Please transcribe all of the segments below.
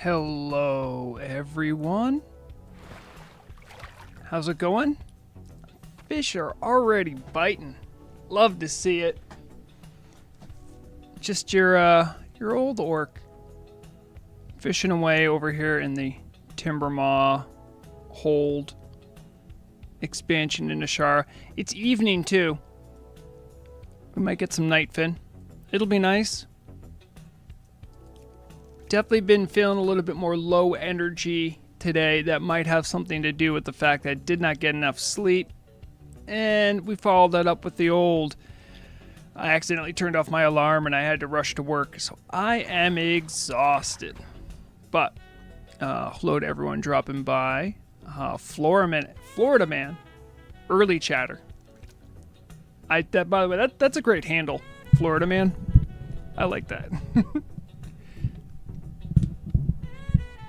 Hello, everyone. How's it going? Fish are already biting. Love to see it. Just your old orc fishing away over here in the Timbermaw hold expansion in Ashara. It's evening too. We might get some night fin. It'll be nice. Definitely been feeling a little bit more low energy today. That might have something to do with the fact that I did not get enough sleep. And we followed that up with the old, I accidentally turned off my alarm and I had to rush to work. So I am exhausted. But hello to everyone dropping by. Florida man, early chatter. By the way, that's a great handle, Florida man. I like that.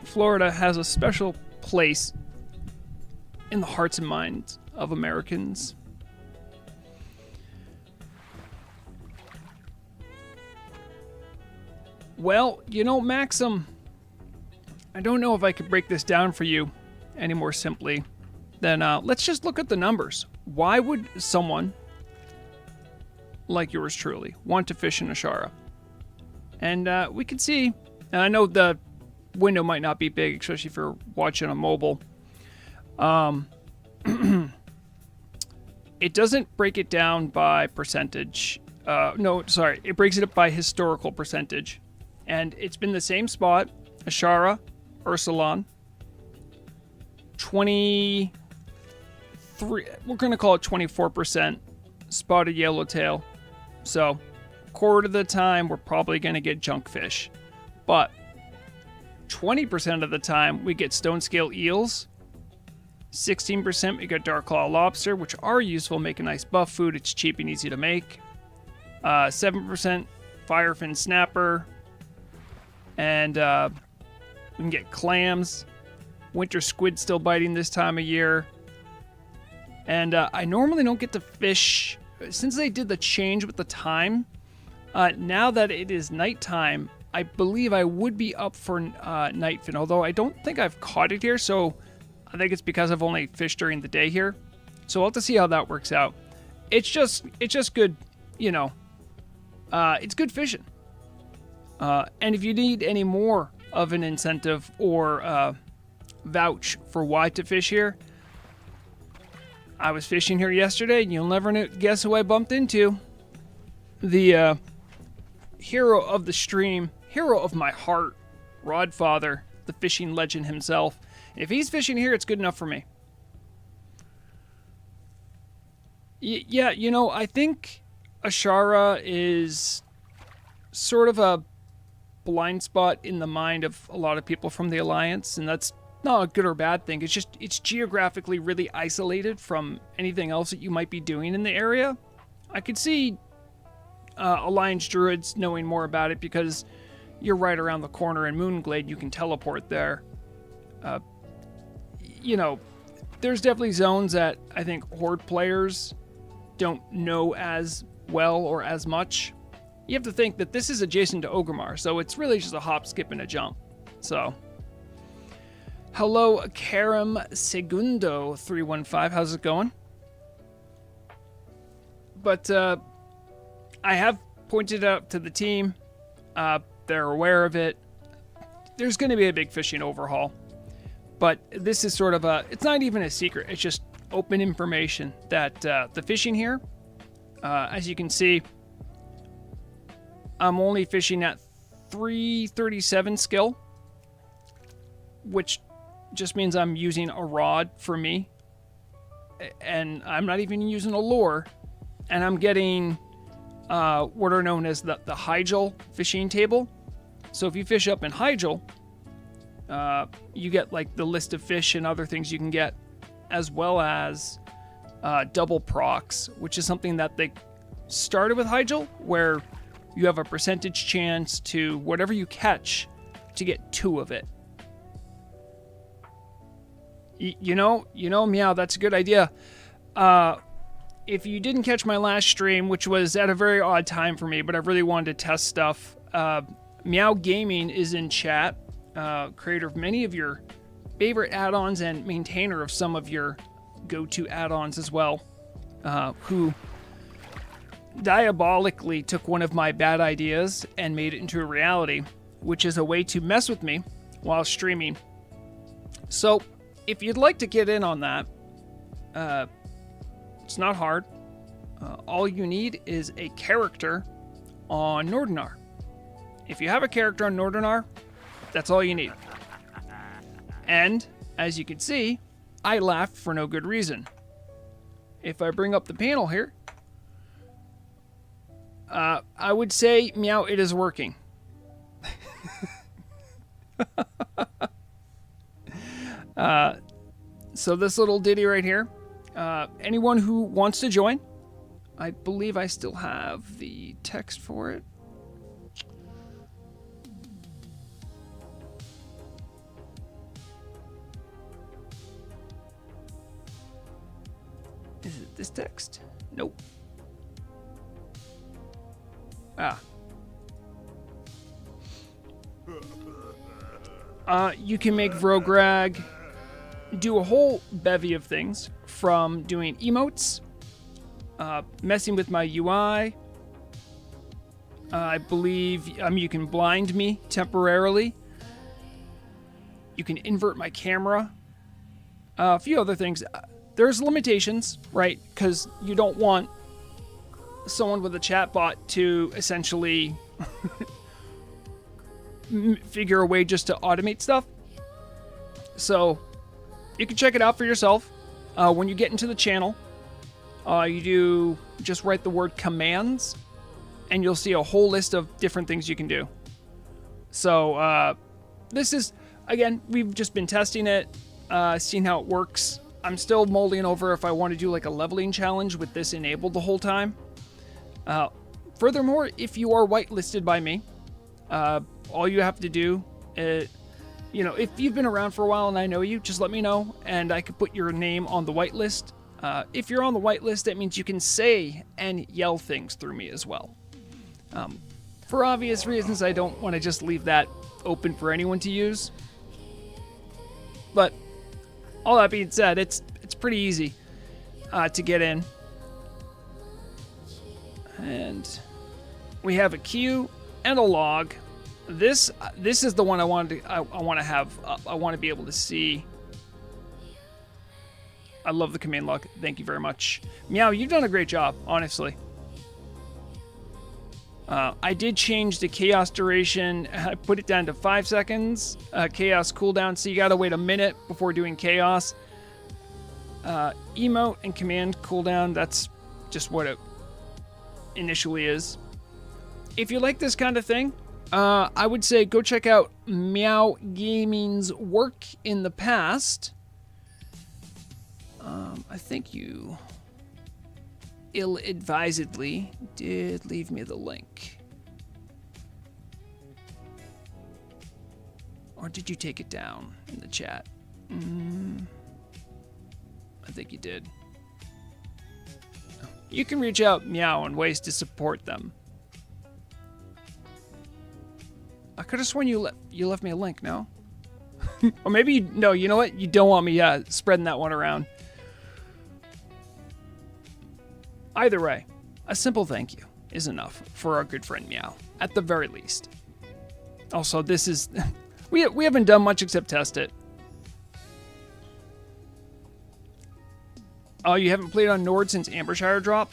Florida has a special place in the hearts and minds of Americans. Well, you know, Maxim, I don't know if I could break this down for you any more simply than let's just look at the numbers. Why would someone like yours truly want to fish in Ashara? And we can see, and I know the window might not be big, especially if you're watching on mobile. It doesn't break it down by percentage. It breaks it up by historical percentage. And it's been the same spot, Ashara, Ursulon, 23, we're going to call it 24% spotted yellowtail. So, quarter of the time, we're probably going to get junk fish. But 20% of the time, we get stone scale eels. 16% we get dark claw lobster, which are useful, make a nice buff food. It's cheap and easy to make. 7% firefin snapper. And we can get clams. Winter squid still biting this time of year. And I normally don't get to fish. Since they did the change with the time, now that it is nighttime, I believe I would be up for night fin, although I don't think I've caught it here, so I think it's because I've only fished during the day here. So we'll have to see how that works out. It's just good, you know, it's good fishing. And if you need any more of an incentive or vouch for why to fish here, I was fishing here yesterday, and you'll never guess who I bumped into. The hero of the stream, hero of my heart, Rodfather, the fishing legend himself. If he's fishing here, it's good enough for me. Yeah, you know, I think Ashara is sort of a blind spot in the mind of a lot of people from the Alliance, and that's not a good or bad thing. It's just, it's geographically really isolated from anything else that you might be doing in the area. I could see Alliance Druids knowing more about it because you're right around the corner in Moonglade. You can teleport there. You know, there's definitely zones that I think Horde players don't know as well or as much. You have to think that this is adjacent to Orgrimmar, so it's really just a hop, skip, and a jump. So, hello, Karam Segundo 315. How's it going? But I have pointed out to the team. They're aware of it. There's going to be a big fishing overhaul. But this is sort of it's not even a secret. It's just open information that the fishing here, as you can see, I'm only fishing at 337 skill, which just means I'm using a rod for me. And I'm not even using a lure. And I'm getting what are known as the Hygel fishing table. So if you fish up in Hygel, you get like the list of fish and other things you can get, as well as double procs, which is something that they started with Hygel, where you have a percentage chance to whatever you catch to get 2 of it. You know, meow, that's a good idea. If you didn't catch my last stream, which was at a very odd time for me, but I really wanted to test stuff, Meow Gaming is in chat. creator of many of your favorite add-ons and maintainer of some of your go-to add-ons as well, who diabolically took one of my bad ideas and made it into a reality, which is a way to mess with me while streaming. So, if you'd like to get in on that, it's not hard. All you need is a character on Nordinar. If you have a character on Nordinar, that's all you need. And, as you can see, I laughed for no good reason. If I bring up the panel here, I would say, meow, it is working. So this little ditty right here, anyone who wants to join, I believe I still have the text for it. Is it this text? Nope. You can make Vrograg do a whole bevy of things, from doing emotes, messing with my UI. I believe you can blind me temporarily. You can invert my camera. A few other things. There's limitations, right? Because you don't want someone with a chatbot to essentially figure a way just to automate stuff. So you can check it out for yourself. When you get into the channel, you do just write the word commands, and you'll see a whole list of different things you can do. So this is, again, we've just been testing it, seeing how it works. I'm still mulling over if I want to do like a leveling challenge with this enabled the whole time. Furthermore, if you are whitelisted by me, all you have to do, if you've been around for a while and I know you, just let me know, and I could put your name on the whitelist. If you're on the whitelist, that means you can say and yell things through me as well. For obvious reasons, I don't want to just leave that open for anyone to use. But all that being said, it's pretty easy to get in. And we have a queue and a log. This is the one I want to have up. I want to be able to see. I love the command log. Thank you very much. Meow, you've done a great job, honestly. I did change the chaos duration. I put it down to 5 seconds. Chaos cooldown, so you gotta wait a minute before doing chaos. Emote and command cooldown, that's just what it initially is. If you like this kind of thing, I would say go check out Meow Gaming's work in the past. I think you ill-advisedly did leave me the link. Or did you take it down in the chat? I think you did. You can reach out Meow on ways to support them. I could have sworn you left me a link, no? Or maybe no, you know what? You don't want me spreading that one around. Either way, a simple thank you is enough for our good friend Meow, at the very least. Also, this is... we haven't done much except test it. Oh, you haven't played on Nord since Ambershire drop?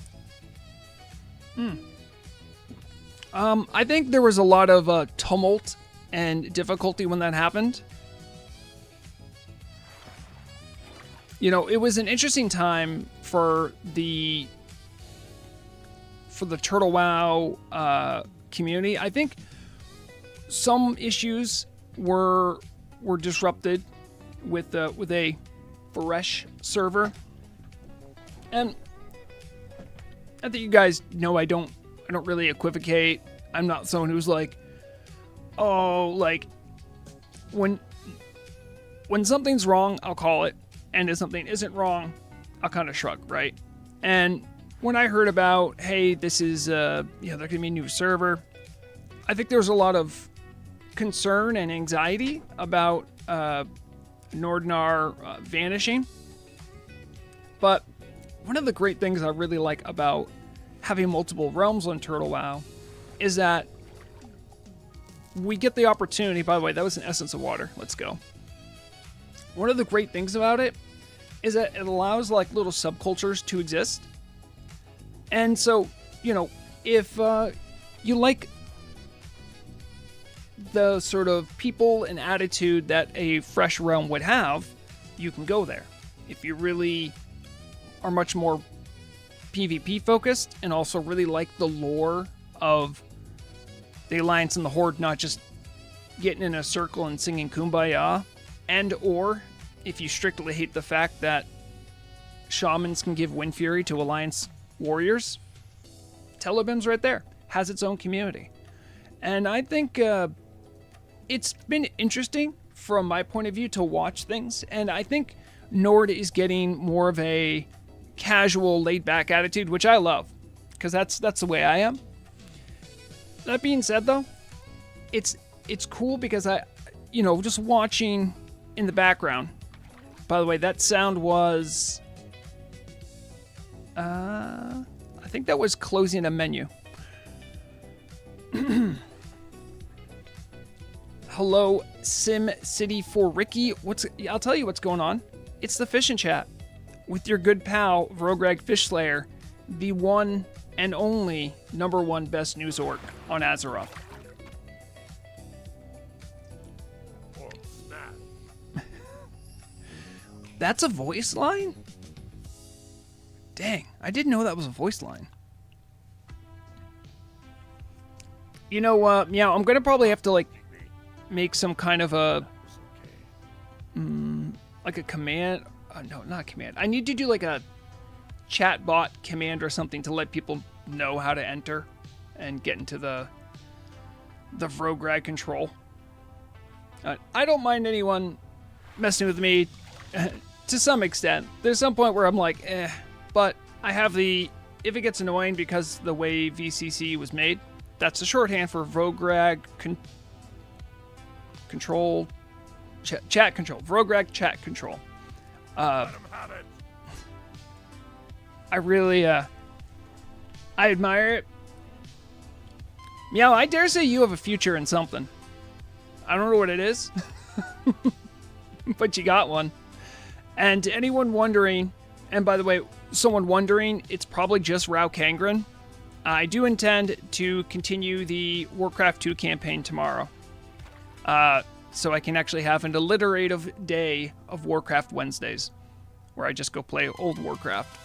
I think there was a lot of tumult and difficulty when that happened. You know, it was an interesting time for the Turtle WoW community. I think some issues were disrupted with a fresh server, and I think you guys know I don't really equivocate. I'm not someone who's like, oh, like when something's wrong, I'll call it, and if something isn't wrong, I'll kind of shrug, right? And when I heard about, hey, this is, there could be a new server, I think there was a lot of concern and anxiety about Nordnar vanishing. But one of the great things I really like about having multiple realms on Turtle WoW is that we get the opportunity. By the way, that was an essence of water. Let's go. One of the great things about it is that it allows like little subcultures to exist. And so, you know, if you like the sort of people and attitude that a fresh realm would have, you can go there. If you really are much more PvP focused and also really like the lore of the Alliance and the Horde, not just getting in a circle and singing Kumbaya, and or if you strictly hate the fact that shamans can give Wind Fury to Alliance warriors, Telebim's right there. Has its own community. And I think it's been interesting from my point of view to watch things, and I think Nord is getting more of a casual, laid-back attitude, which I love, because that's the way I am. That being said, though, it's cool because just watching in the background. By the way, that sound was, I think that was closing a menu. Hello, Sim City for Ricky. I'll tell you what's going on. It's the Fishing Chat with your good pal, Vrograg Fishslayer, the one and only #1 best news orc on Azeroth. Oh, snap. That's a voice line? Dang, I didn't know that was a voice line. You know, Meow, I'm gonna probably have to, like, make some kind of a, like a command. No, not a command. I need to do like a chatbot command or something to let people know how to enter and get into the Vrograg control. I don't mind anyone messing with me to some extent. There's some point where I'm like, but I have if it gets annoying because the way VCC was made, that's the shorthand for Vrograg control, chat control, Vrograg chat control. Let 'em have it. I really, I admire it. Meow, I dare say you have a future in something. I don't know what it is, but you got one. And to anyone wondering, and by the way, someone wondering, it's probably just Rao Kangren. I do intend to continue the Warcraft 2 campaign tomorrow. So I can actually have an alliterative day of Warcraft Wednesdays, where I just go play old Warcraft.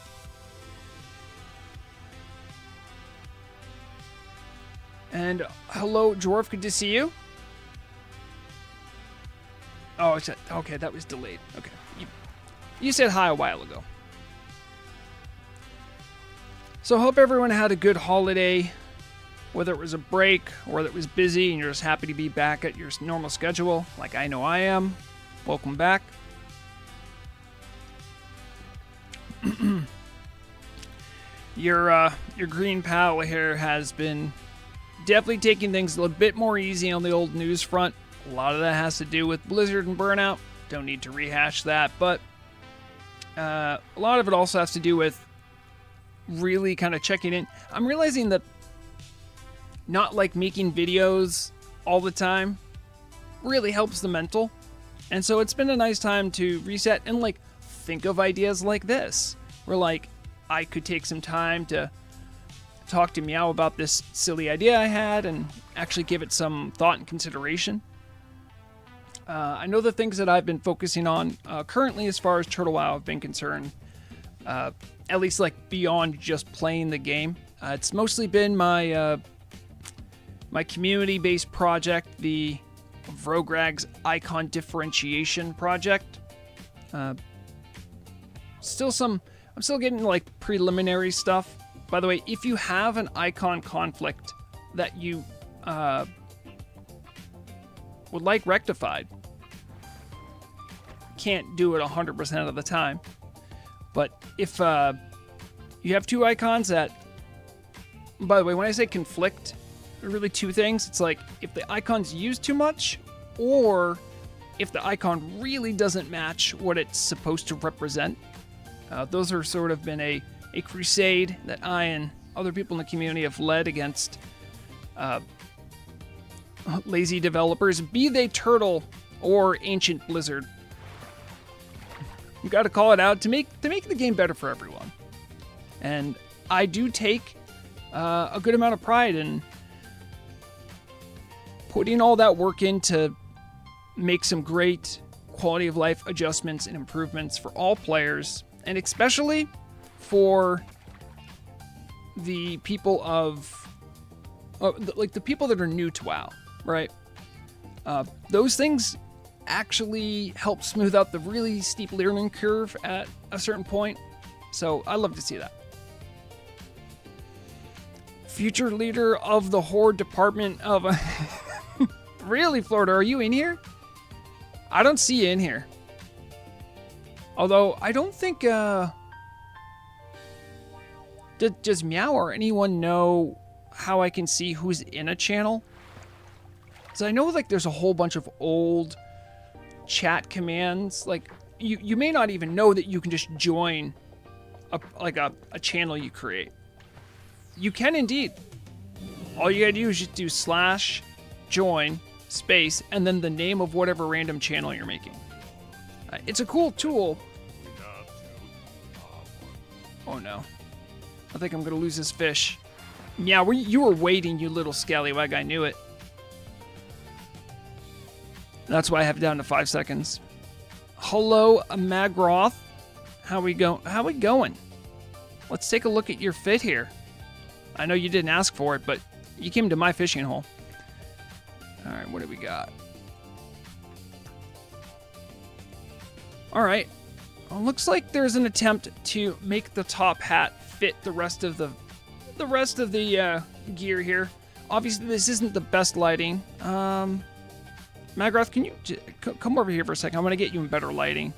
And hello, Dwarf, good to see you. Oh, okay, that was delayed. Okay, you said hi a while ago. So I hope everyone had a good holiday, whether it was a break or whether it was busy and you're just happy to be back at your normal schedule, like I know I am. Welcome back. Your green pal here has been definitely taking things a little bit more easy on the old news front. A lot of that has to do with Blizzard and Burnout. Don't need to rehash that, but a lot of it also has to do with really kind of checking in. I'm realizing that not like making videos all the time really helps the mental. And so it's been a nice time to reset and like think of ideas like this, where like I could take some time to talk to Meow about this silly idea I had and actually give it some thought and consideration. I know the things that I've been focusing on currently as far as Turtle WoW have been concerned, at least like beyond just playing the game. It's mostly been my my community-based project, the Vrograg's Icon Differentiation Project. I'm still getting like preliminary stuff. By the way, if you have an icon conflict that you would like rectified, can't do it 100% of the time. But if you have two icons that, by the way, when I say conflict, really two things. It's like if the icon's used too much, or if the icon really doesn't match what it's supposed to represent. Those are sort of been a crusade that I and other people in the community have led against lazy developers, be they Turtle or Ancient Blizzard. You got to call it out to make the game better for everyone. And I do take a good amount of pride in putting all that work in to make some great quality of life adjustments and improvements for all players, and especially for the people like the people that are new to WoW, right? Those things actually help smooth out the really steep learning curve at a certain point. So I love to see that. Future leader of the Horde Department of... Really, Florida, are you in here? I don't see you in here. Although, I don't think... Does Meow or anyone know how I can see who's in a channel? Because I know like there's a whole bunch of old chat commands. Like, you may not even know that you can just join a channel you create. You can indeed. All you gotta do is just do /join space and then the name of whatever random channel you're making. It's a cool tool. Oh no. I think I'm gonna lose this fish. Yeah, you were waiting, you little scallywag. I knew it. That's why I have it down to 5 seconds. Hello, Magroth. How we going? Let's take a look at your fit here. I know you didn't ask for it, but you came to my fishing hole. All right, what do we got? All right. Well, looks like there's an attempt to make the top hat fit the rest of the gear here. Obviously, this isn't the best lighting. Magroth, can you come over here for a second? I'm gonna get you in better lighting.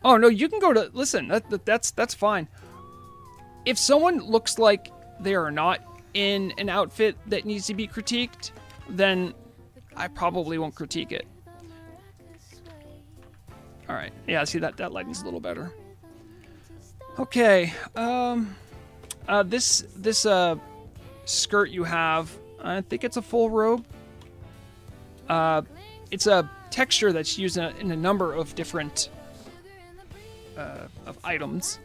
Oh no, you can go to listen. That's fine. If someone looks like they are not in an outfit that needs to be critiqued, then I probably won't critique it. All right, yeah, see that lighting's a little better. Okay, this skirt you have, I think it's a full robe. It's a texture that's used in a number of different of items.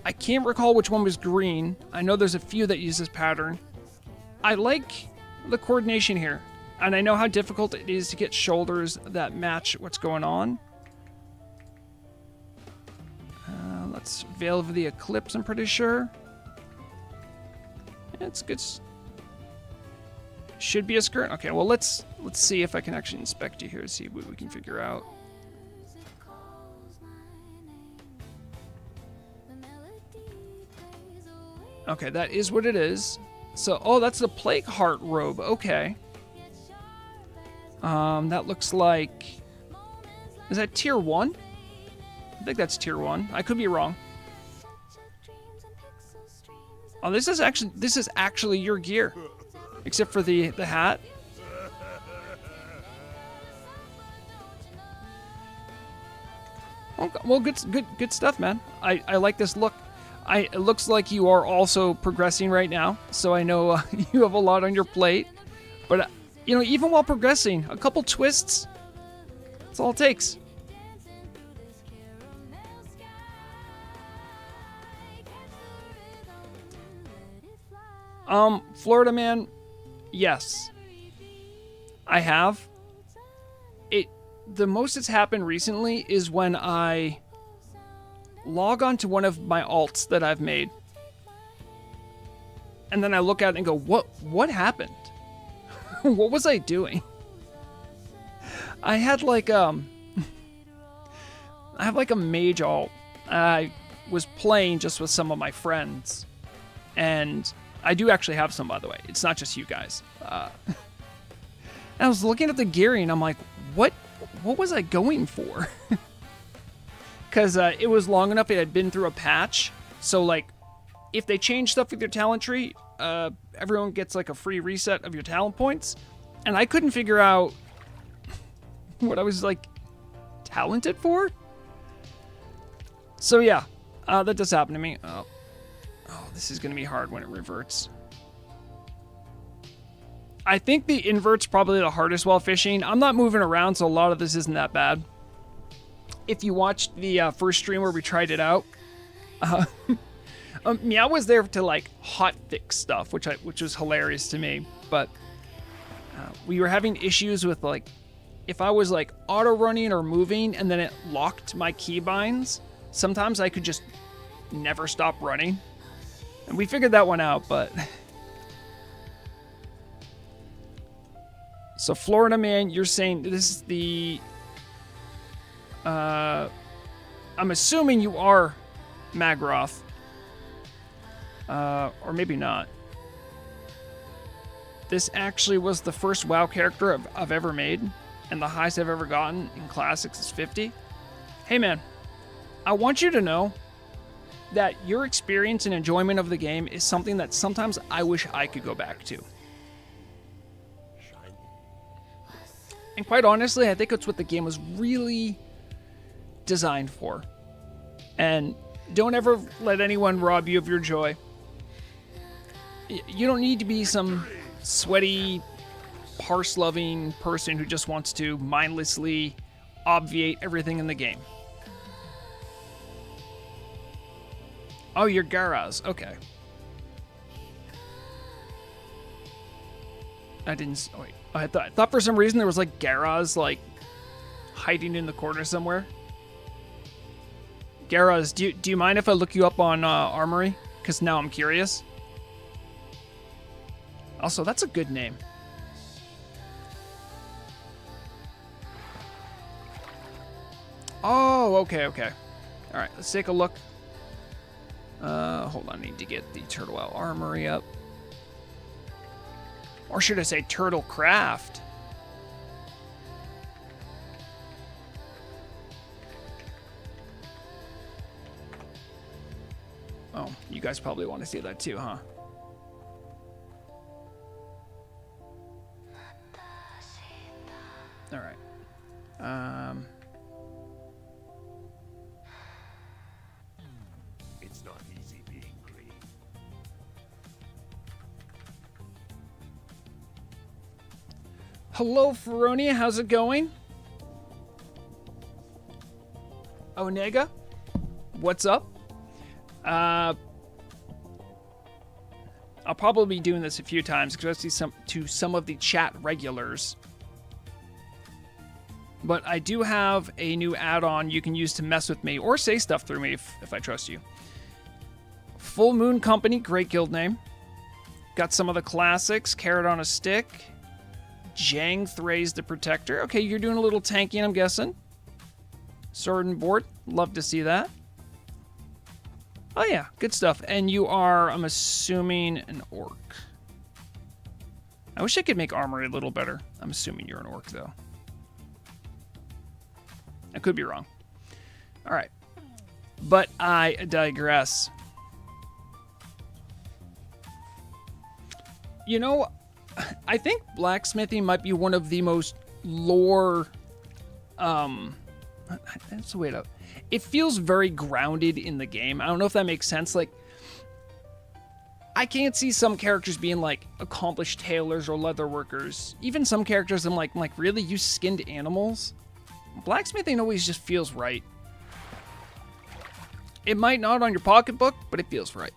I can't recall which one was green. I know there's a few that use this pattern. I like the coordination here, and I know how difficult it is to get shoulders that match what's going on. Let's Veil of the Eclipse, I'm pretty sure. Yeah, it's good. Should be a skirt. Okay, well let's see if I can actually inspect you here to see what we can figure out. Okay, that is what it is. So, oh, that's the Plague Heart robe. Okay. That looks like... Is that tier 1? I think that's tier 1. I could be wrong. Oh, this is actually your gear. Except for the hat. Well, good stuff, man. I like this look. It looks like you are also progressing right now, so I know you have a lot on your plate. But, you know, even while progressing, a couple twists, that's all it takes. Florida man, yes. I have. The most that's happened recently is when I log on to one of my alts that I've made, and then I look at it and go, what happened? What was I doing? I had like I have like a mage alt. I was playing just with some of my friends, and I do actually have some, by the way. It's not just you guys. And I was looking at the gearing, and I'm like, what was I going for? Because it was long enough, it had been through a patch, so like if they change stuff with your talent tree, everyone gets like a free reset of your talent points. And I couldn't figure out what I was like talented for. So yeah, that does happen to me. Oh, this is going to be hard when it reverts. I think the invert's probably the hardest while fishing. I'm not moving around, so a lot of this isn't that bad. If you watched the first stream where we tried it out, Meow was there to like hot fix stuff, which was hilarious to me. But we were having issues with like if I was like auto running or moving and then it locked my keybinds. Sometimes I could just never stop running, and we figured that one out. But so Florida Man, you're saying this is the. I'm assuming you are Magroth. Or maybe not. This actually was the first WoW character I've ever made, and the highest I've ever gotten in Classics is 50. Hey man, I want you to know that your experience and enjoyment of the game is something that sometimes I wish I could go back to. And quite honestly, I think it's what the game was really designed for. And don't ever let anyone rob you of your joy. You don't need to be some sweaty, parse-loving person who just wants to mindlessly obviate everything in the game. Oh, you're Garaz. Okay. I didn't... Oh, wait. I thought for some reason there was like Garaz like hiding in the corner somewhere. Garaz, do you mind if I look you up on Armory? Because now I'm curious. Also, that's a good name. Oh, okay. All right, let's take a look. Hold on, I need to get the Turtle Owl Armory up. Or should I say Turtle Craft? Oh, you guys probably want to see that too, huh? All right. It's not easy being green. Hello, Feronia. How's it going? Onega, what's up? I'll probably be doing this a few times, especially to some of the chat regulars. But I do have a new add-on you can use to mess with me or say stuff through me if I trust you. Full Moon Company, great guild name. Got some of the classics, Carrot on a Stick, Jang Thrays the Protector. Okay, you're doing a little tanking, I'm guessing. Sword and Board, love to see that. Oh yeah, good stuff. And you are, I'm assuming, an orc. I wish I could make armory a little better. I'm assuming you're an orc, though. I could be wrong. All right. But I digress. You know, I think blacksmithing might be one of the most lore... that's the way to... It feels very grounded in the game. I don't know if that makes sense. Like, I can't see some characters being like accomplished tailors or leather workers. Even some characters I'm like really? You skinned animals? Blacksmithing always just feels right. It might not on your pocketbook, but it feels right.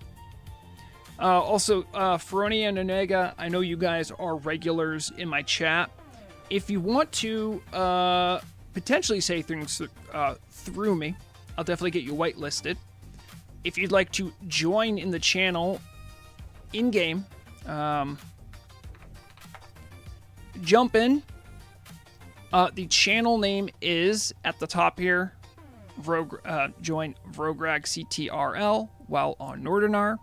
Also, Feronia and Onega, I know you guys are regulars in my chat. If you want to potentially say things through me, I'll definitely get you whitelisted. If you'd like to join in the channel in-game, jump in. The channel name is at the top here. Join Vrograg CTRL while on Nordinar.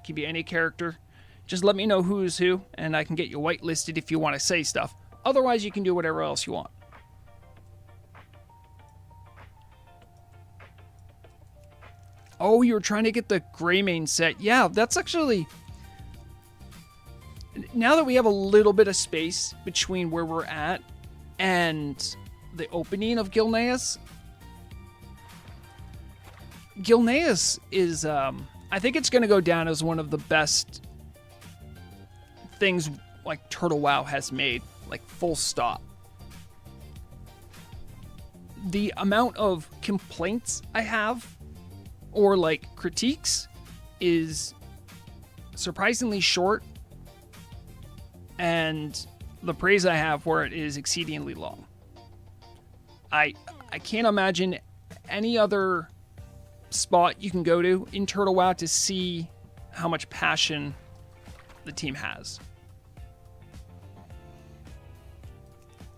Could be any character. Just let me know who's who, and I can get you whitelisted if you want to say stuff. Otherwise, you can do whatever else you want. Oh, you were trying to get the Greymane set. Yeah, that's actually... Now that we have a little bit of space between where we're at and the opening of Gilneas, Gilneas is, I think it's going to go down as one of the best things like Turtle WoW has made, like full stop. The amount of complaints I have or like critiques is surprisingly short, and the praise I have for it is exceedingly long. I can't imagine any other spot you can go to in Turtle WoW to see how much passion the team has.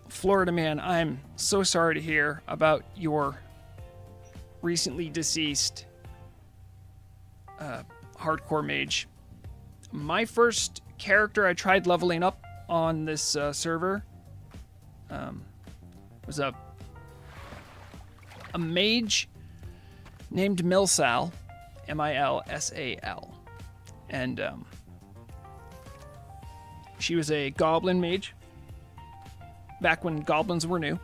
Florida man, I'm so sorry to hear about your recently deceased hardcore mage. My first character I tried leveling up on this server was a mage named Milsal, Milsal, and she was a goblin mage back when goblins were new,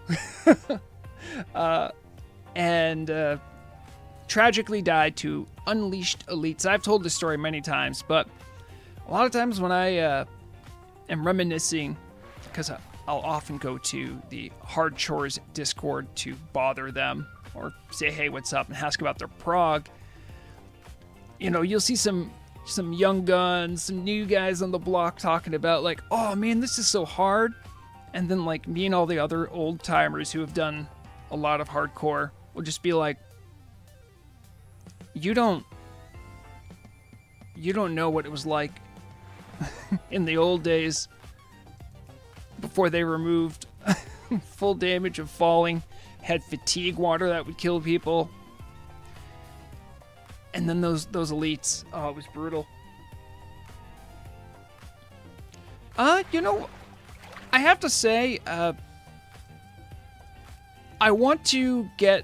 and tragically died to unleashed elites. I've told this story many times, but a lot of times when I am reminiscing, because I'll often go to the Hard Chores Discord to bother them or say, hey, what's up, and ask about their prog. You know, you'll see some young guns, some new guys on the block talking about like, oh man, this is so hard. And then like me and all the other old timers who have done a lot of hardcore will just be like, you don't know what it was like in the old days before they removed full damage of falling, had fatigue water that would kill people, and then those elites. Oh, it was brutal. You know, I have to say, I want to get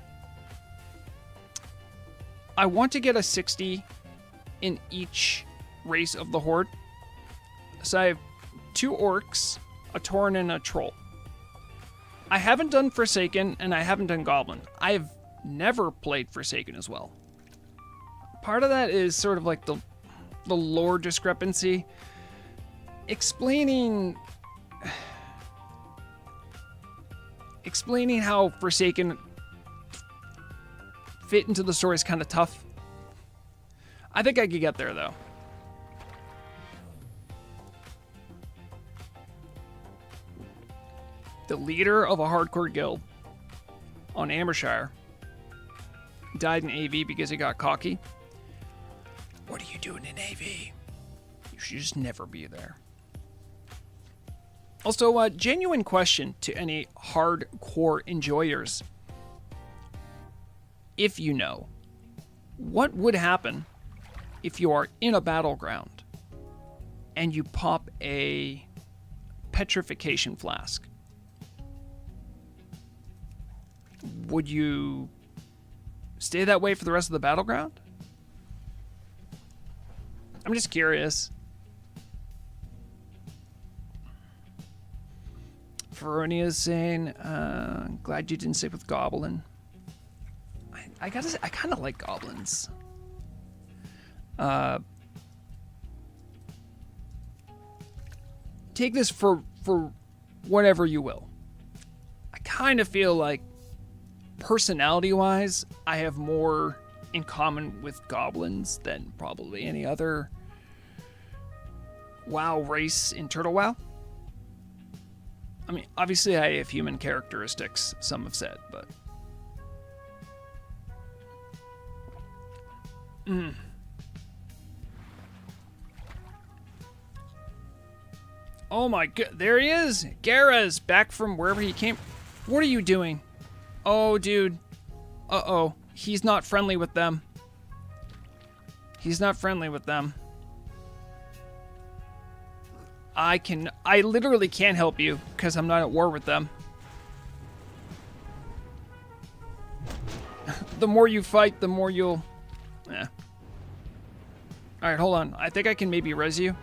a 60 in each race of the Horde. So I have 2 orcs, a tauren, and a troll. I haven't done Forsaken, and I haven't done Goblin. I've never played Forsaken as well. Part of that is sort of like the lore discrepancy. Explaining how Forsaken fit into the story is kind of tough. I think I could get there, though. The leader of a hardcore guild on Amershire died in AV because he got cocky. What are you doing in AV? You should just never be there. Also, a genuine question to any hardcore enjoyers. If you know, what would happen if you are in a battleground and you pop a petrification flask? Would you stay that way for the rest of the battleground? I'm just curious. Veronia is saying, glad you didn't stick with Goblin. I gotta say, I kind of like Goblins. Take this for whatever you will. I kind of feel like, personality-wise, I have more in common with Goblins than probably any other WoW race in Turtle WoW. I mean, obviously I have human characteristics, some have said, but... Oh my god, there he is! Garaz, back from wherever he came... What are you doing? Oh, dude. Uh-oh. He's not friendly with them. He's not friendly with them. I literally can't help you, because I'm not at war with them. The more you fight, the more you'll Yeah. Alright, hold on. I think I can maybe res you.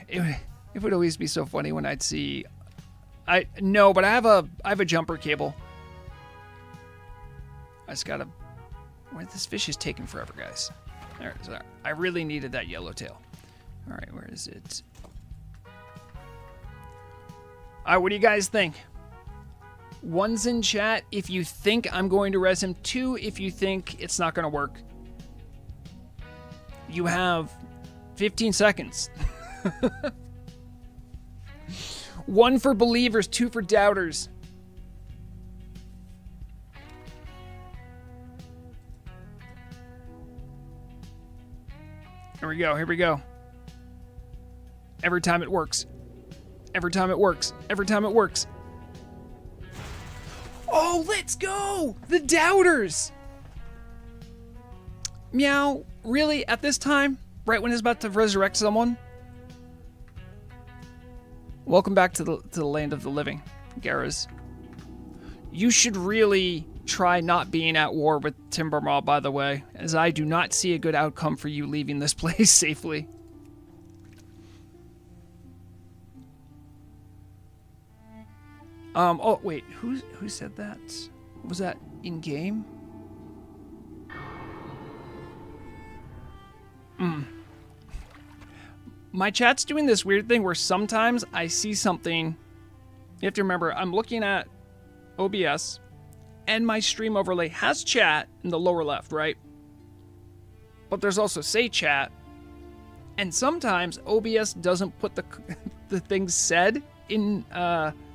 It would always be so funny when I'd see... No, but I have a jumper cable. I just gotta... Where this fish is taking forever, guys. There it is. I really needed that yellowtail. Alright, where is it? Alright, what do you guys think? 1's in chat if you think I'm going to res him. 2 if you think it's not going to work. You have 15 seconds. 1 for believers, 2 for doubters. Here we go, here we go. Every time it works. Every time it works. Every time it works. Oh, let's go! The doubters! Meow, really? At this time? Right when it's about to resurrect someone? Welcome back to the land of the living, Garrus. You should really try not being at war with Timbermaw, by the way, as I do not see a good outcome for you leaving this place safely. Oh, wait, who said that? Was that in-game? My chat's doing this weird thing where sometimes I see something. You have to remember, I'm looking at OBS, and my stream overlay has chat in the lower left, right? But there's also say chat, and sometimes OBS doesn't put the things said in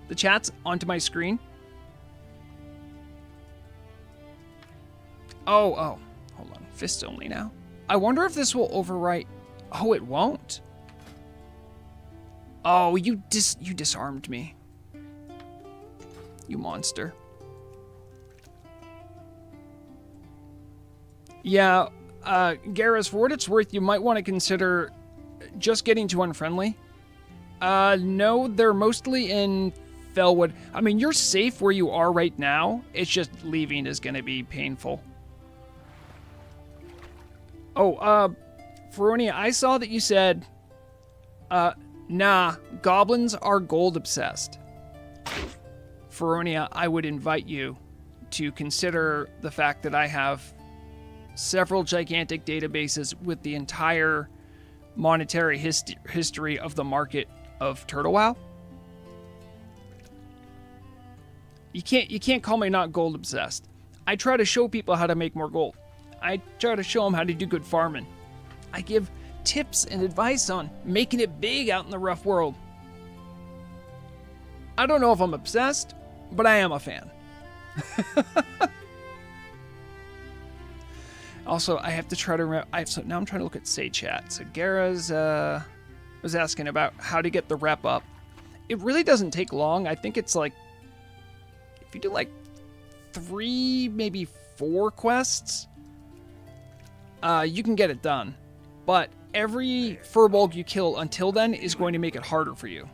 the chats onto my screen. Oh, hold on, fist only now. I wonder if this will overwrite. Oh, it won't. Oh, you disarmed me. You monster. Yeah, Garrus, for what it's worth, you might want to consider just getting to unfriendly. No, they're mostly in Felwood. I mean, you're safe where you are right now. It's just leaving is going to be painful. Oh, Feronia, I saw that you said, nah, goblins are gold obsessed. Feronia, I would invite you to consider the fact that I have several gigantic databases with the entire monetary history of the market of Turtle WoW. You can't call me not gold obsessed. I try to show people how to make more gold. I try to show them how to do good farming. I give tips and advice on making it big out in the rough world. I don't know if I'm obsessed, but I am a fan. Also, I have to try to remember. So now I'm trying to look at Say Chat. So Gara's was asking about how to get the rep up. It really doesn't take long. I think it's like, if you do like 3, maybe 4 quests, you can get it done. But every furbolg you kill until then is going to make it harder for you.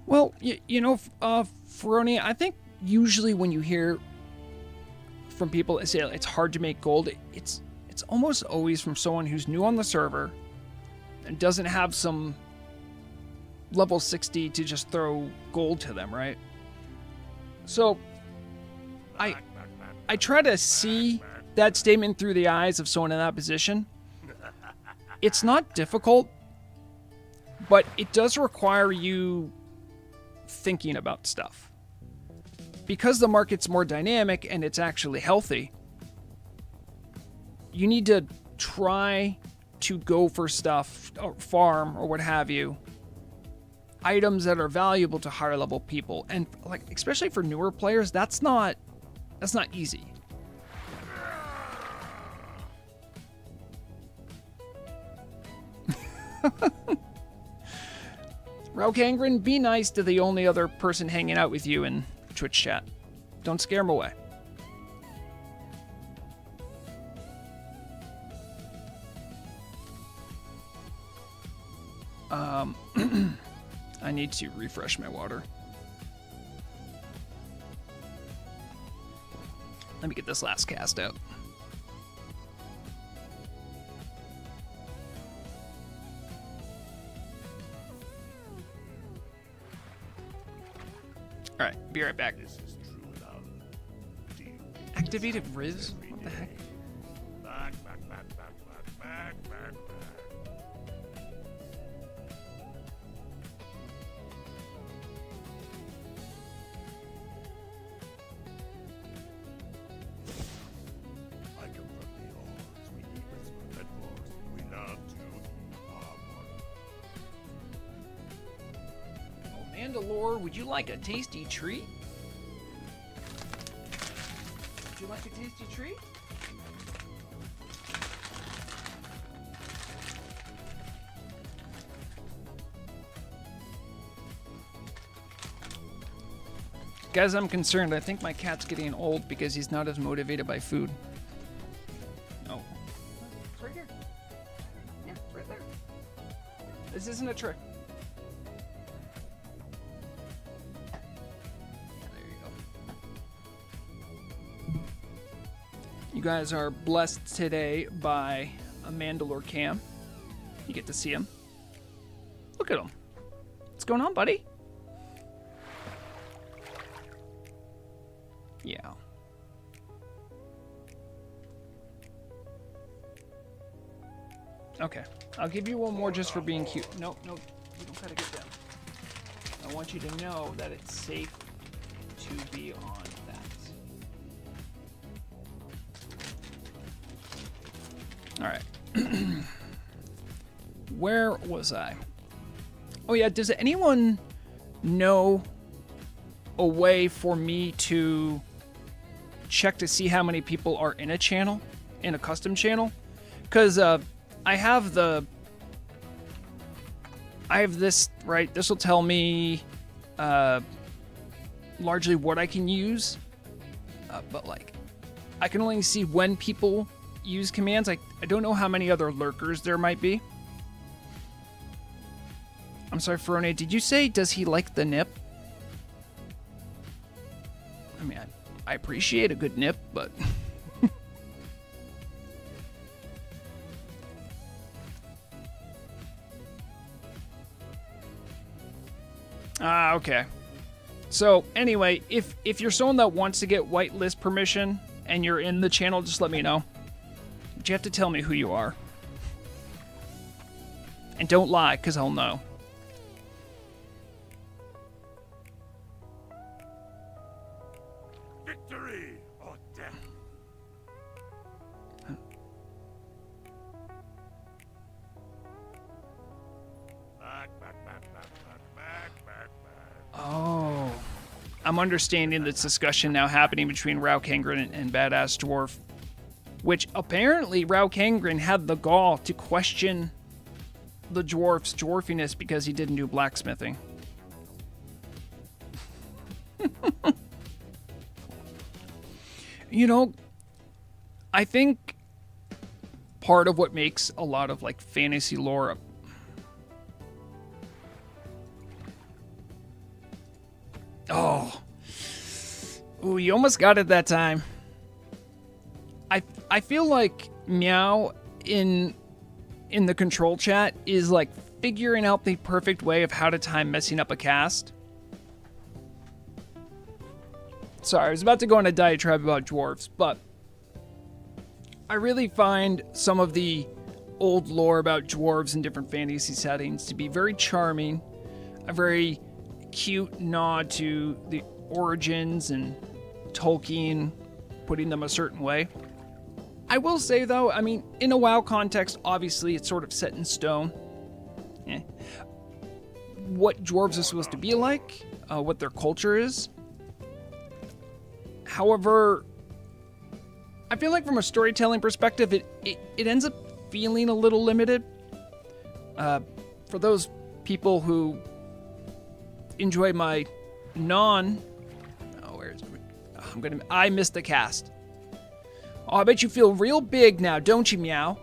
Well, you know, Feronia, I think usually when you hear from people say it's hard to make gold, it's almost always from someone who's new on the server and doesn't have some level 60 to just throw gold to them, right? So I try to see that statement through the eyes of someone in that position. It's not difficult, but it does require you thinking about stuff. Because the market's more dynamic and it's actually healthy, you need to try to go for stuff, or farm, or what have you, items that are valuable to higher level people. And like, especially for newer players, that's not easy. Raukangren, be nice to the only other person hanging out with you in Twitch chat. Don't scare him away. I need to refresh my water. Let me get this last cast out. Alright, be right back. This is true love. Deal with Activated Riz? every What the day. heck? Back, back, back, back, back, back, back, back. I come from the Orcs. We eat with spoon and forks. We love to eat our money. Oh, Mandalore, would you like a tasty treat? Would you like a tasty treat? Guys, I'm concerned. I think my cat's getting old because he's not as motivated by food. Oh. It's right here. Yeah, it's right there. This isn't a trick. There you go. You guys are blessed today by a Mandalore cam. You get to see him. Look at him. What's going on, buddy? Yeah. Okay. I'll give you one more just for being cute. Nope, nope. You don't gotta get down. I want you to know that it's safe to be on that. Alright. Where was I? Oh yeah, does anyone know a way for me to check to see how many people are in a channel, in a custom channel? Because I have this, right? This will tell me largely what I can use, but like I can only see when people use commands. I don't know how many other lurkers there might be. I'm sorry, Ferone, did you say, does he like the nip? I mean, I appreciate a good nip, but... Okay. So, anyway, if you're someone that wants to get whitelist permission and you're in the channel, just let me know. But you have to tell me who you are. And don't lie, because I'll know. Victory or death. Back, back, back, back, back, back, back, back. Oh. I'm understanding this discussion now happening between Raukangren and Badass Dwarf. Which apparently Raukangren had the gall to question the dwarf's dwarfiness because he didn't do blacksmithing. You know, I think part of what makes a lot of like fantasy lore Oh. Ooh, you almost got it that time. I feel like Meow in the control chat is like figuring out the perfect way of how to time messing up a cast. Sorry, I was about to go on a diatribe about dwarves, but I really find some of the old lore about dwarves in different fantasy settings to be very charming, a very cute nod to the origins and Tolkien putting them a certain way. I will say though, I mean, in a WoW context, obviously it's sort of set in stone. What dwarves are supposed to be like, what their culture is. However, I feel like from a storytelling perspective, it ends up feeling a little limited. For those people who enjoy my I missed the cast. Oh, I bet you feel real big now, don't you, Meow?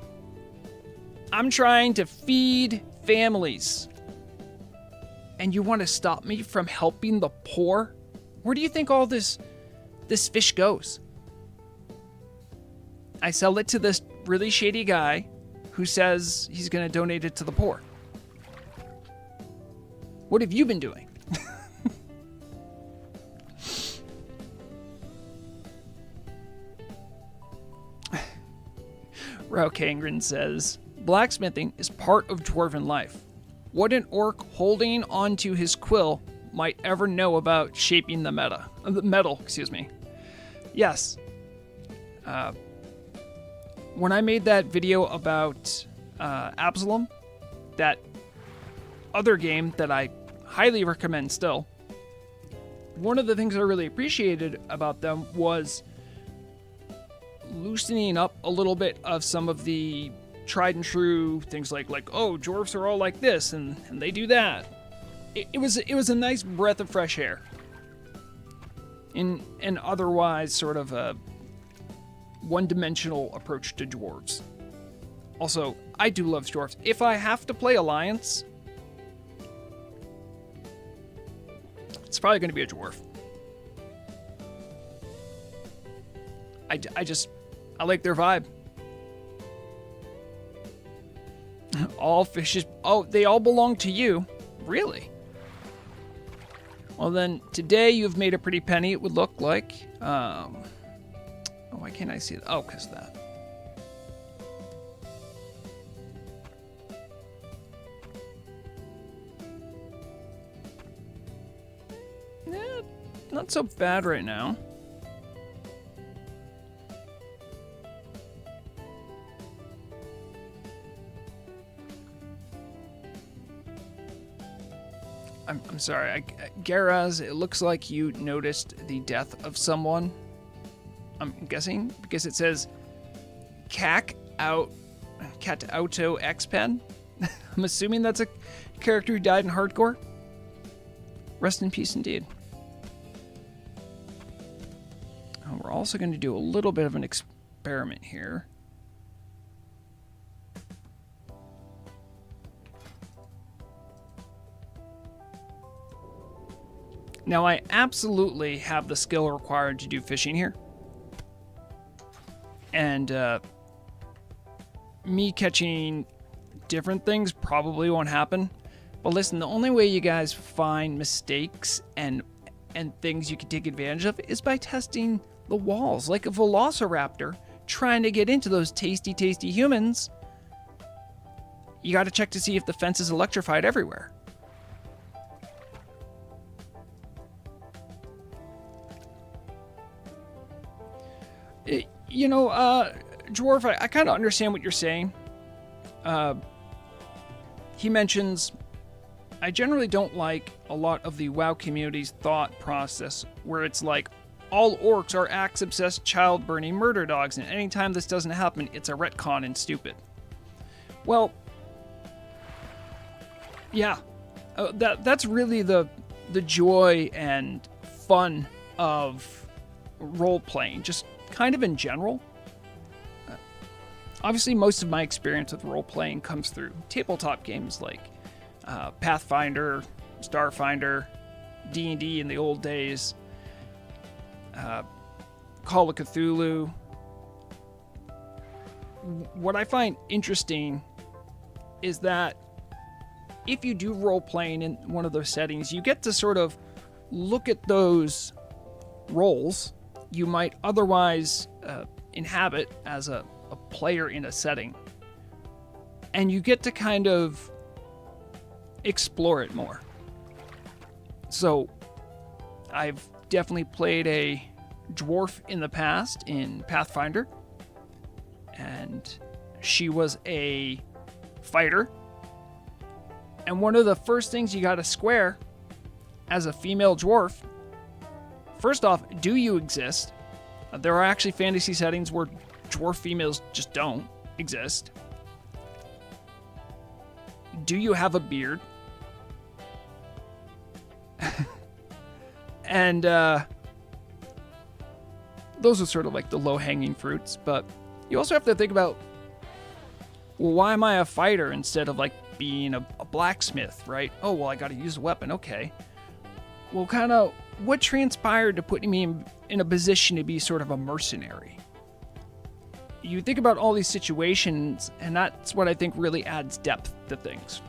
I'm trying to feed families. And you want to stop me from helping the poor? Where do you think all this fish goes? I sell it to this really shady guy who says he's going to donate it to the poor. What have you been doing? Raukangren says, blacksmithing is part of dwarven life. What an orc holding onto his quill might ever know about shaping the metal, excuse me. Yes. When I made that video about Absalom, that other game that I highly recommend still, one of the things I really appreciated about them was loosening up a little bit of some of the tried and true things like oh, dwarves are all like this and they do that. It was a nice breath of fresh air in an otherwise sort of a one-dimensional approach to dwarves. Also, I do love dwarves. If I have to play Alliance, it's probably going to be a dwarf. I like their vibe. All fishes... Oh, they all belong to you? Really? Well then, today you've made a pretty penny, it would look like. Oh, why can't I see it? Oh, because of that. Not so bad right now. I'm sorry, Garaz, it looks like you noticed the death of someone. I'm guessing because it says Cat Auto X-Pen. I'm assuming that's a character who died in hardcore. Rest in peace indeed. We're also going to do a little bit of an experiment here. Now, I absolutely have the skill required to do fishing here. And me catching different things probably won't happen. But listen, the only way you guys find mistakes and things you can take advantage of is by testing the walls. Like a velociraptor trying to get into those tasty, tasty humans. You got to check to see if the fence is electrified everywhere. You know, Dwarf, I kind of understand what you're saying. He mentions, I generally don't like a lot of the WoW community's thought process where it's like, all orcs are axe-obsessed, child-burning murder dogs, and anytime this doesn't happen, it's a retcon and stupid. Well, yeah, that's really the joy and fun of role-playing, just kind of in general. Obviously, most of my experience with role-playing comes through tabletop games like Pathfinder, Starfinder, D&D in the old days, Call of Cthulhu. What I find interesting is that if you do role-playing in one of those settings, you get to sort of look at those roles you might otherwise inhabit as a player in a setting. And you get to kind of explore it more. So, I've definitely played a dwarf in the past in Pathfinder. And she was a fighter. And one of the first things you gotta square as a female dwarf, first off, do you exist? There are actually fantasy settings where dwarf females just don't exist. Do you have a beard? And those are sort of like the low-hanging fruits, but you also have to think about, well, why am I a fighter instead of like being a blacksmith, right? Oh, well, I got to use a weapon. Okay. Well, kind of what transpired to put me in a position to be sort of a mercenary? You think about all these situations, and that's what I think really adds depth to things.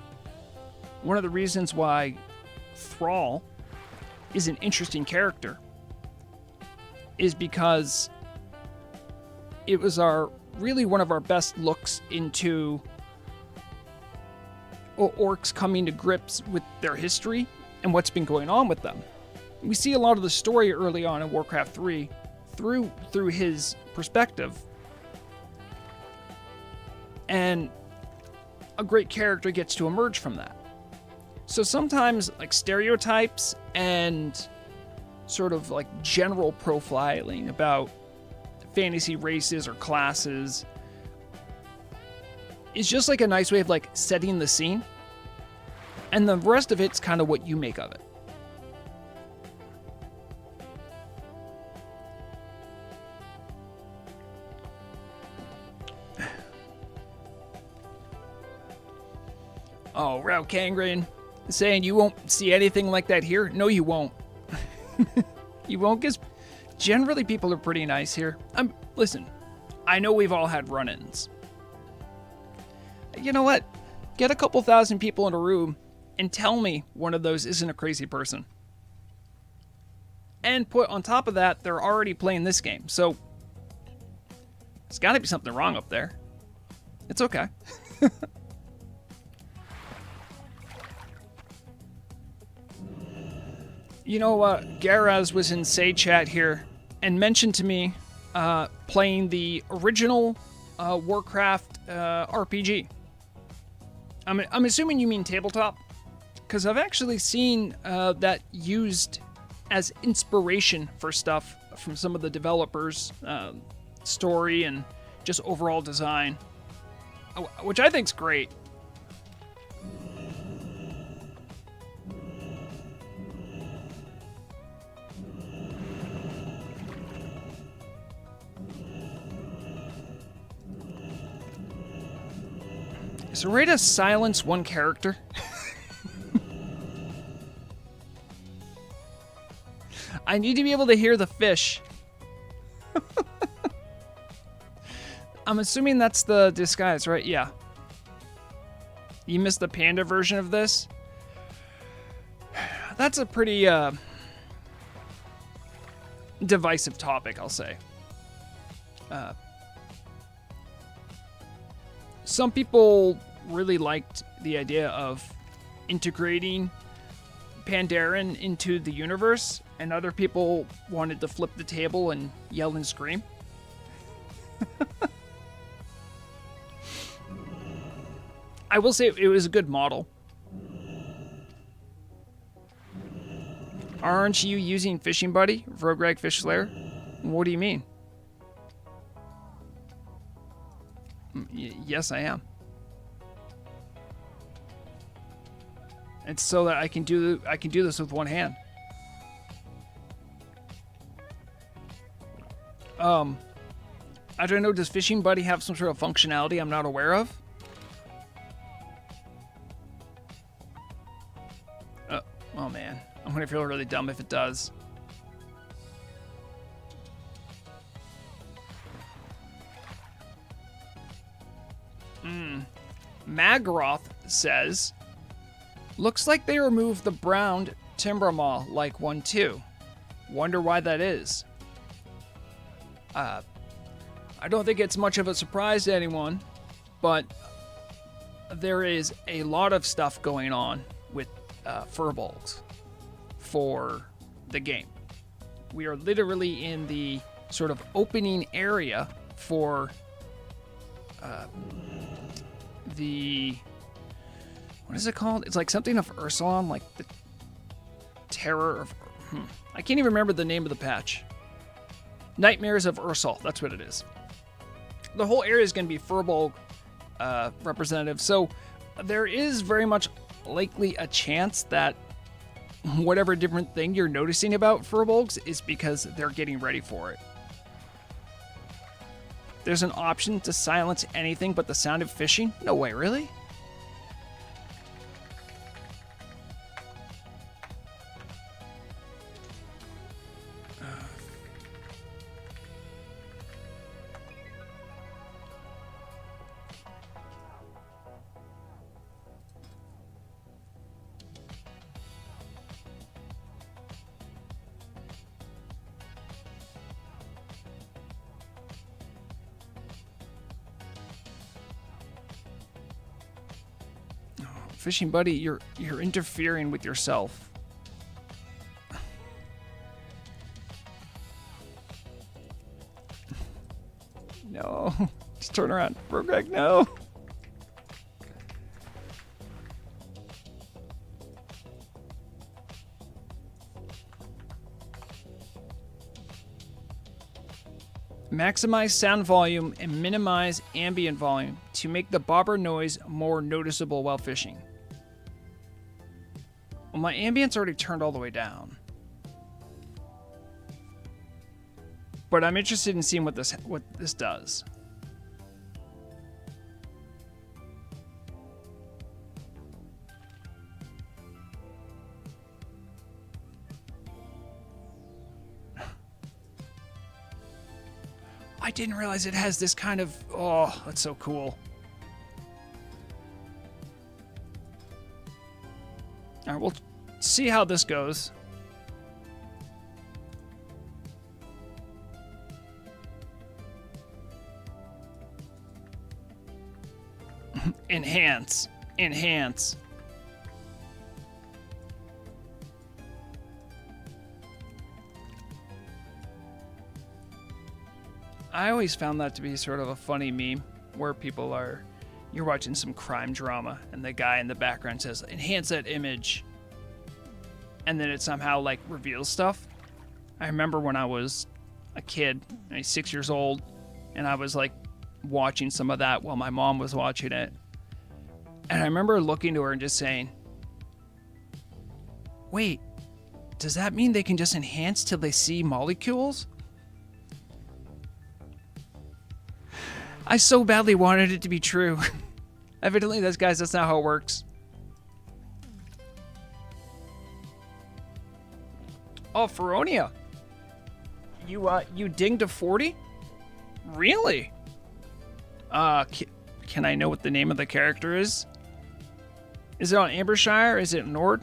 One of the reasons why Thrall is an interesting character is because it was really one of our best looks into orcs coming to grips with their history and what's been going on with them. We see a lot of the story early on in Warcraft 3 through his perspective. And a great character gets to emerge from that. So sometimes like stereotypes and sort of like general profiling about fantasy races or classes is just like a nice way of like setting the scene. And the rest of it's kind of what you make of it. Oh, Rao Kangren saying you won't see anything like that here? No, you won't. You won't, because generally people are pretty nice here. Listen, I know we've all had run-ins. You know what? Get a couple thousand people in a room and tell me one of those isn't a crazy person. And put on top of that, they're already playing this game, so there's got to be something wrong up there. It's okay. You know, Garaz was in Say Chat here and mentioned to me playing the original Warcraft RPG. I'm assuming you mean tabletop, because I've actually seen that used as inspiration for stuff from some of the developers' story and just overall design, which I think's great. Is there a way to silence one character? I need to be able to hear the fish. I'm assuming that's the disguise, right? Yeah. You missed the panda version of this? That's a pretty divisive topic, I'll say. Some people really liked the idea of integrating Pandaren into the universe, and other people wanted to flip the table and yell and scream. I will say it was a good model. Aren't you using Fishing Buddy, Vrograg Fishslayer? What do you mean? Yes, I am. It's so that I can do this with one hand. I don't know, does Fishing Buddy have some sort of functionality I'm not aware of? Oh man, I'm gonna feel really dumb if it does. Magroth says, looks like they removed the brown Timbermaw like one too. Wonder why that is. I don't think it's much of a surprise to anyone, but there is a lot of stuff going on with furbolgs for the game. We are literally in the sort of opening area for what is it called? It's like something of Ursulon, like the Terror of... I can't even remember the name of the patch. Nightmares of Ursul, that's what it is. The whole area is going to be Furbolg representative, so there is very much likely a chance that whatever different thing you're noticing about Furbolgs is because they're getting ready for it. There's an option to silence anything but the sound of fishing? No way, really? Fishing buddy, you're interfering with yourself. No. Just turn around. Vrograg, no. Maximize sound volume and minimize ambient volume to make the bobber noise more noticeable while fishing. Well, my ambient's already turned all the way down. But I'm interested in seeing what this does. I didn't realize it has this kind of... Oh, that's so cool. All right, we'll see how this goes. Enhance. Enhance. I always found that to be sort of a funny meme where people are, you're watching some crime drama and the guy in the background says, enhance that image. And then it somehow like reveals stuff. I remember when I was a kid, 6 years old, and I was like watching some of that while my mom was watching it. And I remember looking to her and just saying, wait, does that mean they can just enhance till they see molecules? I so badly wanted it to be true. Evidently, that's not how it works. Oh, Feronia. You dinged to 40? Really? Can I know what the name of the character is? Is it on Ambershire? Is it Nord?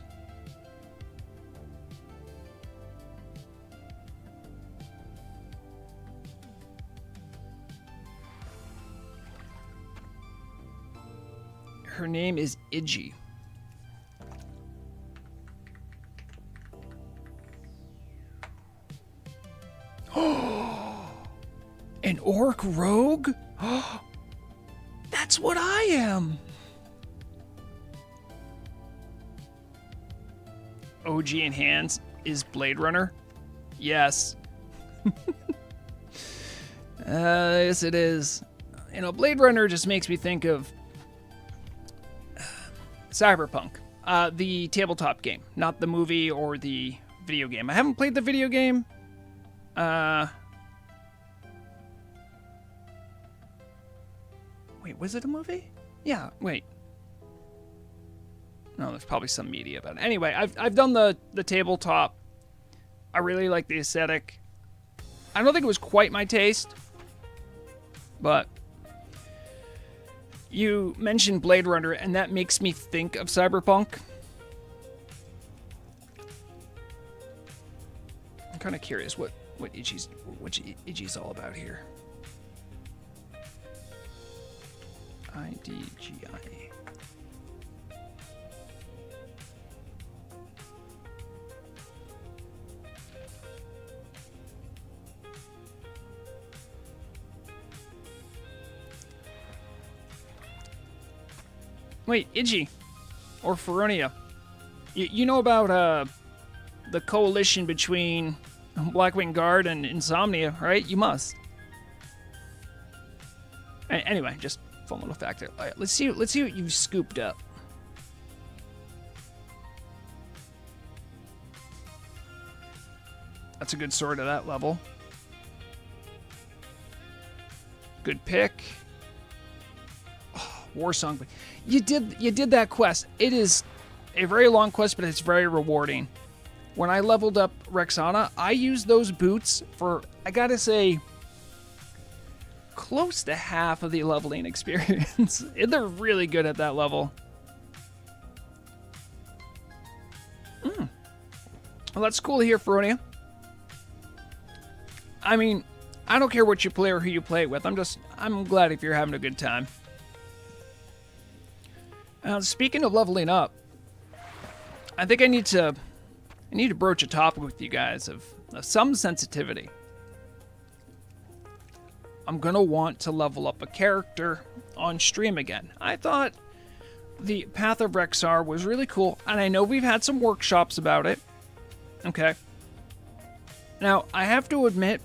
Her name is Iggy. An orc rogue? That's what I am. OG in hands is Blade Runner? Yes. Yes, it is. You know, Blade Runner just makes me think of Cyberpunk, the tabletop game, not the movie or the video game. I haven't played the video game. Wait, was it a movie? Yeah, wait. No, there's probably some media about it. Anyway, I've done the tabletop. I really like the aesthetic. I don't think it was quite my taste, but you mentioned Blade Runner, and that makes me think of Cyberpunk. I'm kind of curious what Iggy's all about here. IDGI. Wait, Iggy. Or Feronia. You know about the coalition between Blackwing Guard and Insomnia, right? You must. Anyway, just fun little fact there. All right, let's see what you've scooped up. That's a good sword at that level. Good pick. Oh, War Song. You did that quest. It is a very long quest, but it's very rewarding. When I leveled up Rexana, I used those boots for, I gotta say, close to half of the leveling experience. They're really good at that level. Well, that's cool to hear, Feronia. I mean, I don't care what you play or who you play it with. I'm glad if you're having a good time. Speaking of leveling up, I think I need to broach a topic with you guys of some sensitivity. I'm gonna want to level up a character on stream again. I thought the Path of Rexar was really cool, and I know we've had some workshops about it. Okay. Now, I have to admit,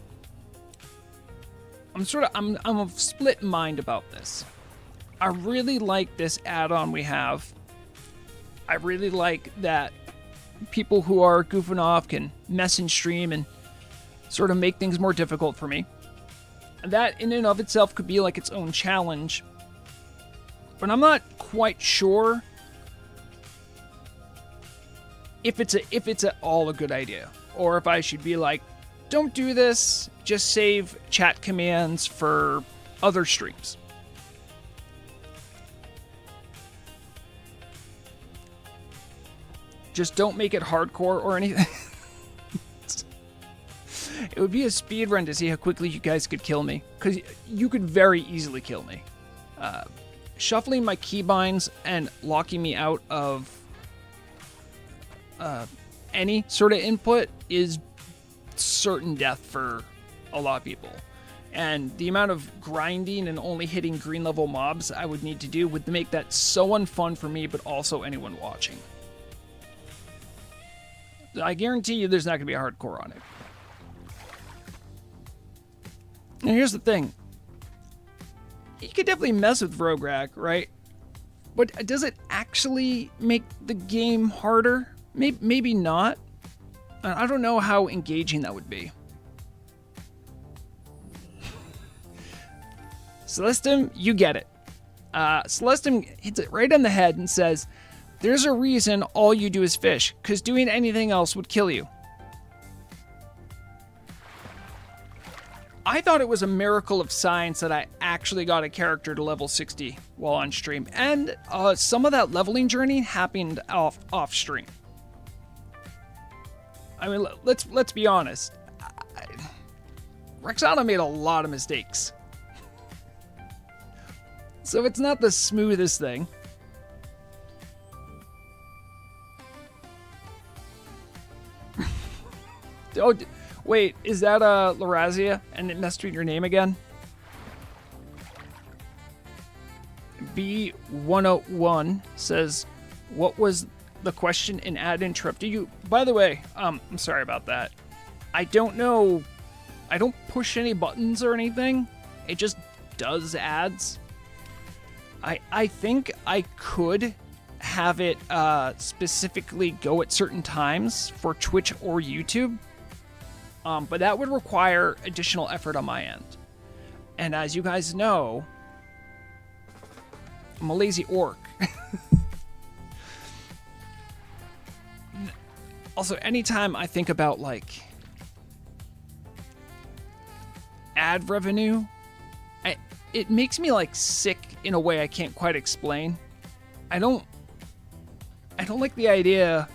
I'm of split mind about this. I really like this add-on we have. I really like that people who are goofing off can mess in stream and sort of make things more difficult for me. And that in and of itself could be like its own challenge. But I'm not quite sure if it's at all a good idea, or if I should be like, don't do this, just save chat commands for other streams. Just don't make it hardcore or anything. It would be a speed run to see how quickly you guys could kill me, because you could very easily kill me. Shuffling my keybinds and locking me out of any sort of input is certain death for a lot of people. And the amount of grinding and only hitting green level mobs I would need to do would make that so unfun for me, but also anyone watching. I guarantee you there's not going to be a hardcore on it. And here's the thing. You could definitely mess with Vrograg, right? But does it actually make the game harder? Maybe not. I don't know how engaging that would be. Celestim, you get it. Celestim hits it right on the head and says, there's a reason all you do is fish, because doing anything else would kill you. I thought it was a miracle of science that I actually got a character to level 60 while on stream. And some of that leveling journey happened off stream. I mean, let's be honest. Rexana made a lot of mistakes. So it's not the smoothest thing. Oh, wait, is that Larazia? And it messed with your name again? B101 says, what was the question and ad interrupted you? By the way, I'm sorry about that. I don't know. I don't push any buttons or anything. It just does ads. I think I could have it specifically go at certain times for Twitch or YouTube. But that would require additional effort on my end. And as you guys know, I'm a lazy orc. Also, anytime I think about, like, ad revenue, it makes me, like, sick in a way I can't quite explain. I don't like the idea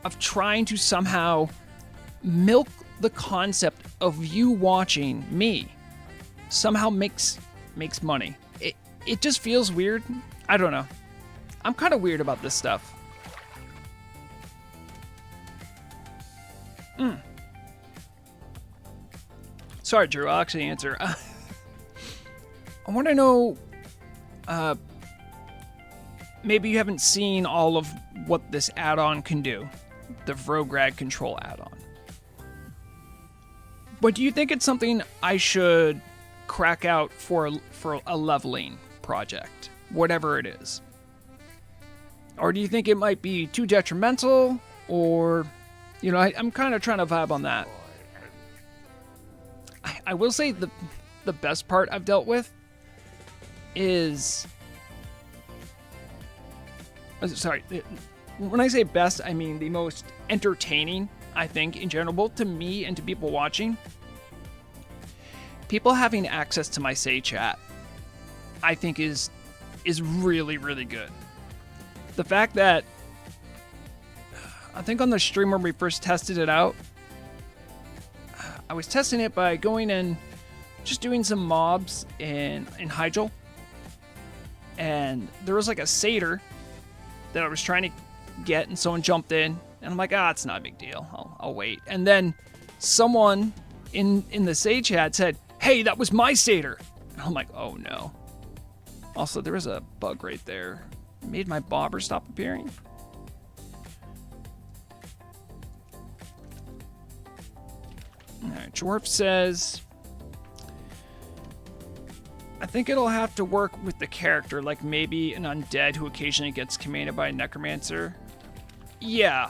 of trying to somehow milk the concept of you watching me somehow makes money. It just feels weird. I don't know. I'm kind of weird about this stuff. Sorry, Drew. I'll actually answer. I want to know, maybe you haven't seen all of what this add-on can do. The Vrograg control add-on. But do you think it's something I should crack out for a leveling project, whatever it is? Or do you think it might be too detrimental? Or, you know, I'm kind of trying to vibe on that. I will say the best part I've dealt with is... Sorry, when I say best, I mean the most entertaining, I think, in general, to me and to people watching. People having access to my Say chat, I think is really, really good. The fact that, I think on the stream when we first tested it out, I was testing it by going and just doing some mobs in Hyjal. and there was like a satyr that I was trying to get, and someone jumped in, and I'm like, it's not a big deal. I'll wait. And then someone in the Say chat said, hey, that was my satyr. And I'm like, oh no. Also, there was a bug right there. It made my bobber stop appearing. Alright, Dwarf says, I think it'll have to work with the character, like maybe an undead who occasionally gets commanded by a necromancer. Yeah.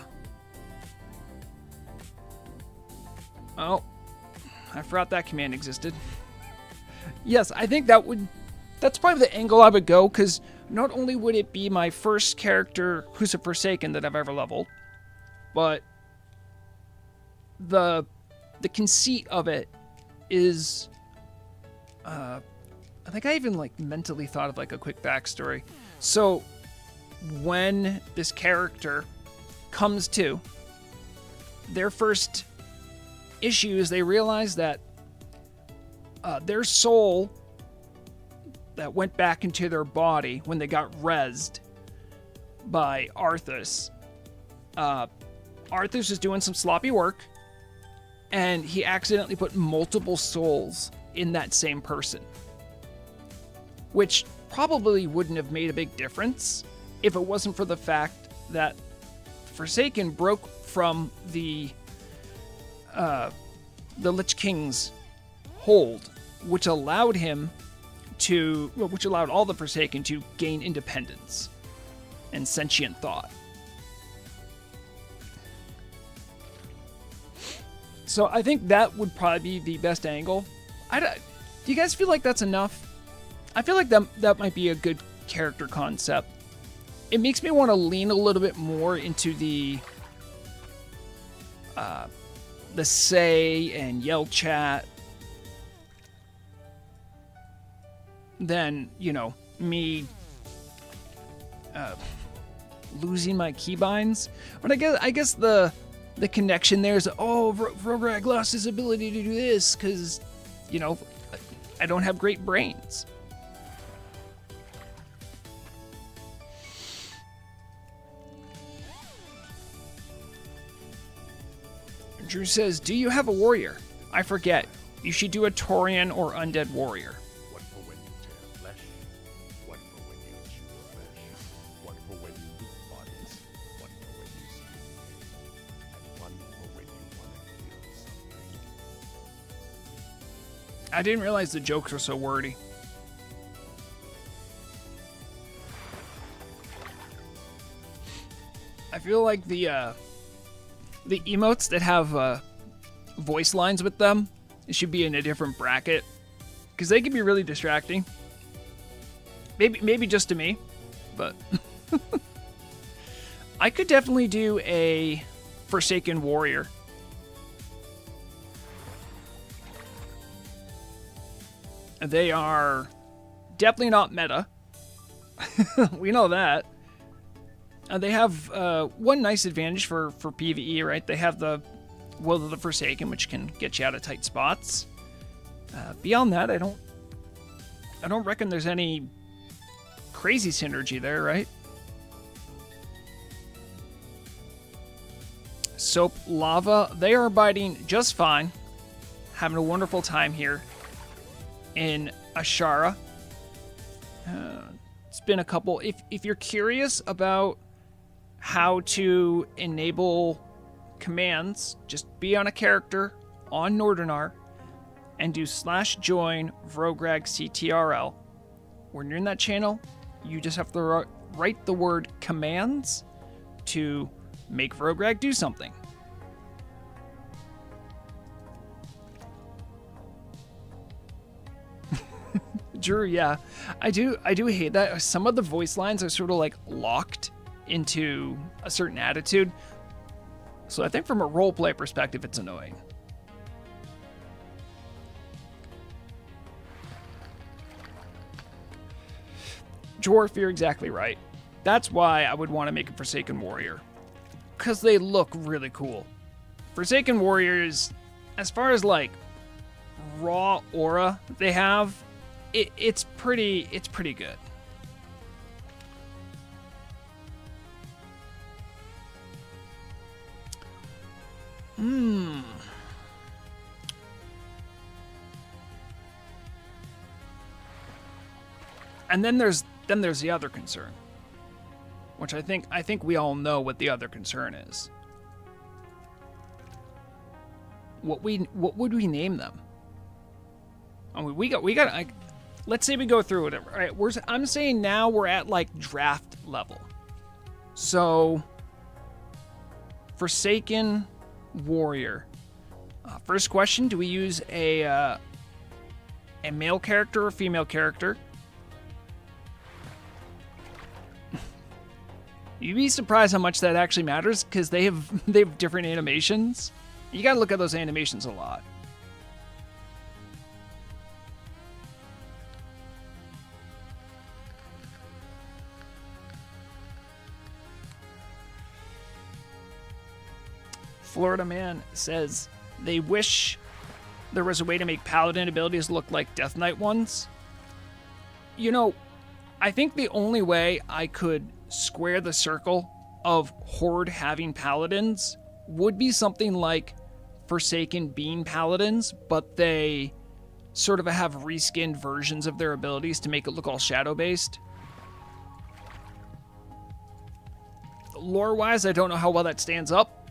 Oh, I forgot that command existed. Yes, I think that's probably the angle I would go, because not only would it be my first character who's a Forsaken that I've ever leveled, but the conceit of it is, I think I even like mentally thought of like a quick backstory. So when this character comes to, their first issue is they realize that their soul that went back into their body when they got rezzed by Arthas. Arthas was doing some sloppy work, and he accidentally put multiple souls in that same person, which probably wouldn't have made a big difference if it wasn't for the fact that Forsaken broke from the Lich King's hold, which allowed all the Forsaken to gain independence and sentient thought. So I think that would probably be the best angle. Do you guys feel like that's enough? I feel like that might be a good character concept. It makes me want to lean a little bit more into the say and yell chat than, me losing my keybinds. But I guess the connection there is, Vrograg lost his ability to do this because, I don't have great brains. Drew says, do you have a warrior? I forget. You should do a Taurian or undead warrior. One for when you tear flesh, one for when you chew flesh, one for when you loot bodies, one for when you steal and one for when you want to kill something. I didn't realize the jokes were so wordy. I feel like the emotes that have voice lines with them, it should be in a different bracket, because they can be really distracting. Maybe just to me, but I could definitely do a Forsaken warrior. They are definitely not meta. We know that. They have one nice advantage for PvE, right? They have the Will of the Forsaken, which can get you out of tight spots. Beyond that, I don't reckon there's any crazy synergy there, right? Soap, Lava, they are biting just fine. Having a wonderful time here in Ashara. It's been a couple. If you're curious about how to enable commands, just be on a character on Northernar and do /join Vrograg CTRL. When you're in that channel, you just have to write the word commands to make Vrograg do something. Drew, yeah. I do hate that. Some of the voice lines are sort of like locked into a certain attitude. So I think from a roleplay perspective, it's annoying. Dwarf, you're exactly right. That's why I would want to make a Forsaken Warrior. Because they look really cool. Forsaken Warriors, as far as like raw aura they have, it's pretty good. Hmm. And then there's the other concern, which I think we all know what the other concern is. What would we name them? I mean, we got like, let's say we go through it. All right, I'm saying now we're at like draft level. So, Forsaken Warrior. First question: do we use a male character or female character? You'd be surprised how much that actually matters, because they have different animations. You gotta look at those animations a lot. Florida Man says they wish there was a way to make paladin abilities look like Death Knight ones. You know, I think the only way I could square the circle of Horde having paladins would be something like Forsaken being paladins, but they sort of have reskinned versions of their abilities to make it look all shadow-based. Lore-wise, I don't know how well that stands up,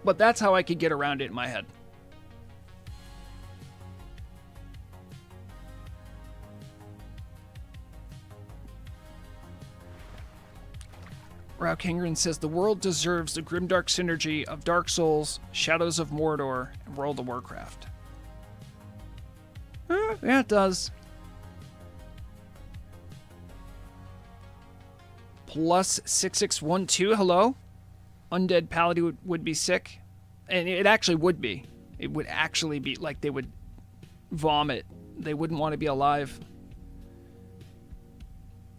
but that's how I could get around it in my head. Rao Kingren says the world deserves the grimdark synergy of Dark Souls, Shadows of Mordor, and World of Warcraft. Yeah, it does. Plus 6612, hello? Undead Paladin would be sick. And it actually would be. It would actually be like they would vomit. They wouldn't want to be alive.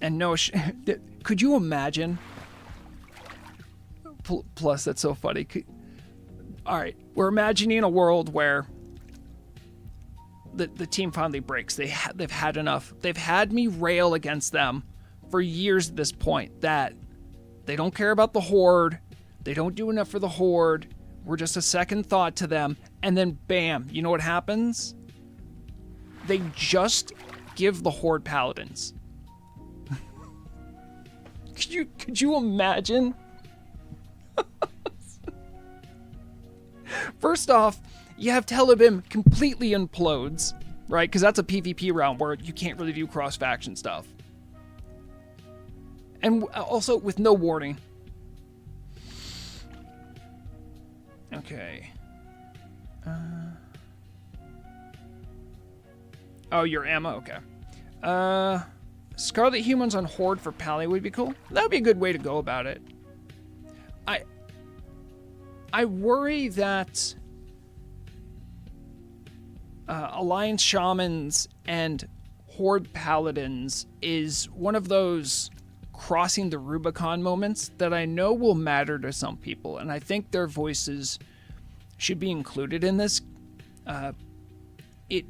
And no, could you imagine? Plus, that's so funny. All right, we're imagining a world where the team finally breaks. They've had enough. They've had me rail against them for years at this point that they don't care about the Horde. They don't do enough for the Horde. We're just a second thought to them. And then bam, you know what happens? They just give the Horde paladins. Could you imagine? First off, you have Telebim completely implodes, right? Because that's a PvP round where you can't really do cross-faction stuff. And also with no warning. Okay. Oh, your ammo? Okay. Scarlet Humans on Horde for Pally would be cool. That would be a good way to go about it. I worry that Alliance Shamans and Horde Paladins is one of those crossing the Rubicon moments that I know will matter to some people, and I think their voices should be included in this. It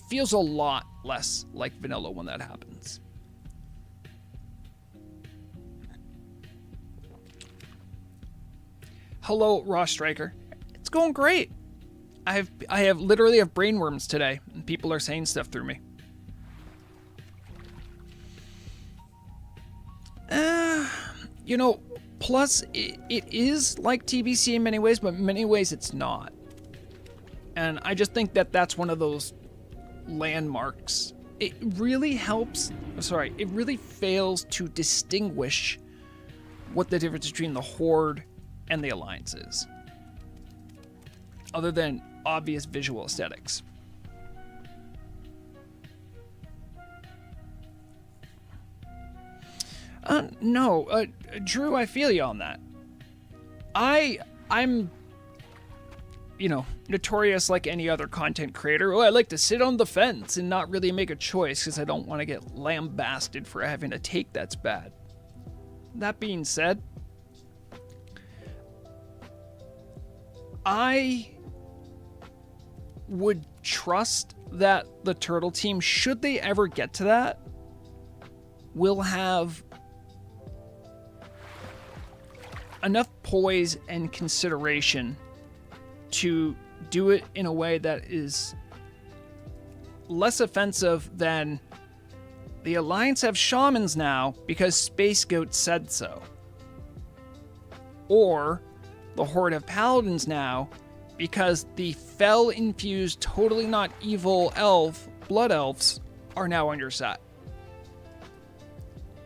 feels a lot less like vanilla when that happens. Hello, Raw Striker. It's going great. I have literally have brainworms today, and people are saying stuff through me. You know, plus it is like TBC in many ways, but in many ways it's not. And I just think that that's one of those landmarks. It really helps. Sorry, it really fails to distinguish what the difference between the Horde and the Alliance is, other than obvious visual aesthetics. No, Drew, I feel you on that. I'm, you know, notorious like any other content creator. Oh, I like to sit on the fence and not really make a choice because I don't want to get lambasted for having a take that's bad. That being said, I would trust that the Turtle team, should they ever get to that, will have enough poise and consideration to do it in a way that is less offensive than the Alliance have shamans now because Space Goat said so. Or the Horde have paladins now because the fel-infused, totally not evil blood elves are now on your side.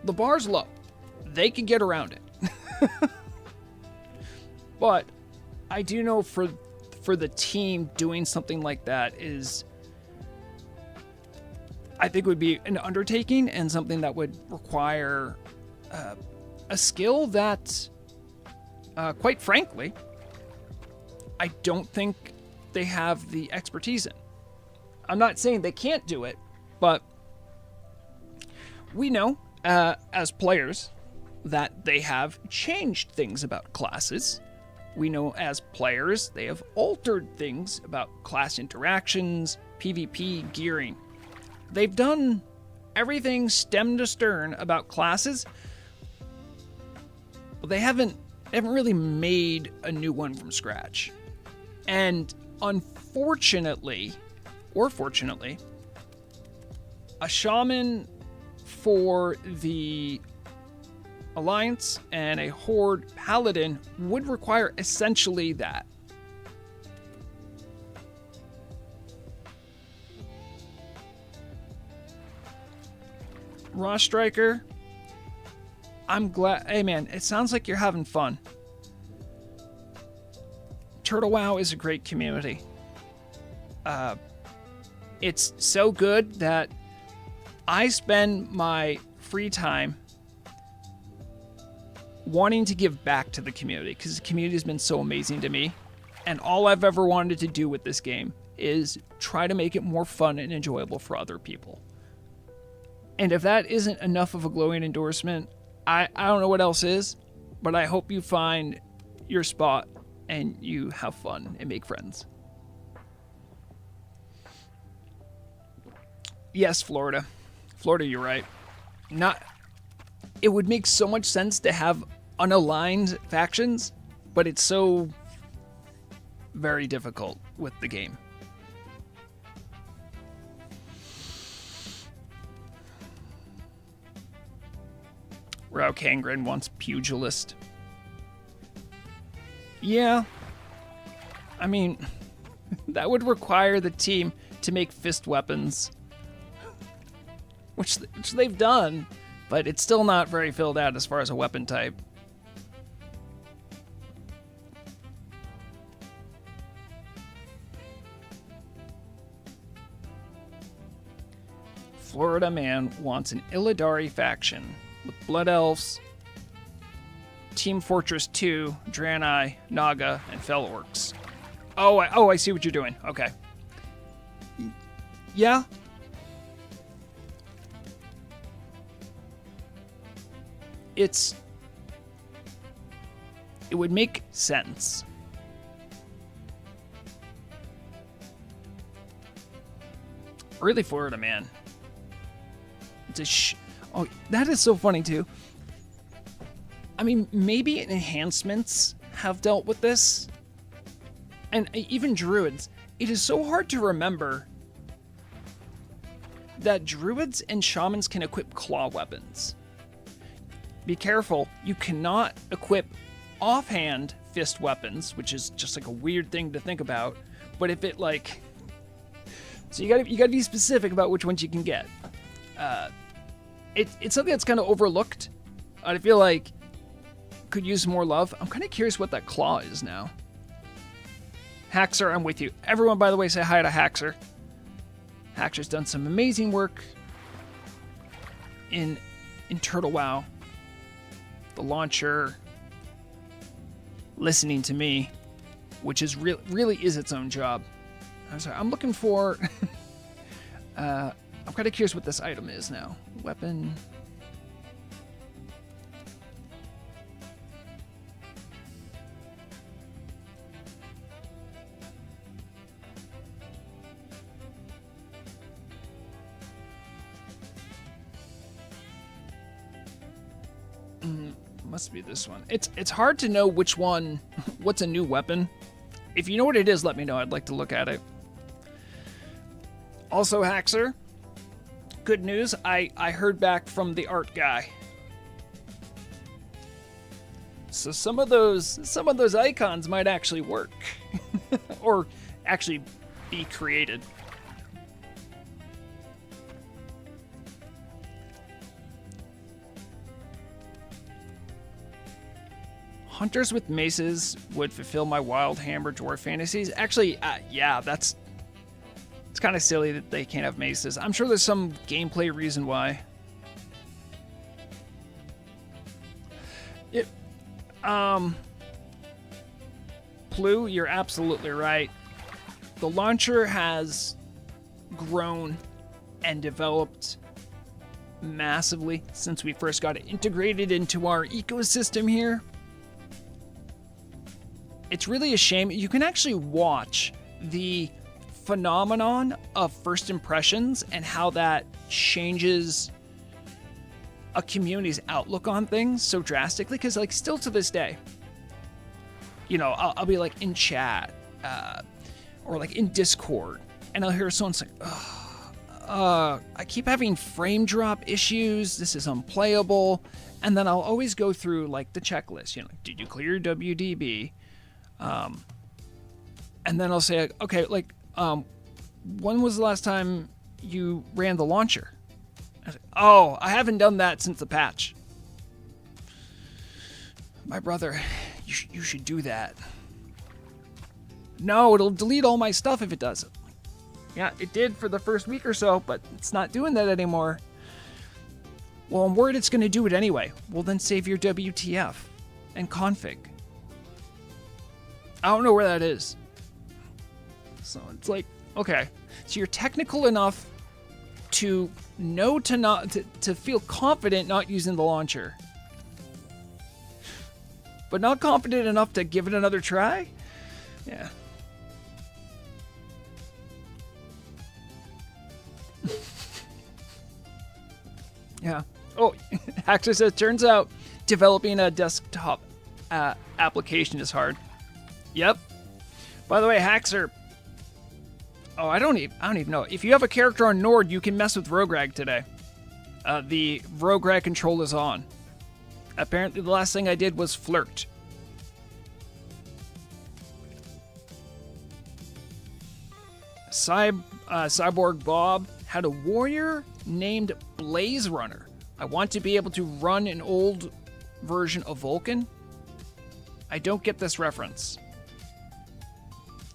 The bar's low. They can get around it. But I do know for the team doing something like that is, I think, would be an undertaking and something that would require a skill that, quite frankly, I don't think they have the expertise in. I'm not saying they can't do it, but we know as players that they have changed things about classes. We know as players they have altered things about class interactions, PvP, gearing. They've done everything stem to stern about classes, but they haven't really made a new one from scratch. And unfortunately, or fortunately, a shaman for the Alliance and a Horde paladin would require essentially that. Raw Striker, I'm glad. Hey man, it sounds like you're having fun. Turtle WoW is a great community. It's so good that I spend my free time wanting to give back to the community because the community has been so amazing to me. And all I've ever wanted to do with this game is try to make it more fun and enjoyable for other people. And if that isn't enough of a glowing endorsement, I don't know what else is, but I hope you find your spot and you have fun and make friends. Yes, Florida. Florida, you're right. It would make so much sense to have unaligned factions, but it's so very difficult with the game. Rao Kangren wants pugilist. Yeah. I mean, that would require the team to make fist weapons, which they've done, but it's still not very filled out as far as a weapon type. Florida man wants an Illidari faction with Blood Elves, Team Fortress 2, Draenei, Naga, and Fel Orcs. Oh, I see what you're doing. Okay. Yeah. It would make sense. Really, Florida man. It's a oh, that is so funny too. I mean, maybe enhancements have dealt with this, and even druids. It is so hard to remember that druids and shamans can equip claw weapons. Be careful, you cannot equip offhand fist weapons, which is just like a weird thing to think about. But if it like, so you gotta be specific about which ones you can get. It's something that's kind of overlooked. I feel like could use more love. I'm kind of curious what that claw is now. Haxer, I'm with you. Everyone, by the way, say hi to Haxer. Haxer's done some amazing work in Turtle WoW. The launcher, listening to me, which is really is its own job. I'm sorry. I'm looking for. I'm kind of curious what this item is now. Weapon. Must be this one. It's hard to know which one, what's a new weapon. If you know what it is, let me know. I'd like to look at it. Also, Haxer, good news. I heard back from the art guy. So some of those icons might actually work, or actually be created. Hunters with maces would fulfill my wild hammer dwarf fantasies. Actually, yeah, it's kind of silly that they can't have maces. I'm sure there's some gameplay reason why. Plu, you're absolutely right. The launcher has grown and developed massively since we first got it integrated into our ecosystem here. It's really a shame. You can actually watch the phenomenon of first impressions and how that changes a community's outlook on things so drastically, because like still to this day, you know, I'll be like in chat or like in Discord, and I'll hear someone say, I keep having frame drop issues, this is unplayable. And then I'll always go through like the checklist, you know, did you clear your WDB? And then I'll say, okay, like, when was the last time you ran the launcher? I say, oh, I haven't done that since the patch. My brother, you should do that. No, it'll delete all my stuff if it does it. Yeah, it did for the first week or so, but it's not doing that anymore. Well, I'm worried it's going to do it anyway. Well, then save your WTF and config. I don't know where that is. So it's like, okay, so you're technical enough to know to feel confident not using the launcher, but not confident enough to give it another try? Yeah. Yeah. Oh, Haxer says, turns out developing a desktop application is hard. Yep. By the way, Haxer. Oh, I don't even know. If you have a character on Nord, you can mess with Vrograg today. The Vrograg control is on. Apparently, the last thing I did was flirt. Cyborg Bob had a warrior named Blaze Runner. I want to be able to run an old version of Vulcan. I don't get this reference.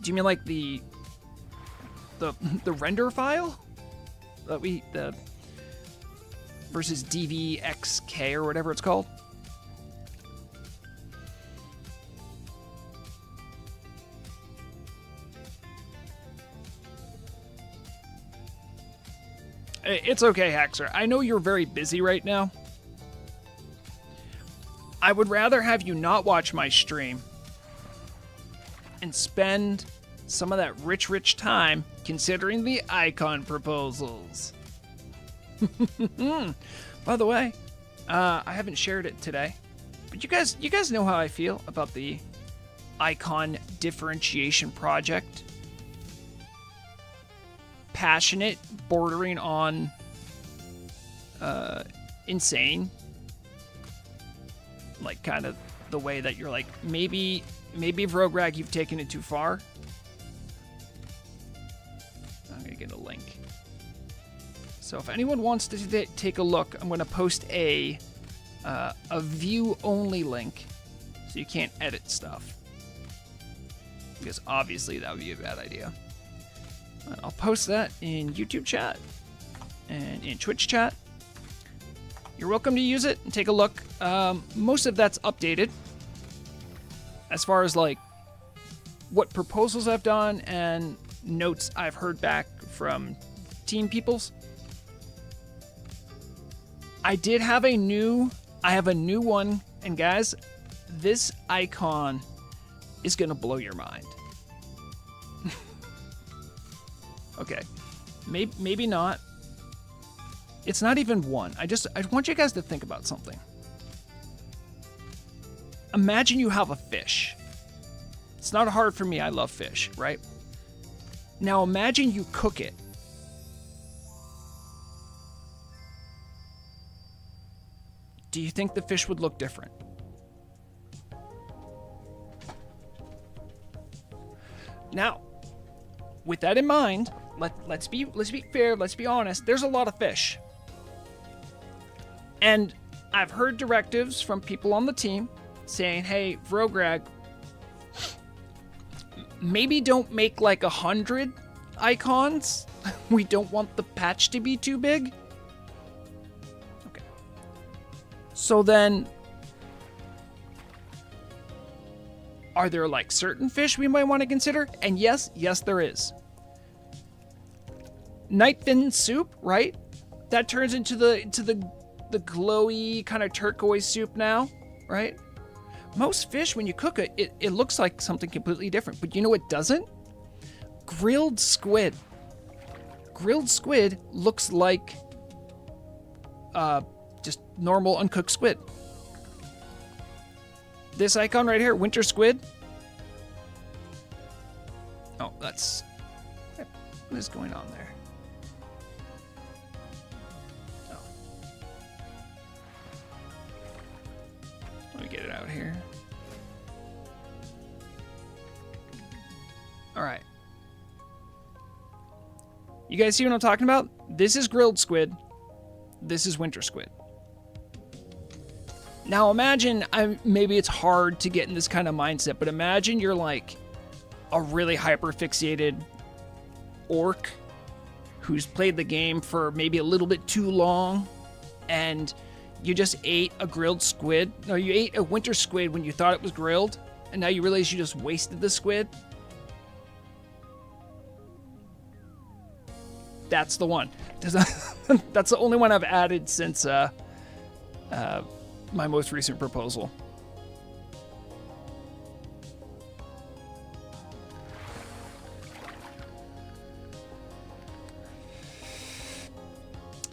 Do you mean like the render file that the versus DVXK or whatever it's called? It's okay, Haxer. I know you're very busy right now. I would rather have you not watch my stream and spend some of that rich time considering the icon proposals. By the way, I haven't shared it today, but you guys know how I feel about the icon differentiation project. Passionate, bordering on insane. Like kind of the way that you're like, maybe Vrograg, you've taken it too far. I'm gonna get a link. So if anyone wants to take a look, I'm gonna post a view only link, so you can't edit stuff, because obviously that would be a bad idea. I'll post that in YouTube chat and in Twitch chat. You're welcome to use it and take a look. Most of that's updated as far as like what proposals I've done and notes I've heard back from team peoples. I have a new one, and guys, this icon is gonna blow your mind. Okay, maybe not. It's not even one. I want you guys to think about something. imagine you have a fish. It's not hard for me. I love fish, right? Now imagine you cook it. Do you think the fish would look different? Now, with that in mind, let's be fair, let's be honest. There's a lot of fish. And I've heard directives from people on the team saying, hey, Vrograg, maybe don't make like 100 icons. We don't want the patch to be too big. Okay. So then, are there like certain fish we might want to consider? And yes, there is. Nightfin soup, right? That turns into the glowy kind of turquoise soup now, right? Most fish, when you cook it, it looks like something completely different. But you know what doesn't? Grilled squid. Grilled squid looks like just normal uncooked squid. This icon right here, winter squid. Oh, that's... What is going on there? Oh. Let me get it out here. Alright. You guys see what I'm talking about? This is grilled squid. This is winter squid. Now imagine, maybe it's hard to get in this kind of mindset, but imagine you're like a really hyper-fixated orc who's played the game for maybe a little bit too long, and you just ate a grilled squid. No, you ate a winter squid when you thought it was grilled, and now you realize you just wasted the squid. That's the one. That's the only one I've added since my most recent proposal.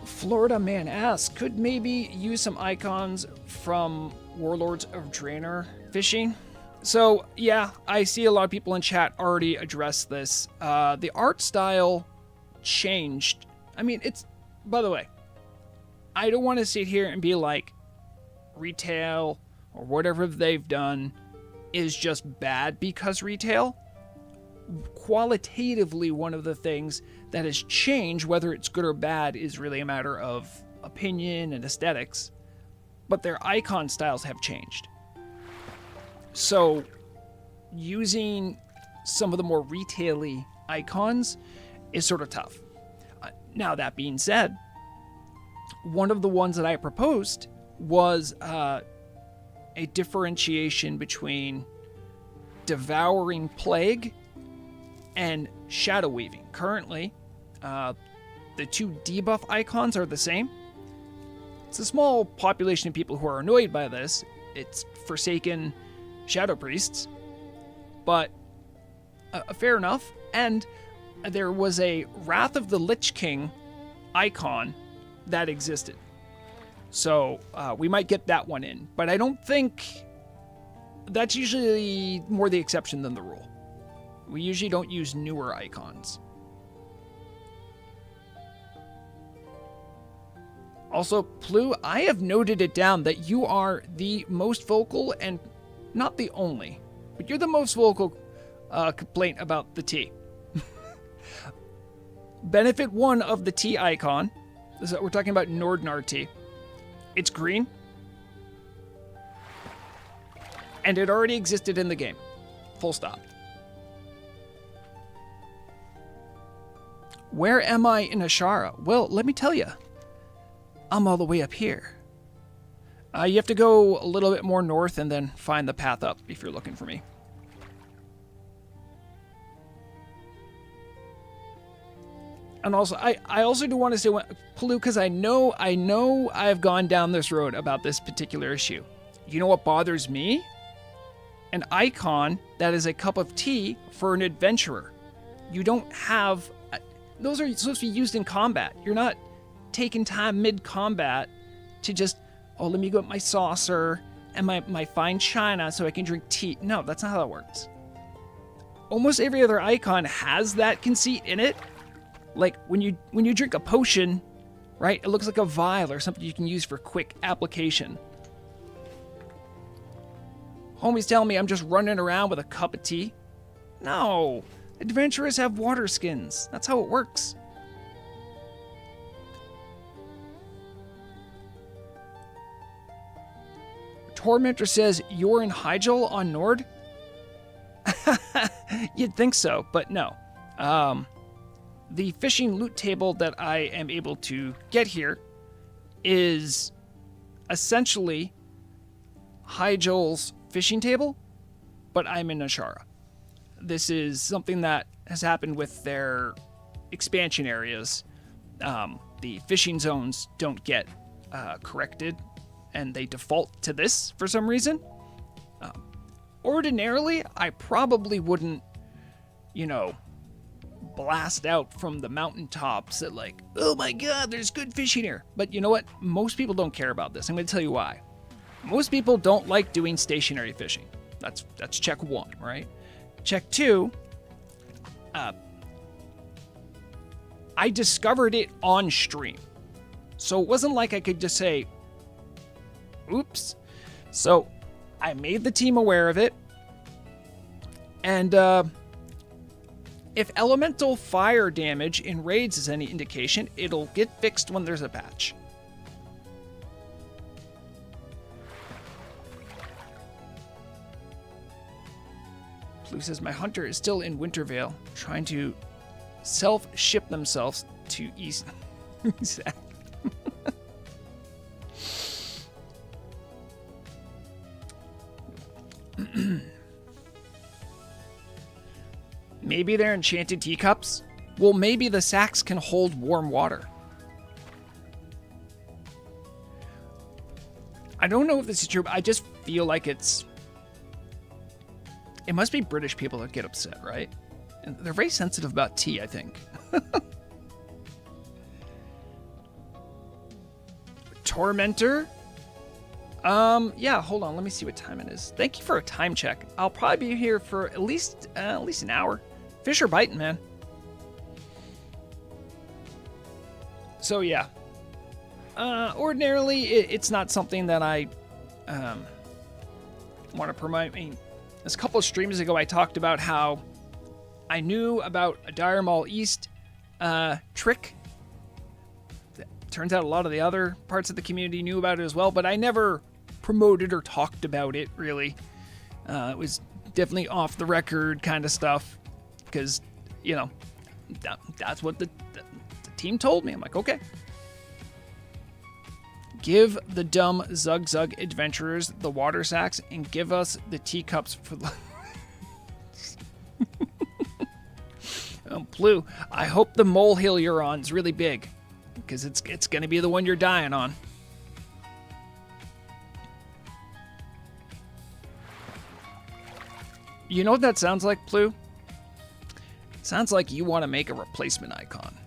Florida man asks, could maybe use some icons from Warlords of Draenor fishing? So yeah, I see a lot of people in chat already address this. The art style changed. I mean, it's, by the way, I don't want to sit here and be like, retail or whatever they've done is just bad because retail. Qualitatively, one of the things that has changed, whether it's good or bad, is really a matter of opinion and aesthetics, but their icon styles have changed. So using some of the more retail-y icons is sort of tough. Now, that being said, one of the ones that I proposed was a differentiation between Devouring Plague and Shadow Weaving. Currently, the two debuff icons are the same. It's a small population of people who are annoyed by this. It's Forsaken Shadow Priests, but fair enough. And there was a Wrath of the Lich King icon that existed. So we might get that one in, but I don't think that's usually more the exception than the rule. We usually don't use newer icons. Also, Plu, I have noted it down that you are the most vocal, and not the only, but you're the most vocal complaint about the T. Benefit 1 of the T icon, we're talking about Nordnar T. It's green, and it already existed in the game. Full stop. Where am I in Ashara? Well, let me tell you. I'm all the way up here. You have to go a little bit more north and then find the path up if you're looking for me. And also, I also do want to say, Plu, because I know I've gone down this road about this particular issue. You know what bothers me? An icon that is a cup of tea for an adventurer. You don't have... Those are supposed to be used in combat. You're not taking time mid-combat to just, oh, let me go get my saucer and my fine china so I can drink tea. No, that's not how that works. Almost every other icon has that conceit in it. Like when you drink a potion, right? It looks like a vial or something you can use for quick application. Homie's telling me I'm just running around with a cup of tea. No, adventurers have water skins. That's how it works. Tormentor says, you're in Hyjal on Nord? You'd think so, but no. The fishing loot table that I am able to get here is essentially Hyjal's fishing table, but I'm in Ashara. This is something that has happened with their expansion areas. The fishing zones don't get corrected, and they default to this for some reason. Ordinarily, I probably wouldn't, blast out from the mountaintops at like, oh my god, there's good fishing here. But you know what? Most people don't care about this. I'm going to tell you why. Most people don't like doing stationary fishing. That's check one, right? Check two, I discovered it on stream. So it wasn't like I could just say, oops. So I made the team aware of it. And if elemental fire damage in raids is any indication, it'll get fixed when there's a patch. Blue says, my hunter is still in Wintervale, trying to self-ship themselves to East. Maybe they're enchanted teacups? Well, maybe the sacks can hold warm water. I don't know if this is true, but I just feel like it must be British people that get upset, right? And they're very sensitive about tea, I think. Tormentor? Yeah, hold on. Let me see what time it is. Thank you for a time check. I'll probably be here for at least an hour. Fish are biting, man. So, yeah. Ordinarily, it's not something that I want to promote. I mean, a couple of streams ago, I talked about how I knew about a Dire Maul East trick. Turns out a lot of the other parts of the community knew about it as well, but I never promoted or talked about it, really. It was definitely off the record kind of stuff, because, that's what the team told me. I'm like, okay. Give the dumb Zug Zug adventurers the water sacks and give us the teacups for the... Blue, I hope the molehill you're on's really big, because it's going to be the one you're dying on. You know what that sounds like, Blue? It sounds like you want to make a replacement icon.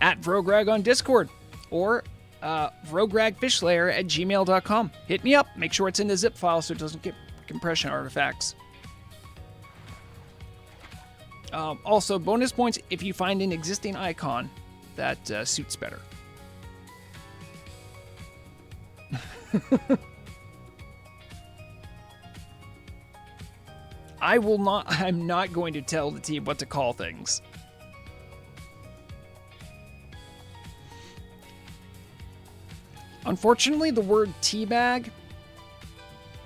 At Vrograg on Discord, or Vrograg Fishslayer at gmail.com. Hit me up. Make sure it's in the zip file so it doesn't get compression artifacts. Also, bonus points if you find an existing icon that suits better. I'm not going to tell the team what to call things. Unfortunately, the word teabag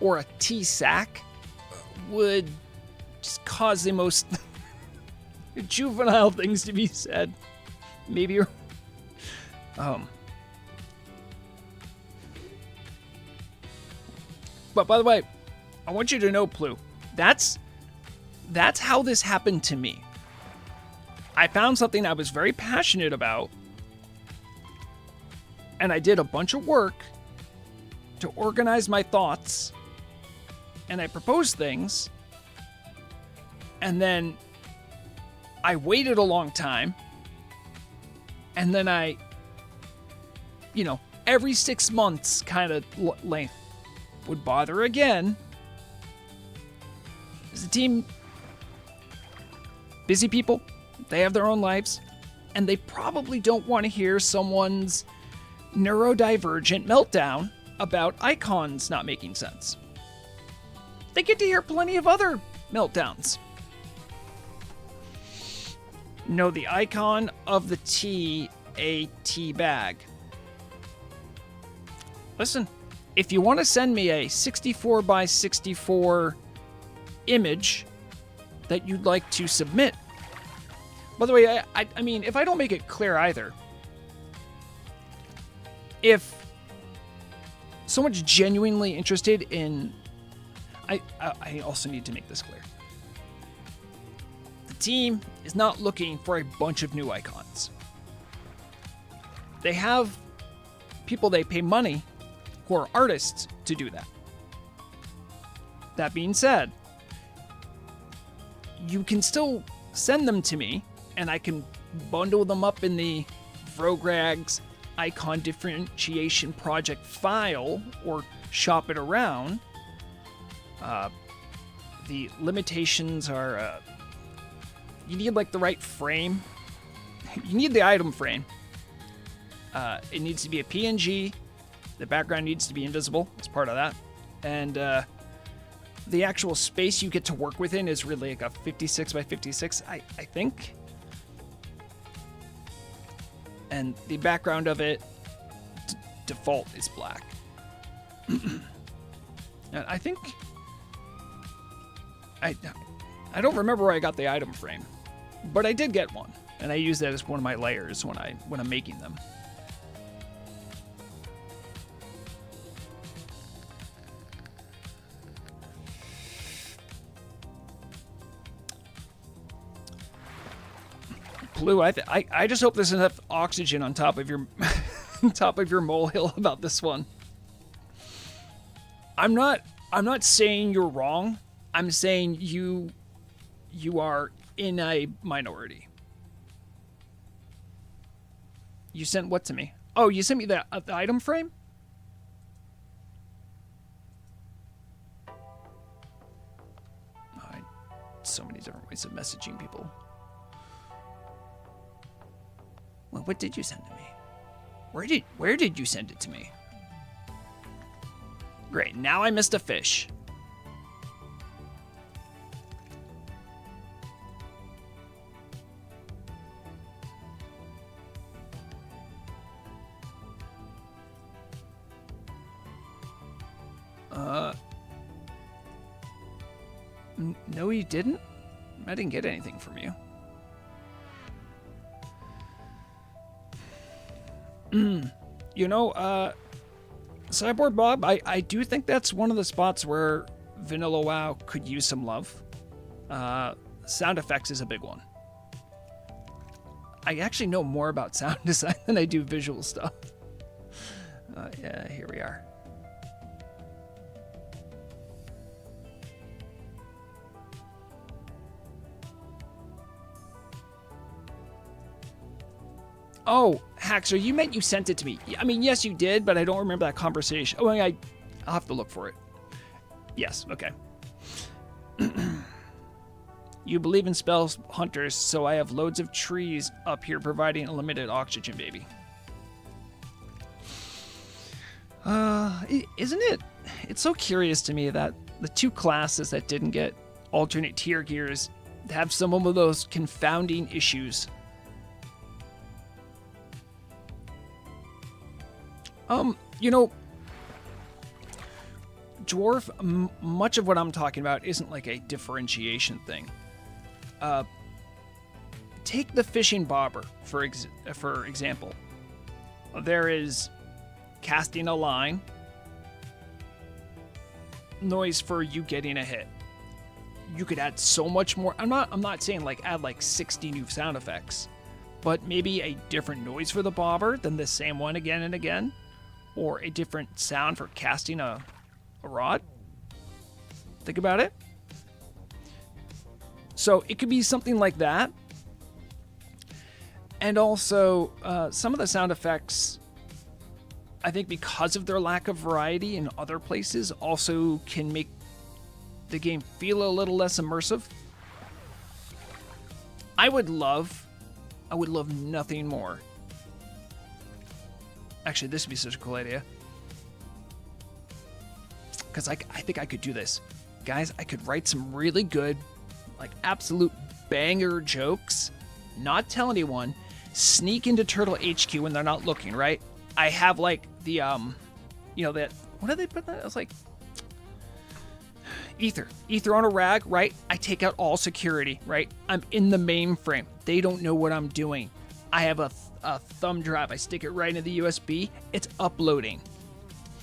or a tea sack would just cause the most juvenile things to be said. Maybe. But by the way, I want you to know, Plu, that's how this happened to me. I found something I was very passionate about, and I did a bunch of work to organize my thoughts, and I proposed things, and then I waited a long time, and then I every 6 months kind of length would bother again. Is the team busy people? They have their own lives, and they probably don't want to hear someone's neurodivergent meltdown about icons not making sense. They get to hear plenty of other meltdowns. The icon of the tea, a tea bag. Listen, if you want to send me a 64 by 64 image that you'd like to submit. By the way, I mean, if I don't make it clear either, if someone's genuinely interested in... I also need to make this clear. The team is not looking for a bunch of new icons. They have people they pay money who are artists to do that. That being said, you can still send them to me, and I can bundle them up in the Vrograg's icon differentiation project file or shop it around. The limitations are you need like the right frame. You need the item frame. It needs to be a PNG. The background needs to be invisible. It's part of that. And the actual space you get to work within is really like a 56 by 56, I think. And the background of it, default, is black. And I think... I don't remember where I got the item frame, but I did get one, and I use that as one of my layers when I'm making them. Blue, I just hope there's enough oxygen on top of your on top of your molehill about this one. I'm not saying you're wrong. I'm saying you are in a minority. You sent what to me? Oh, you sent me the item frame? So many different ways of messaging people. Well, what did you send to me? Where did you send it to me? Great, now I missed a fish. No, you didn't? I didn't get anything from you. Cyborg Bob, I do think that's one of the spots where Vanilla WoW could use some love. Sound effects is a big one. I actually know more about sound design than I do visual stuff. Yeah, here we are. Oh, Haxer, you meant you sent it to me. I mean, yes, you did, but I don't remember that conversation. Oh, I'll have to look for it. Yes, okay. You believe in spell hunters, so I have loads of trees up here providing unlimited oxygen, baby. Isn't it? It's so curious to me that the two classes that didn't get alternate tier gears have some of those confounding issues. Dwarf, much of what I'm talking about isn't like a differentiation thing. Take the fishing bobber, for example. There is casting a line, noise for you getting a hit. You could add so much more. I'm not saying like add like 60 new sound effects, but maybe a different noise for the bobber than the same one again and again, or a different sound for casting a rod. Think about it. So it could be something like that. And also, some of the sound effects I think because of their lack of variety in other places also can make the game feel a little less immersive. I would love nothing more. Actually, this would be such a cool idea. Because I think I could do this. Guys, I could write some really good, like absolute banger jokes, not tell anyone, sneak into Turtle HQ when they're not looking, right? I have like the, you know, that, what did they put that? It was like, Ether on a rag, right? I take out all security, right? I'm in the mainframe. They don't know what I'm doing. I have a thumb drive. I stick it right into the USB. It's uploading.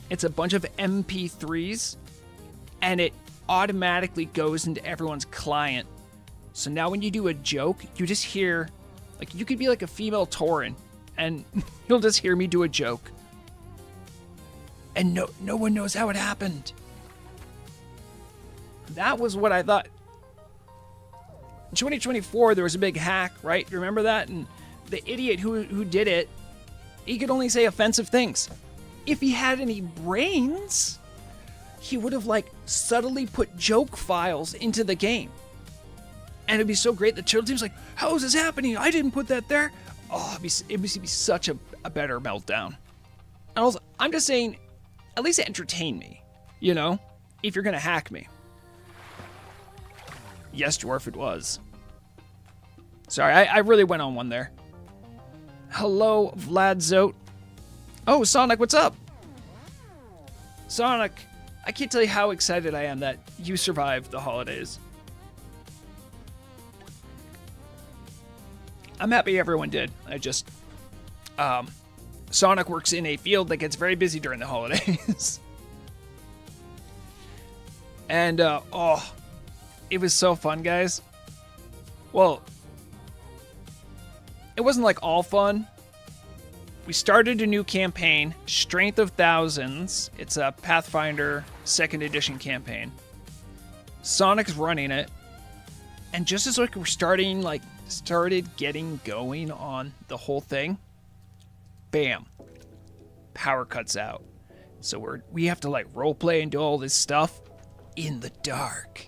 It's a bunch of MP3s, and it automatically goes into everyone's client. So now when you do a joke, you just hear, like, you could be like a female Tauren, and you'll just hear me do a joke. And no one knows how it happened. That was what I thought. In 2024, there was a big hack, right? You remember that? And the idiot who did it, he could only say offensive things. If he had any brains, he would have like subtly put joke files into the game. And it'd be so great. The children's team's like, how is this happening? I didn't put that there. Oh, it'd be such a better meltdown. And also, I'm just saying, at least entertain me, you know, if you're going to hack me. Yes, Dwarf, it was. Sorry, I really went on one there. Hello, Vlad Zote. Oh, Sonic, what's up? Sonic, I can't tell you how excited I am that you survived the holidays. I'm happy everyone did. I just... Sonic works in a field that gets very busy during the holidays. And, oh, it was so fun, guys. Well, it wasn't like all fun. We started a new campaign, Strength of Thousands. It's a Pathfinder 2nd edition campaign. Sonic's running it. And just as like we're started getting going on the whole thing, bam, power cuts out. So we have to like roleplay and do all this stuff in the dark.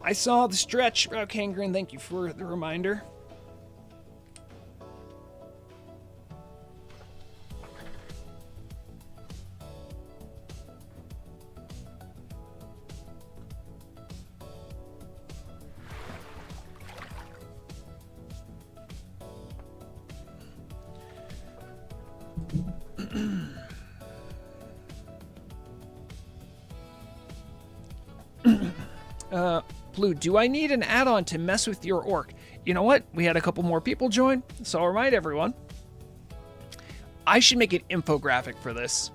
I saw the stretch, Kangaroo, thank you for the reminder. Blue, do I need an add-on to mess with your orc? You know what? We had a couple more people join, so I'll remind everyone. I should make an infographic for this.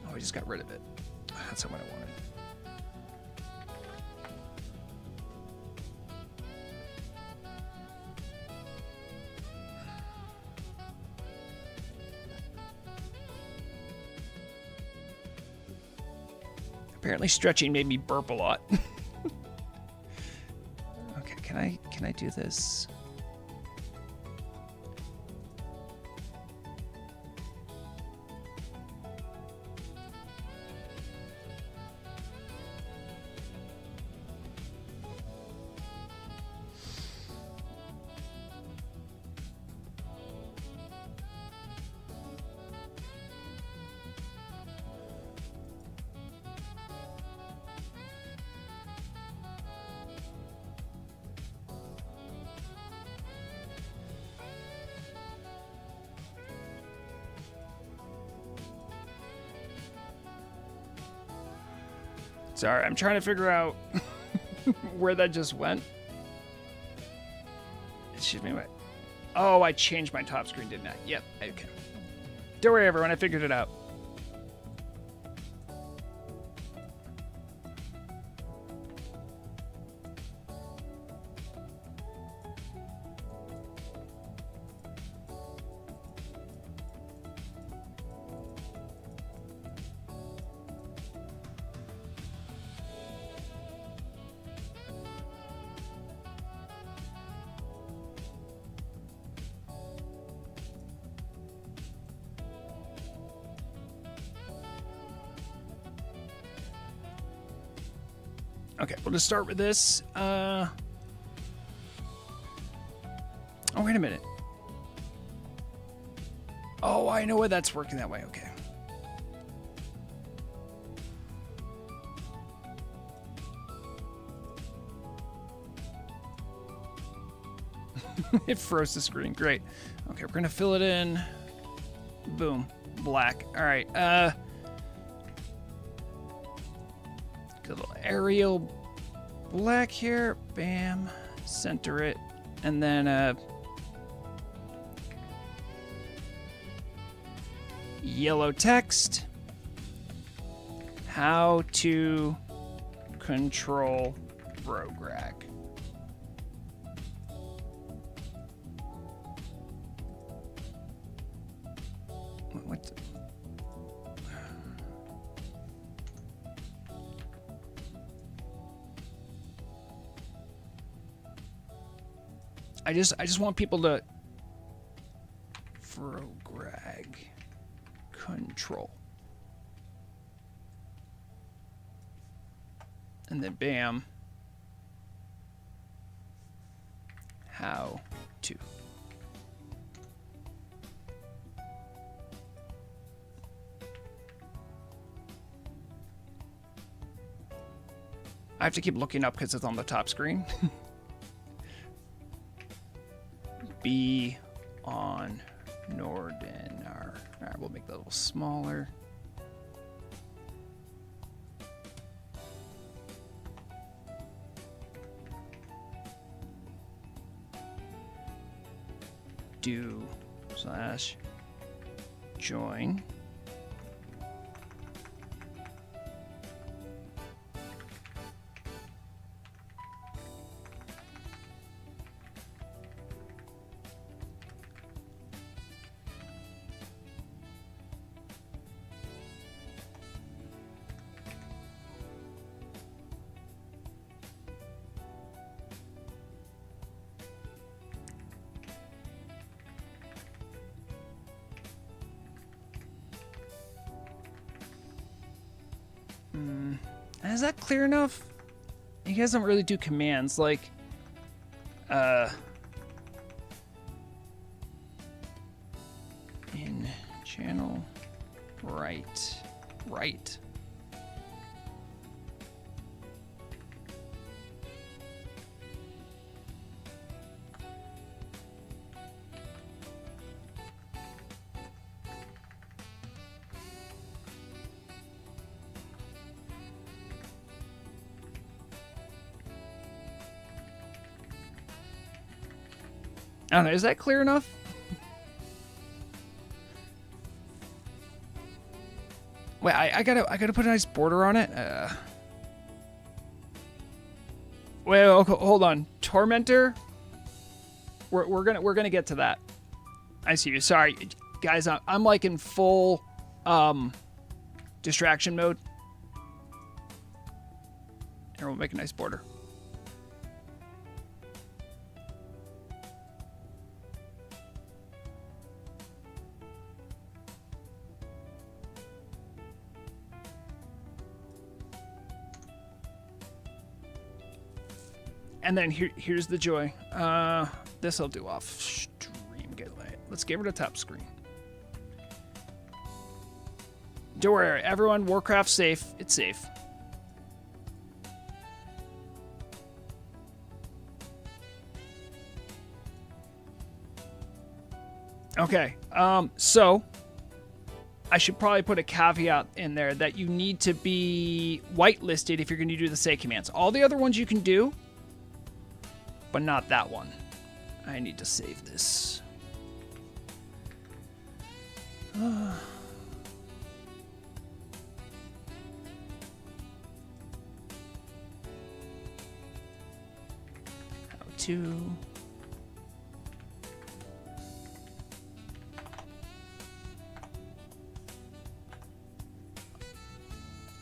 Oh, I just got rid of it. That's not what I wanted. Apparently stretching made me burp a lot. Okay, can I do this? Sorry, I'm trying to figure out where that just went. Excuse me, wait. Oh, I changed my top screen, didn't I? Yep, okay. Don't worry, everyone, I figured it out. Okay, we'll just start with this. Oh, wait a minute. Oh, I know why that's working that way. Okay. It froze the screen. Great. Okay, we're gonna fill it in. Boom. Black. All right. Get a little aerial black here. Bam. Center it. And then yellow text. How to control Vrograg. What? I just want people to Vrograg control. And then bam. How to. I have to keep looking up because it's on the top screen. Be on Nordinar. All right, we'll make that a little smaller. Do / join. Is that clear enough? He doesn't really do commands like in channel right. I don't know, is that clear enough? Wait, I gotta put a nice border on it. Wait, okay, hold on. Tormentor? We're gonna get to that. I see you. Sorry, guys. I'm like in full distraction mode. Here, we'll make a nice border. And then here's the joy. This I'll do off stream. Let's get rid of top screen. Don't worry, everyone. Warcraft's safe. It's safe. Okay. So I should probably put a caveat in there that you need to be whitelisted if you're going to do the say commands. All the other ones you can do, but not that one. I need to save this. How to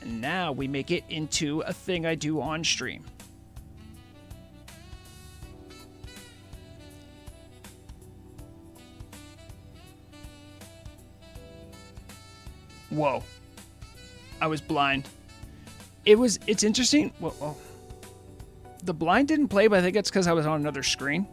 and now we make it into a thing I do on stream. Whoa. I was blind. It's interesting. Well, The blind didn't play, but I think it's because I was on another screen.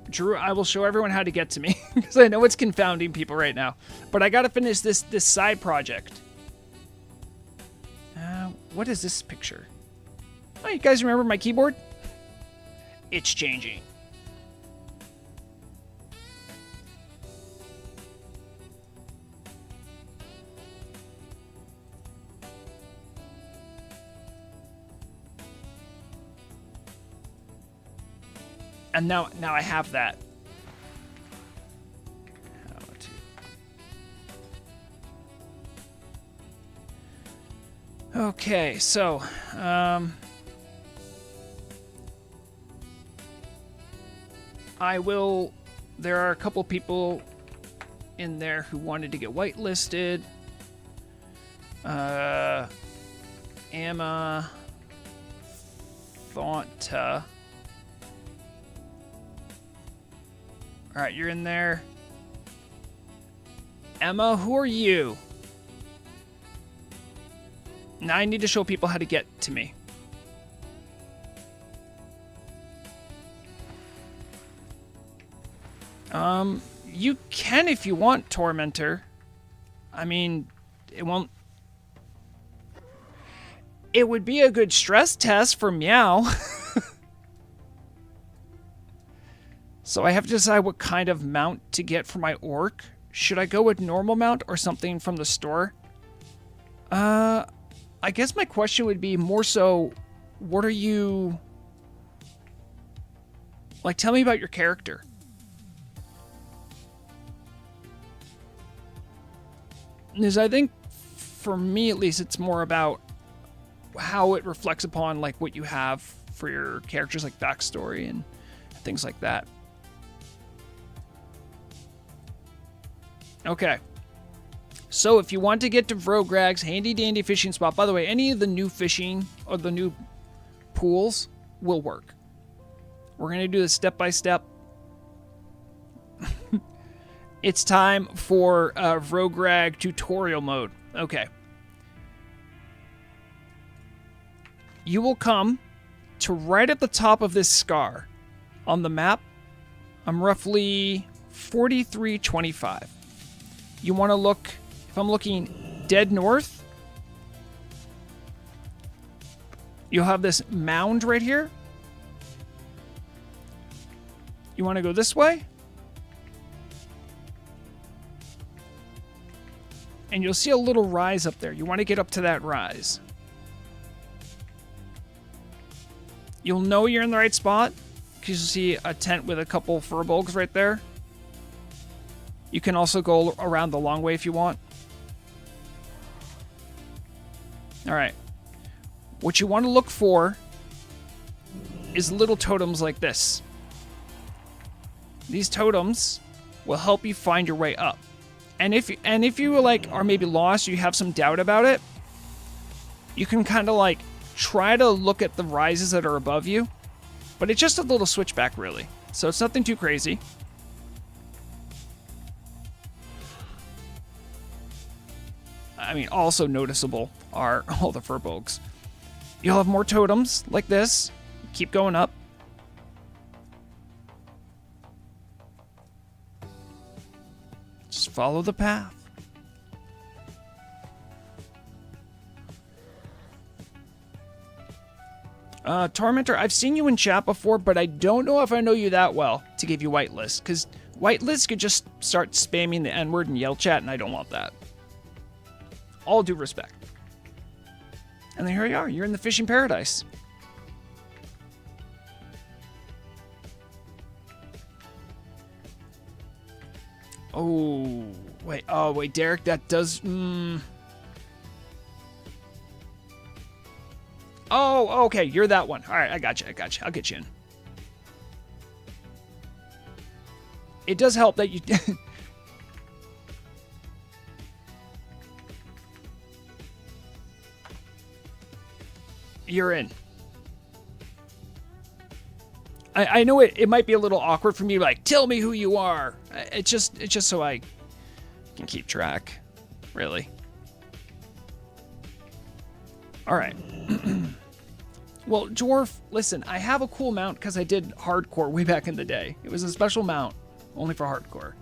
Drew, I will show everyone how to get to me because I know it's confounding people right now. But I gotta finish this side project. What is this picture? Oh, you guys remember my keyboard? It's changing. And now I have that. Okay, so there are a couple people in there who wanted to get whitelisted. Emma Thonta. All right, you're in there. Emma, who are you? Now I need to show people how to get to me. You can if you want, Tormentor. I mean, it won't... It would be a good stress test for Meow. So I have to decide what kind of mount to get for my orc. Should I go with normal mount or something from the store? I guess my question would be more so, what are you... Like, tell me about your character. Because I think, for me at least, it's more about how it reflects upon, like, what you have for your characters, like backstory and things like that. Okay. So if you want to get to Vrograg's handy dandy fishing spot, by the way, any of the new fishing or the new pools will work. We're going to do this step by step. It's time for Vrograg tutorial mode. Okay. You will come to right at the top of this scar on the map. I'm roughly 4325. You want to look, if I'm looking dead north, you'll have this mound right here. You want to go this way. And you'll see a little rise up there. You want to get up to that rise. You'll know you're in the right spot because you'll see a tent with a couple furbolgs right there. You can also go around the long way if you want. All right. What you want to look for is little totems like this. These totems will help you find your way up. And if you like are maybe lost, you have some doubt about it, you can kind of like try to look at the rises that are above you. But it's just a little switchback really. So it's nothing too crazy. I mean, also noticeable are all the furbolgs. You'll have more totems like this. Keep going up. Just follow the path. Tormentor, I've seen you in chat before, but I don't know if I know you that well to give you whitelist, because whitelist could just start spamming the N-word and yell chat, and I don't want that. All due respect. And then here you are. You're in the fishing paradise. Oh, wait. Oh, wait, Derek, that does... Oh, okay. You're that one. All right, I got you. I'll get you in. It does help that you... You're in. I know it might be a little awkward for me, like, tell me who you are. It's just so I can keep track, really. All right. Well, Dwarf, listen, I have a cool mount because I did hardcore way back in the day. It was a special mount, only for hardcore.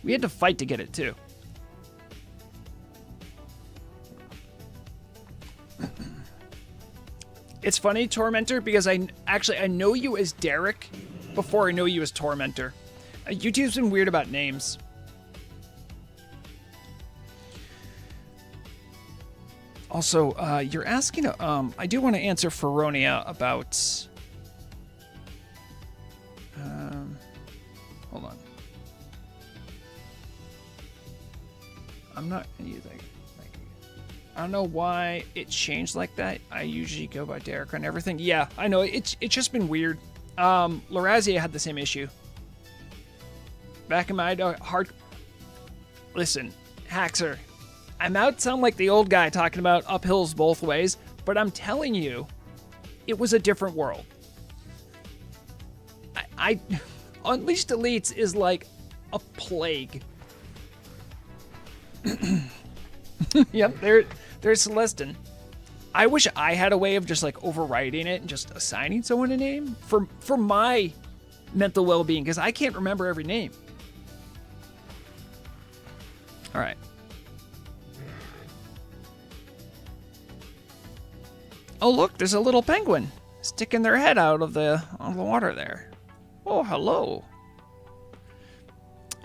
We had to fight to get it, too. It's funny, Tormentor, because I know you as Derek before I know you as Tormentor. YouTube's been weird about names. Also, you're asking, I do want to answer Feronia about, hold on. I'm not, I don't know why it changed like that. I usually go by Derek on everything. Yeah, I know, it's just been weird. Larazia had the same issue. Back in my Listen, Haxer, I might sound like the old guy talking about uphills both ways, but I'm telling you, it was a different world. Unleashed Elites is like a plague. Yep, there's Celestin. I wish I had a way of just like overriding it and just assigning someone a name for my mental well-being, because I can't remember every name. All right. Oh, look, there's a little penguin sticking their head out of the water there. Oh, hello.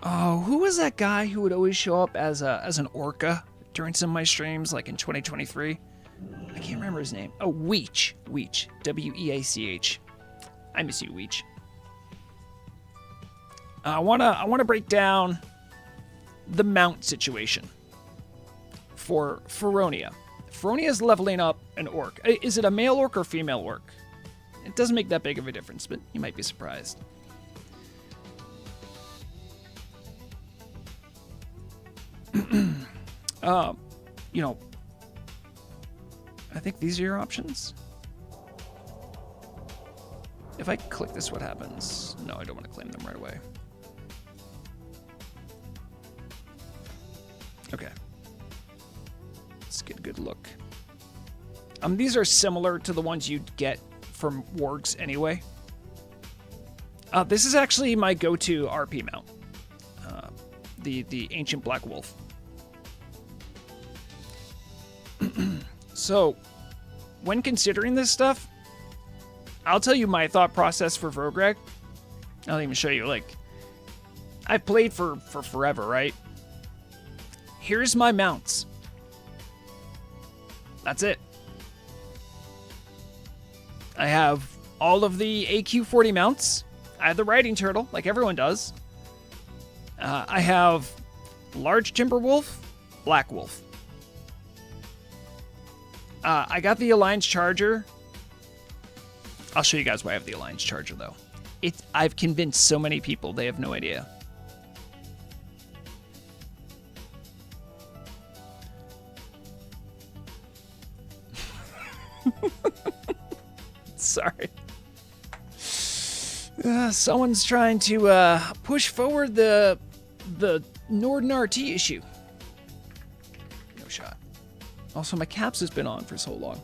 Oh, who was that guy who would always show up as an orca during some of my streams, like in 2023? I can't remember his name. Oh, Weech. Weech. W-E-A-C-H. I miss you, Weech. I wanna break down the mount situation for Feronia. Feronia is leveling up an orc. Is it a male orc or female orc? It doesn't make that big of a difference, but you might be surprised. You know, I think these are your options. If I click this, what happens? No, I don't want to claim them right away. Okay. Let's get a good look. These are similar to the ones you'd get from wargs anyway. This is actually my go-to RP mount. The Ancient Black Wolf. So, when considering this stuff, I'll tell you my thought process for Vrograg. I'll even show you, like, I've played for forever, right? Here's my mounts. That's it. I have all of the AQ40 mounts. I have the Riding Turtle, like everyone does. I have Large Timber Wolf, Black Wolf. I got the Alliance Charger. I'll show you guys why I have the Alliance Charger, though. I've convinced so many people, they have no idea. Sorry. Someone's trying to push forward the Norden RT issue. No shot. Also, my caps has been on for so long.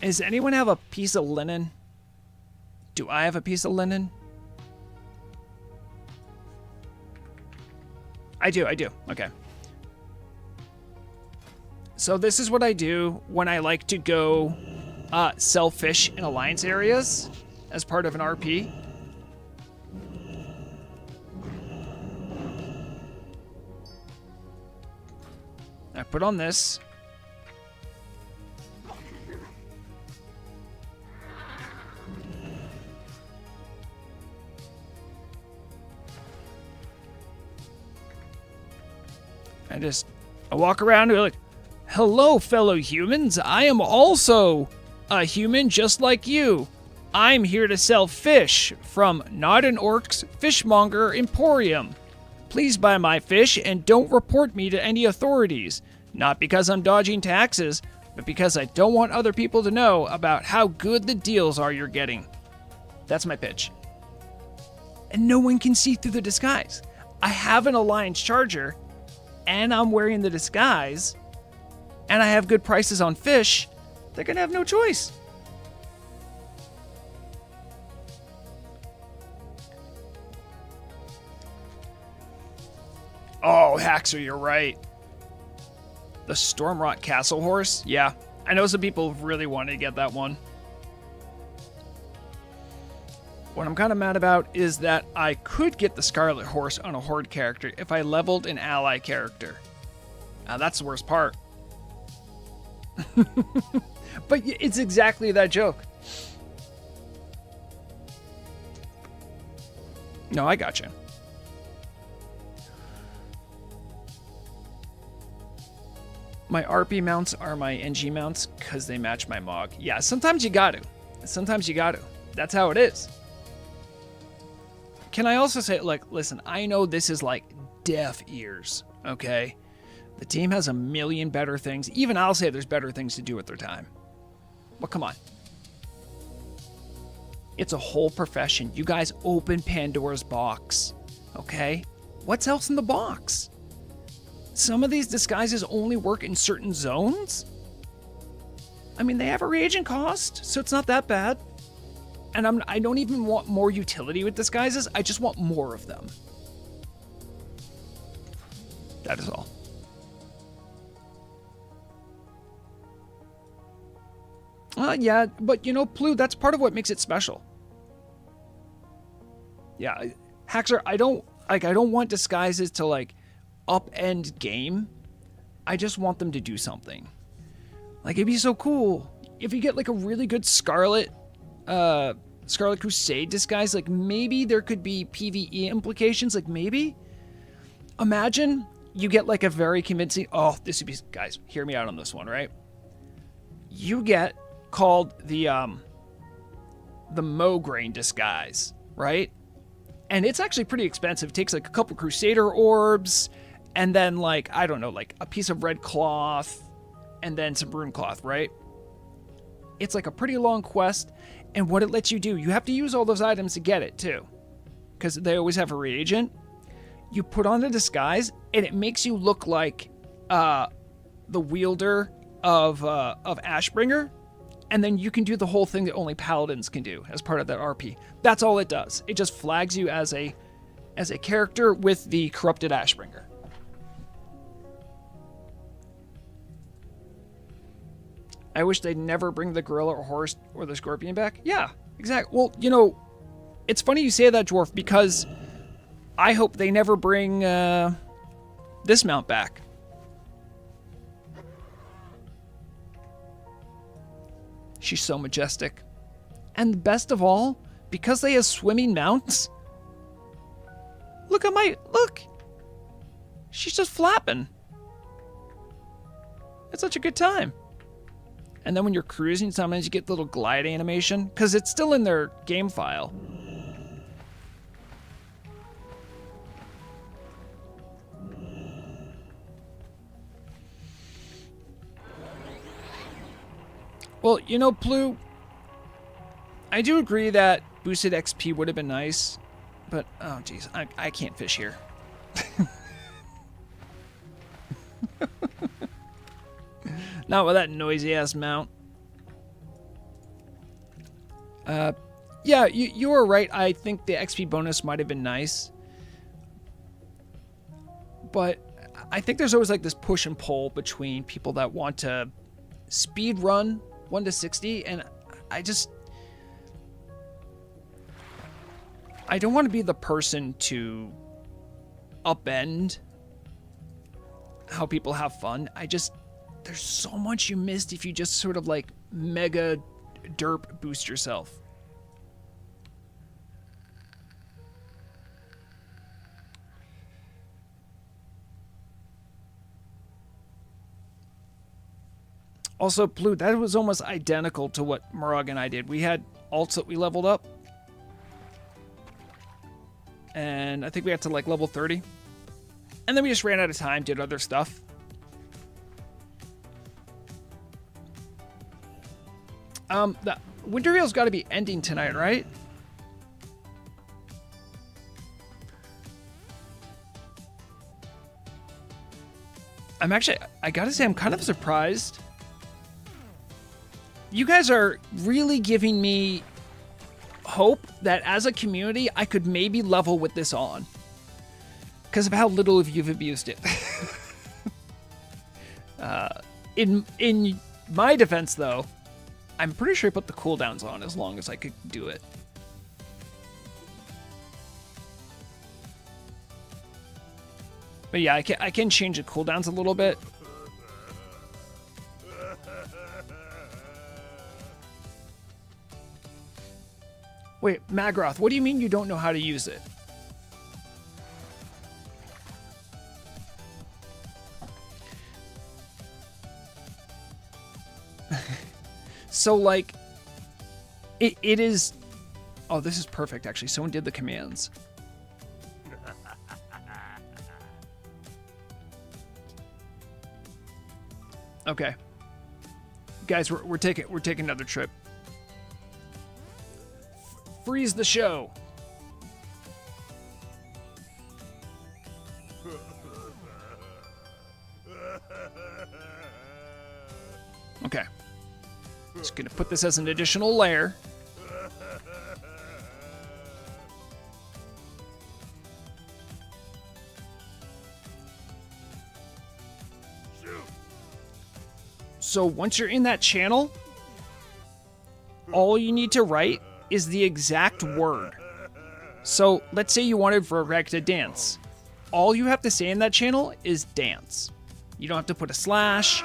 Does anyone have a piece of linen? Do I have a piece of linen? I do. Okay. So this is what I do when I like to go sell fish in alliance areas as part of an RP. I put on this. I walk around and be like, hello, fellow humans. I am also a human just like you. I'm here to sell fish from Not an Orc's Fishmonger Emporium. Please buy my fish and don't report me to any authorities. Not because I'm dodging taxes, but because I don't want other people to know about how good the deals are you're getting. That's my pitch. And no one can see through the disguise. I have an Alliance Charger, and I'm wearing the disguise, and I have good prices on fish. They're going to have no choice. Oh, Haxer, you're right. The Stormrot Castle Horse? Yeah, I know some people really wanted to get that one. What I'm kind of mad about is that I could get the Scarlet Horse on a Horde character if I leveled an ally character. Now, that's the worst part. But it's exactly that joke. No, I gotcha. My RP mounts are my NG mounts because they match my MOG. Yeah, sometimes you got to. Sometimes you got to. That's how it is. Can I also say, like, listen, I know this is like deaf ears, okay? The team has a million better things. Even I'll say there's better things to do with their time. But come on. It's a whole profession. You guys open Pandora's box, okay? What's else in the box? Some of these disguises only work in certain zones. I mean, they have a reagent cost, so it's not that bad. And I don't even want more utility with disguises. I just want more of them. That is all. Yeah, but you know, Plu, that's part of what makes it special. Yeah, Haxer, I don't want disguises to like upend game. I just want them to do something. Like, it'd be so cool if you get like a really good Scarlet Crusade disguise. Like, maybe there could be PvE implications. Like, maybe imagine you get like a very convincing, oh, this would be, guys, hear me out on this one, right? You get called the Mograine disguise, right? And it's actually pretty expensive. It takes like a couple Crusader orbs, and then like, I don't know, like a piece of red cloth, and then some rune cloth, right? It's like a pretty long quest, and what it lets you do, you have to use all those items to get it too, because they always have a reagent. You put on the disguise, and it makes you look like the wielder of Ashbringer, and then you can do the whole thing that only paladins can do as part of that RP. That's all it does. It just flags you as a character with the corrupted Ashbringer. I wish they'd never bring the gorilla or horse or the scorpion back. Yeah, exactly. Well, you know, it's funny you say that, Dwarf, because I hope they never bring this mount back. She's so majestic. And best of all, because they have swimming mounts, look. She's just flapping. It's such a good time. And then when you're cruising, sometimes you get the little glide animation, because it's still in their game file. Well, you know, Plu, I do agree that boosted XP would have been nice, but, oh, geez, I can't fish here. Not with that noisy-ass mount. Yeah, you were right. I think the XP bonus might have been nice. But I think there's always like this push and pull between people that want to speed run 1 to 60, and I don't want to be the person to upend how people have fun. There's so much you missed if you just sort of like mega derp boost yourself. Also, Blue, that was almost identical to what Murag and I did. We had alts that we leveled up. And I think we got to like level 30. And then we just ran out of time, did other stuff. The Winterveil's got to be ending tonight, right? I gotta say, I'm kind of surprised. You guys are really giving me hope that as a community, I could maybe level with this on. Because of how little of you've abused it. In my defense, though, I'm pretty sure I put the cooldowns on as long as I could do it. But yeah, I can change the cooldowns a little bit. Wait, Magroth, what do you mean you don't know how to use it? So, like, it is... Oh, this is perfect, actually. Someone did the commands. Okay. Guys, we're taking another trip. Freeze the show. Okay. Just gonna put this as an additional layer. So once you're in that channel, all you need to write is the exact word. So let's say you wanted Vrograg to dance. All you have to say in that channel is dance. You don't have to put a slash.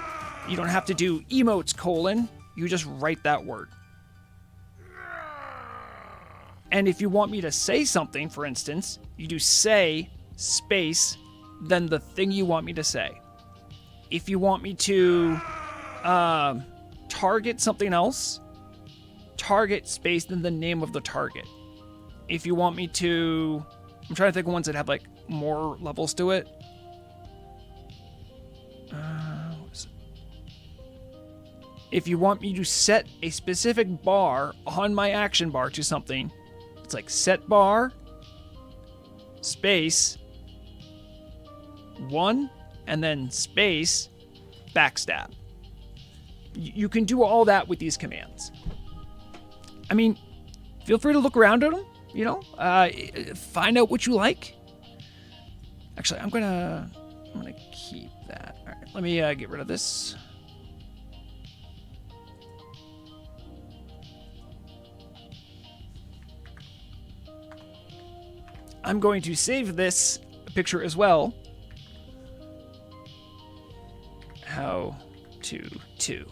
You don't have to do emotes colon. You just write that word. And if you want me to say something, for instance, you do say space, then the thing you want me to say. If you want me to target something else, target space, then the name of the target. If you want me to... I'm trying to think of ones that have, like, more levels to it. What is it? If you want me to set a specific bar on my action bar to something, it's like set bar, space, 1, and then space, backstab. You can do all that with these commands. I mean, feel free to look around at them, you know, find out what you like. Actually, I'm gonna keep that. All right, let me get rid of this. I'm going to save this picture as well. How to 2.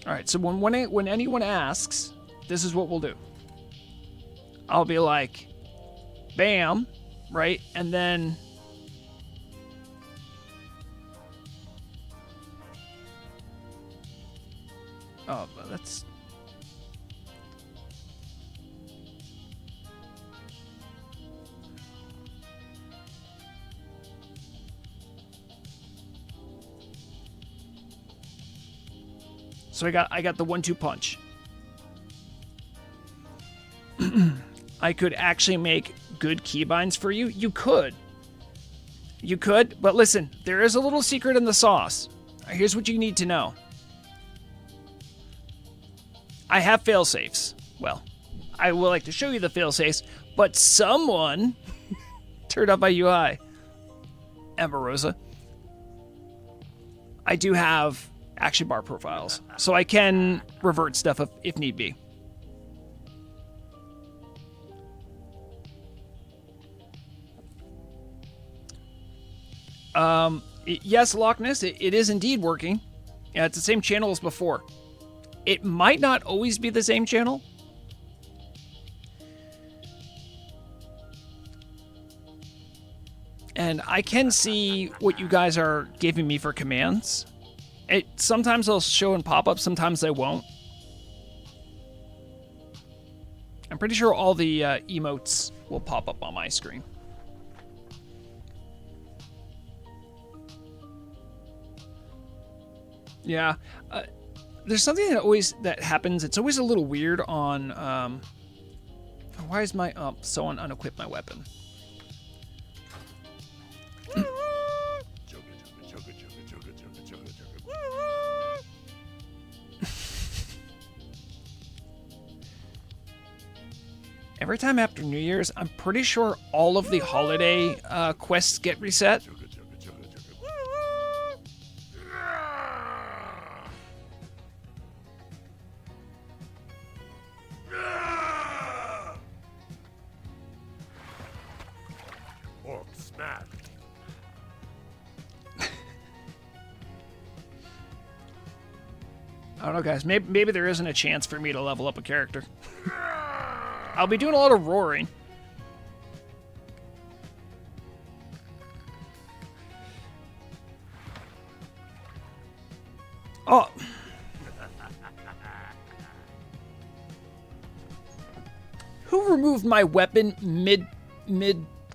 All right, so when anyone asks, this is what we'll do. I'll be like, bam, right? And then oh, that's so I got the 1-2 punch. I could actually make good keybinds for you. You could, but listen, there is a little secret in the sauce. Here's what you need to know. I have failsafes. Well, I will like to show you the failsafes, but someone turned up my UI. Emma Rosa. I do have action bar profiles, so I can revert stuff if need be. Yes, Loch Ness, it is indeed working. Yeah, it's the same channel as before. It might not always be the same channel. And I can see what you guys are giving me for commands. Sometimes they'll show in pop-up, sometimes they won't. I'm pretty sure all the emotes will pop up on my screen. Yeah, there's something that happens. It's always a little weird on. Why is my someone unequipped my weapon? Every time after New Year's, I'm pretty sure all of the holiday quests get reset. Chugga, chugga, chugga, chugga. Orc smack. I don't know, guys. Maybe there isn't a chance for me to level up a character. I'll be doing a lot of roaring. Oh. Who removed my weapon mid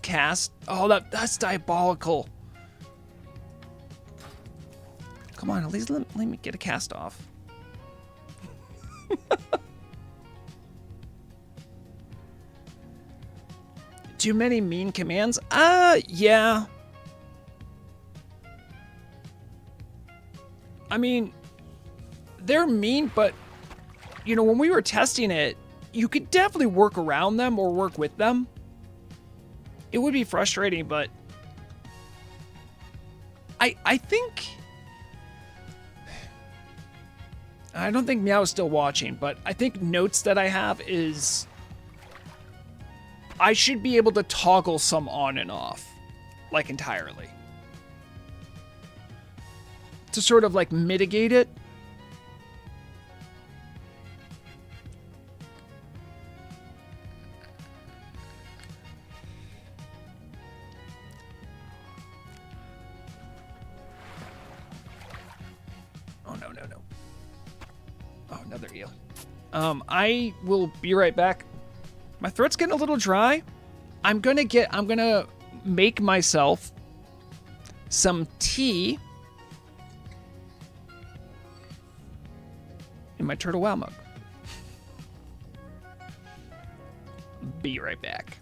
cast? Oh, that's diabolical. Come on, at least let me get a cast off. Too many mean commands? Yeah. I mean, they're mean, but, you know, when we were testing it, you could definitely work around them or work with them. It would be frustrating, but I think... I don't think Meow's still watching, but I think notes that I have is... I should be able to toggle some on and off, like entirely. To sort of like mitigate it. Oh, no. Oh, another eel. I will be right back. My throat's getting a little dry. I'm gonna make myself some tea in my turtle wow mug. Be right back.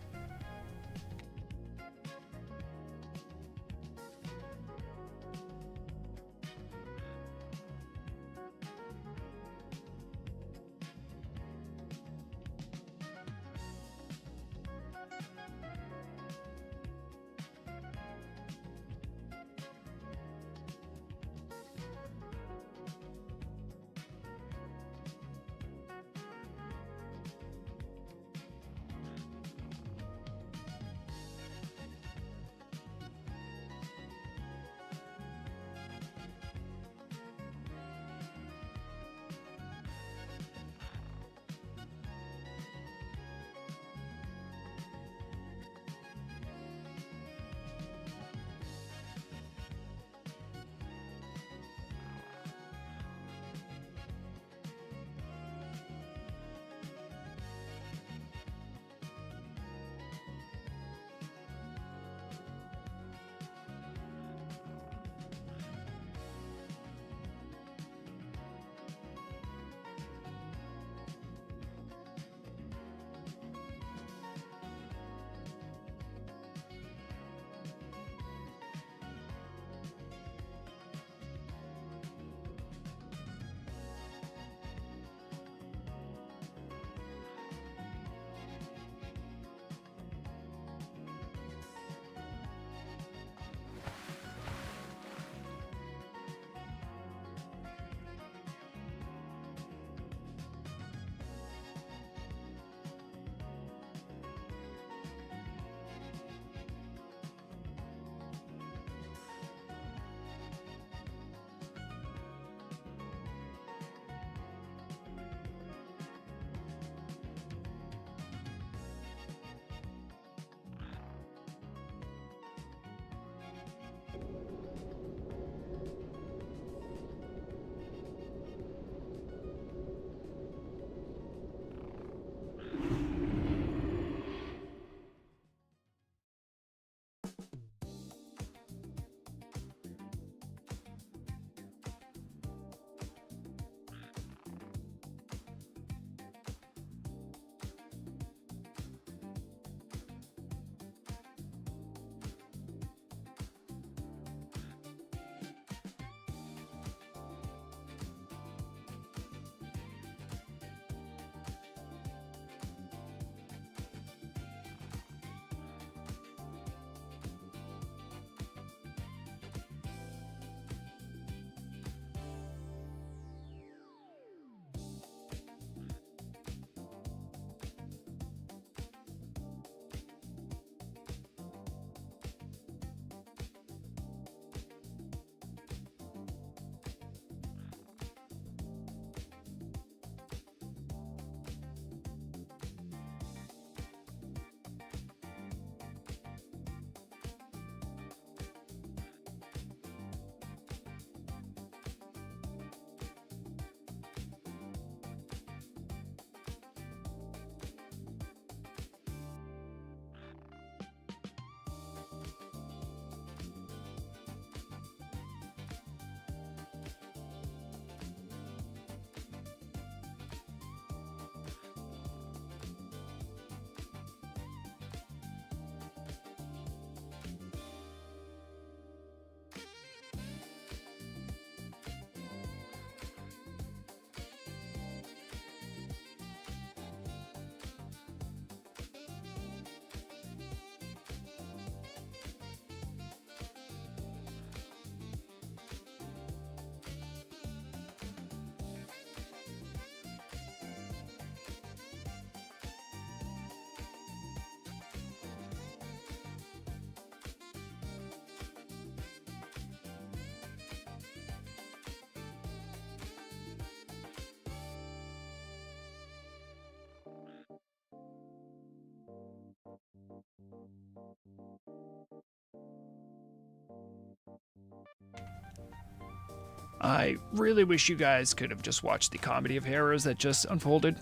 I really wish you guys could have just watched the comedy of errors that just unfolded.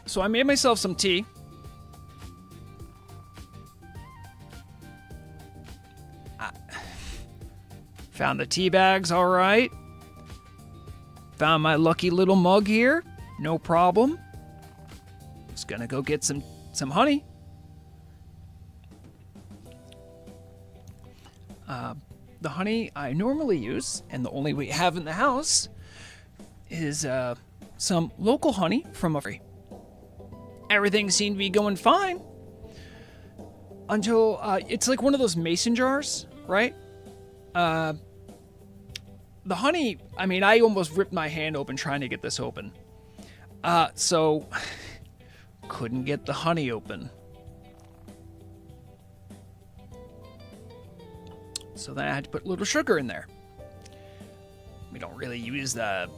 So I made myself some tea. Found the tea bags, all right. Found my lucky little mug here, no problem. Just gonna go get some honey. The honey I normally use, and the only we have in the house, is some local honey from a free. Everything seemed to be going fine until it's like one of those mason jars, right? The honey, I mean, I almost ripped my hand open trying to get this open. So couldn't get the honey open. So then I had to put a little sugar in there. We don't really use the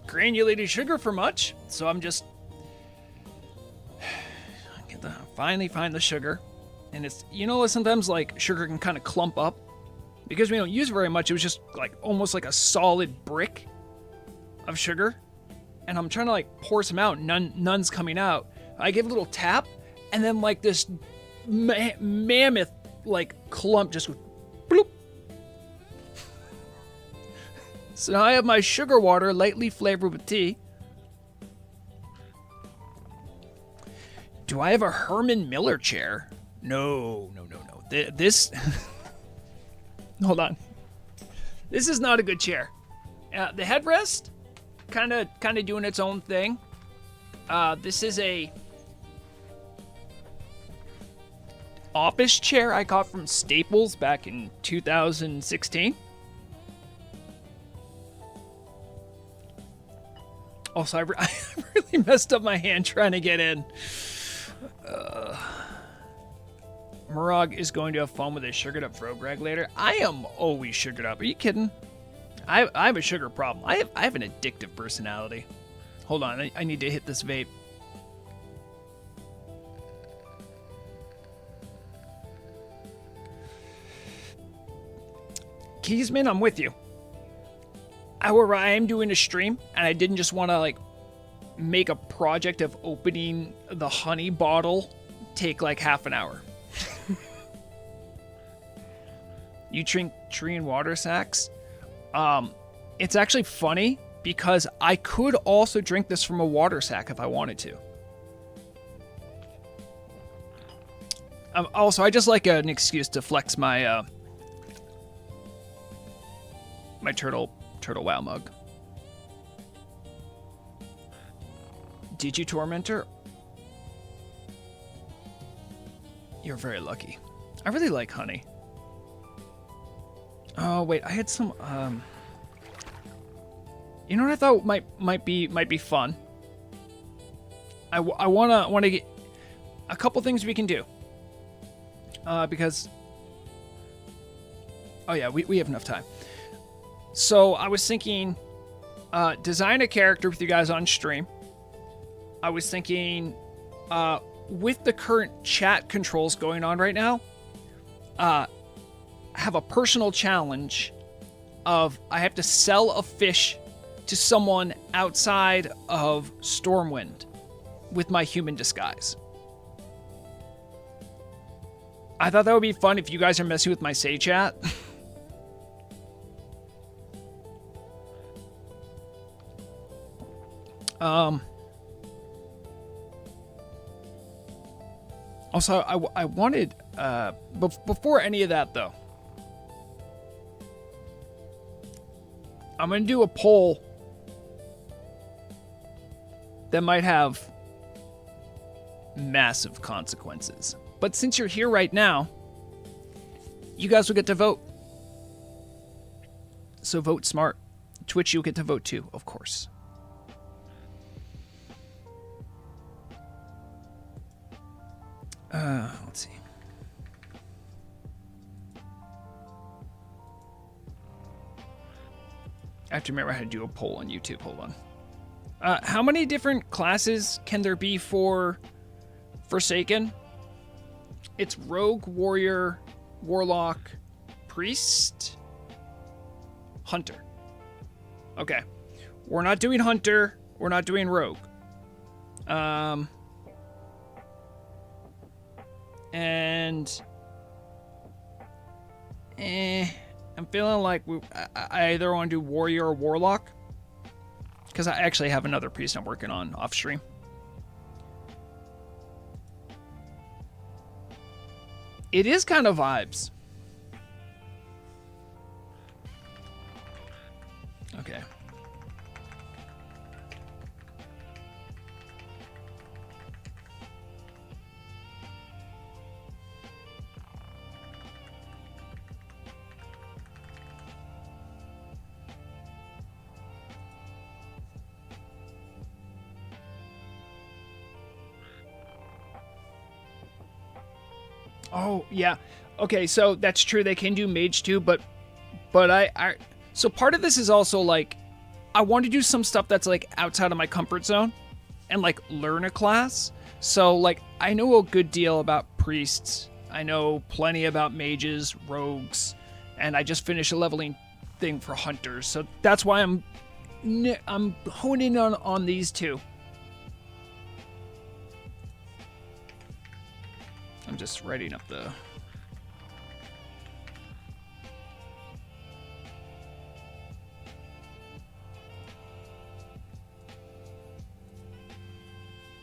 granulated sugar for much, so I'm just finally find the sugar. And it's, sometimes like sugar can kind of clump up. Because we don't use it very much, it was just like almost like a solid brick of sugar. And I'm trying to like pour some out, none's coming out. I give a little tap, and then like this mammoth like clump just goes bloop. So now I have my sugar water lightly flavored with tea. Do I have a Herman Miller chair? No. This... Hold on. This is not a good chair. The headrest, kind of doing its own thing. This is a office chair I got from Staples back in 2016. Also, I really messed up my hand trying to get in. Murag is going to have fun with his sugared up Vrograg later. I am always sugared up. Are you kidding? I have a sugar problem. I have an addictive personality. Hold on, I need to hit this vape. Keysman, I'm with you. However, I am doing a stream, and I didn't just want to like make a project of opening the honey bottle take like half an hour. You drink tree and water sacks? It's actually funny because I could also drink this from a water sack if I wanted to. Also, I just like an excuse to flex my my turtle wow mug. Did you, Tormentor? You're very lucky. I really like honey. Oh wait, I had some. You know what I thought might be fun. I wanna get a couple things we can do. Because. Oh yeah, we have enough time. So I was thinking, design a character with you guys on stream. I was thinking, with the current chat controls going on right now, have a personal challenge of I have to sell a fish to someone outside of Stormwind with my human disguise. I thought that would be fun if you guys are messing with my say chat. Also, I wanted, before any of that though, I'm going to do a poll that might have massive consequences. But since you're here right now, you guys will get to vote. So vote smart. Twitch, you'll get to vote too, of course. Let's see. I have to remember how to do a poll on YouTube. Hold on. How many different classes can there be for Forsaken? It's Rogue, Warrior, Warlock, priest, hunter. Okay. We're not doing hunter. We're not doing rogue. And I'm feeling like I either want to do warrior or warlock, because I actually have another priest I'm working on off stream. It is kind of vibes. Okay. Oh, yeah. Okay, so that's true. They can do mage too, but so part of this is also like, I want to do some stuff that's like outside of my comfort zone and like learn a class. So like, I know a good deal about priests. I know plenty about mages, rogues, and I just finished a leveling thing for hunters. So that's why I'm honing in on these two. I'm just writing up the...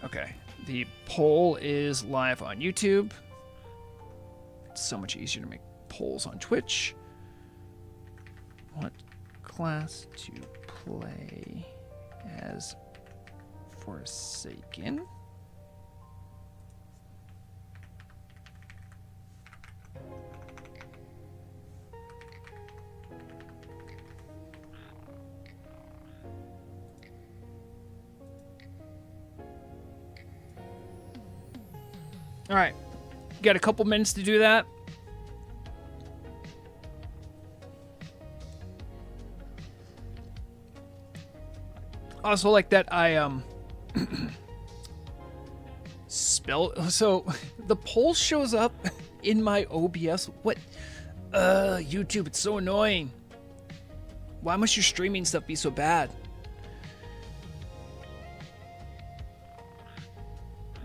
Okay, the poll is live on YouTube. It's so much easier to make polls on Twitch. What class to play as Forsaken? All right, got a couple minutes to do that. Also, like that, I so the poll shows up in my OBS. What? YouTube, it's so annoying. Why must your streaming stuff be so bad?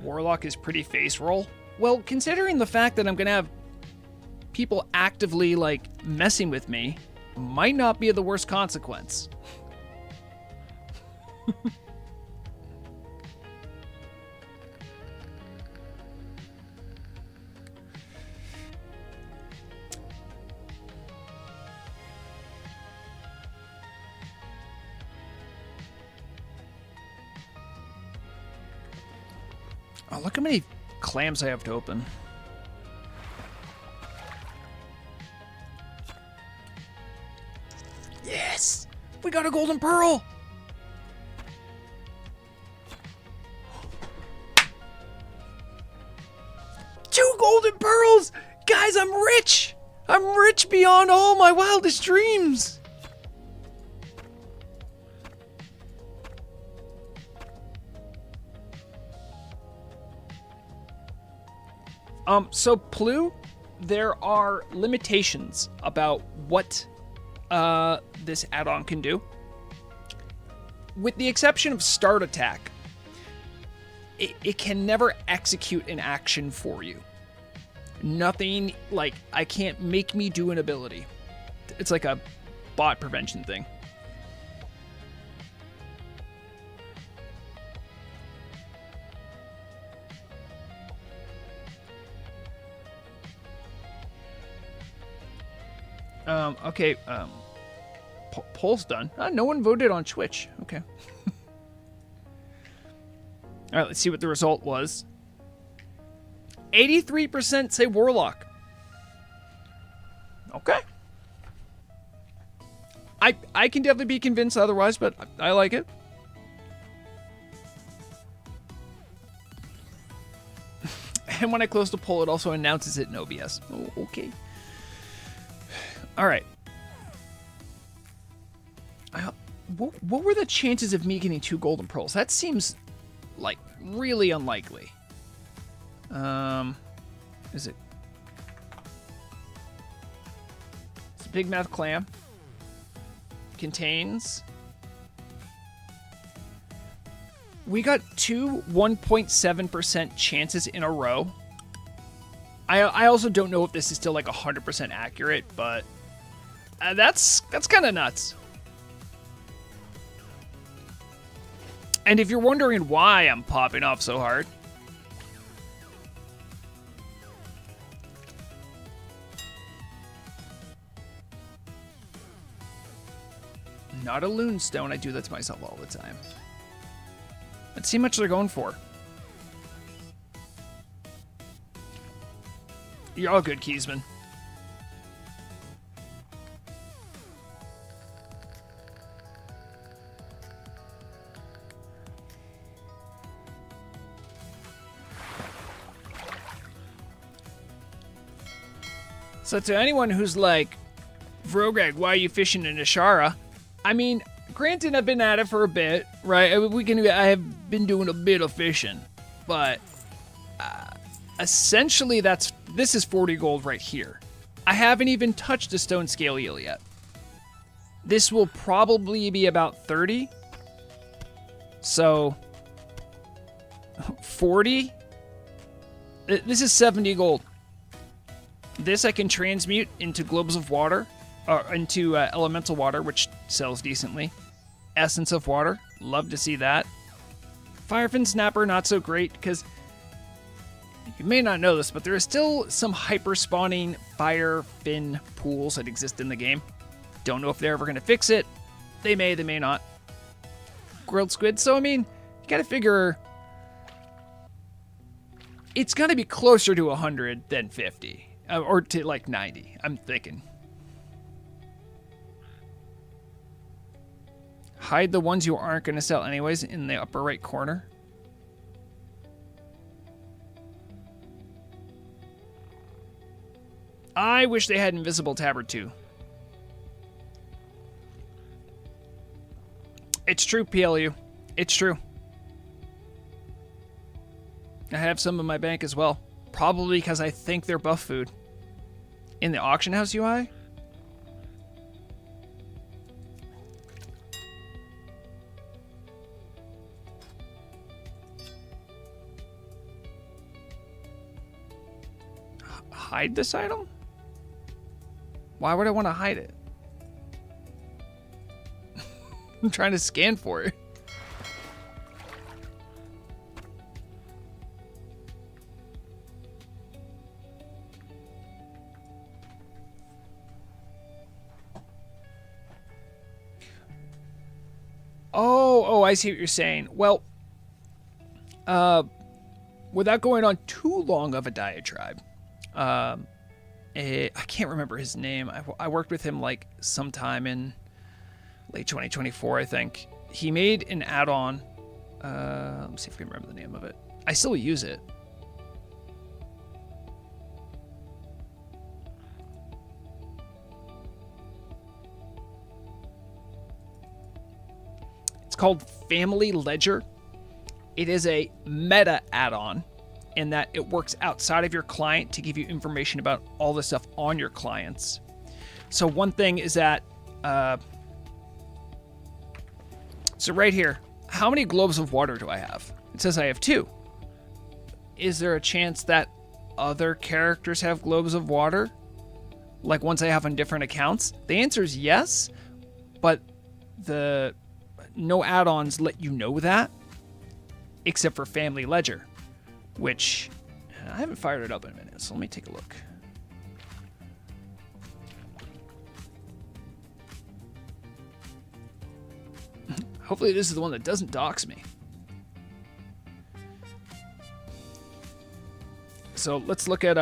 Warlock is pretty face roll. Well, considering the fact that I'm gonna have people actively like messing with me, might not be the worst consequence. Oh, look how many clams I have to open. Yes! We got a golden pearl! Two golden pearls! Guys, I'm rich! I'm rich beyond all my wildest dreams! So Plu, there are limitations about what this add-on can do. With the exception of start attack, it can never execute an action for you. Nothing, like, I can't make me do an ability. It's like a bot prevention thing. Okay, poll's done. No one voted on Twitch. Okay. All right, let's see what the result was. 83% say Warlock. Okay. I can definitely be convinced otherwise, but I like it. And when I close the poll, it also announces it in OBS. Oh, okay. All right. What were the chances of me getting 2 golden pearls? That seems like really unlikely. Is it? Big Mouth Clam contains... We got two 1.7% chances in a row. I also don't know if this is still like 100% accurate, but that's kind of nuts. And if you're wondering why I'm popping off so hard, not a loon stone. I do that to myself all the time. Let's see how much they're going for. You're all good, Keysman. So to anyone who's like, Vrograg, why are you fishing in Ashara? I mean, granted, I've been at it for a bit, right? I have been doing a bit of fishing, but essentially this is 40 gold right here. I haven't even touched the stone scale eel yet. This will probably be about 30. So 40. This is 70 gold. This I can transmute into globes of water, or into elemental water, which sells decently. Essence of water, love to see that. Firefin Snapper, not so great, because you may not know this, but there is still some hyper-spawning firefin pools that exist in the game. Don't know if they're ever going to fix it. They may not. Grilled squid, so I mean, you gotta figure... It's gotta be closer to 100 than 50. Or to like 90, I'm thinking. Hide the ones you aren't going to sell anyways in the upper right corner. I wish they had Invisible Tabard too. It's true, PLU. It's true. I have some in my bank as well. Probably because I think they're buff food. In the auction house UI? Hide this item? Why would I want to hide it? I'm trying to scan for it. Oh, I see what you're saying. Well, without going on too long of a diatribe, I can't remember his name. I worked with him like sometime in late 2024, I think. He made an add-on. Let me see if I can remember the name of it. I still use it. Called Family Ledger. It is a meta add-on in that it works outside of your client to give you information about all the stuff on your clients. So one thing is that so right here, how many globes of water do I have? It says I have 2. Is there a chance that other characters have globes of water, like ones I have on different accounts? The answer is yes, but the no add-ons let you know that, except for Family Ledger, which I haven't fired it up in a minute, so let me take a look. Hopefully this is the one that doesn't dox me. So let's look at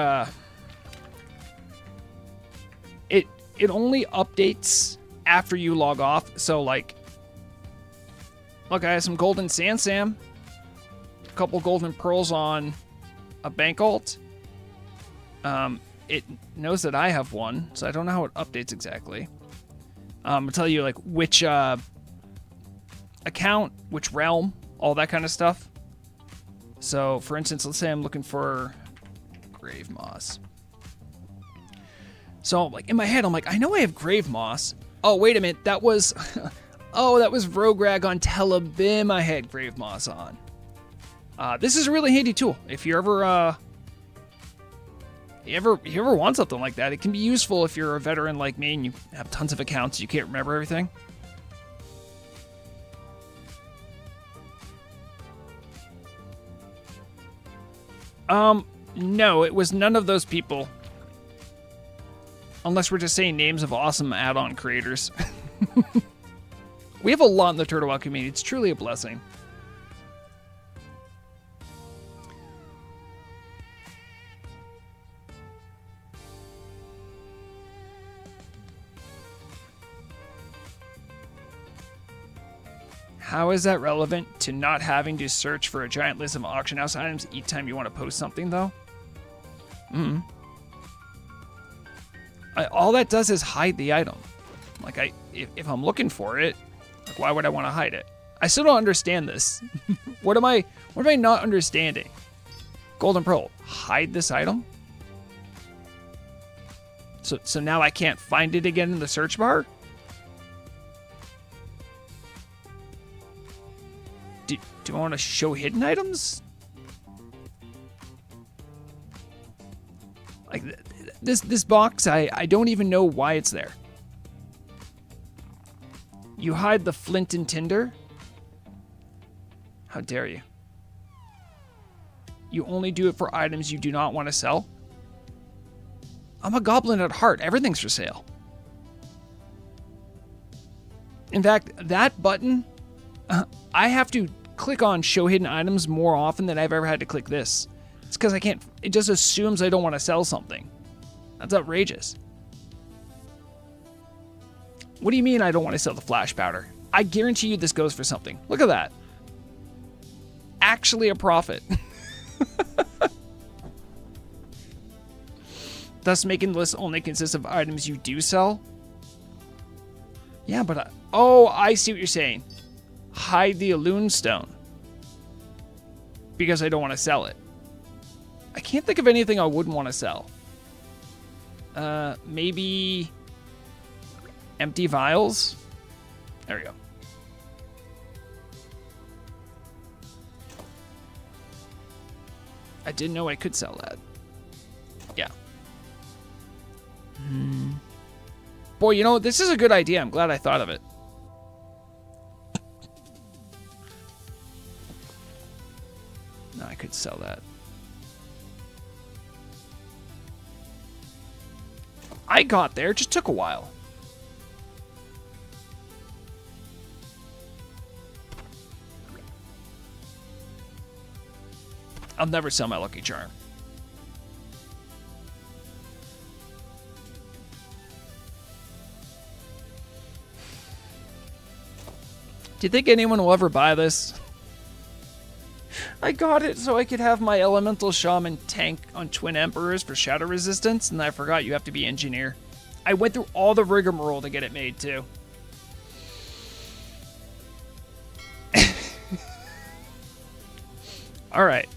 it only updates after you log off. So like, look, I have some golden sand Sam, a couple golden pearls on a bank alt. It knows that I have one, so I don't know how it updates exactly. I'll tell you like which account, which realm, all that kind of stuff. So for instance, let's say I'm looking for grave moss. So, like, in my head, I'm like, I know I have Grave Moss. Oh, wait a minute. That was... oh, that was Vrograg on Telebim I had Grave Moss on. This is a really handy tool. If you ever want something like that, it can be useful if you're a veteran like me and you have tons of accounts, you can't remember everything. No, it was none of those people. Unless we're just saying names of awesome add-on creators. We have a lot in the Turtle Wow community. It's truly a blessing. How is that relevant to not having to search for a giant list of auction house items each time you want to post something, though? All that does is hide the item. Like, if I'm looking for it, like, why would I want to hide it? I still don't understand this. What am I not understanding? Golden Pearl, hide this item? So now I can't find it again in the search bar? Do I want to show hidden items? Like, this box, I don't even know why it's there. You hide the flint and tinder? How dare you? You only do it for items you do not want to sell? I'm a goblin at heart. Everything's for sale. In fact, that button, I have to click on show hidden items more often than I've ever had to click this. It's because I can't, it just assumes I don't want to sell something. That's outrageous. What do you mean I don't want to sell the flash powder? I guarantee you this goes for something. Look at that. Actually a profit. Thus making the list only consists of items you do sell? Yeah, but oh, I see what you're saying. Hide the Alune Stone. Because I don't want to sell it. I can't think of anything I wouldn't want to sell. Maybe empty vials? There we go. I didn't know I could sell that. Yeah. Boy, you know, this is a good idea. I'm glad I thought of it. No, I could sell that. I got there. It just took a while. I'll never sell my Lucky Charm. Do you think anyone will ever buy this? I got it so I could have my Elemental Shaman tank on Twin Emperors for shadow resistance, and I forgot you have to be engineer. I went through all the rigmarole to get it made, too. Alright.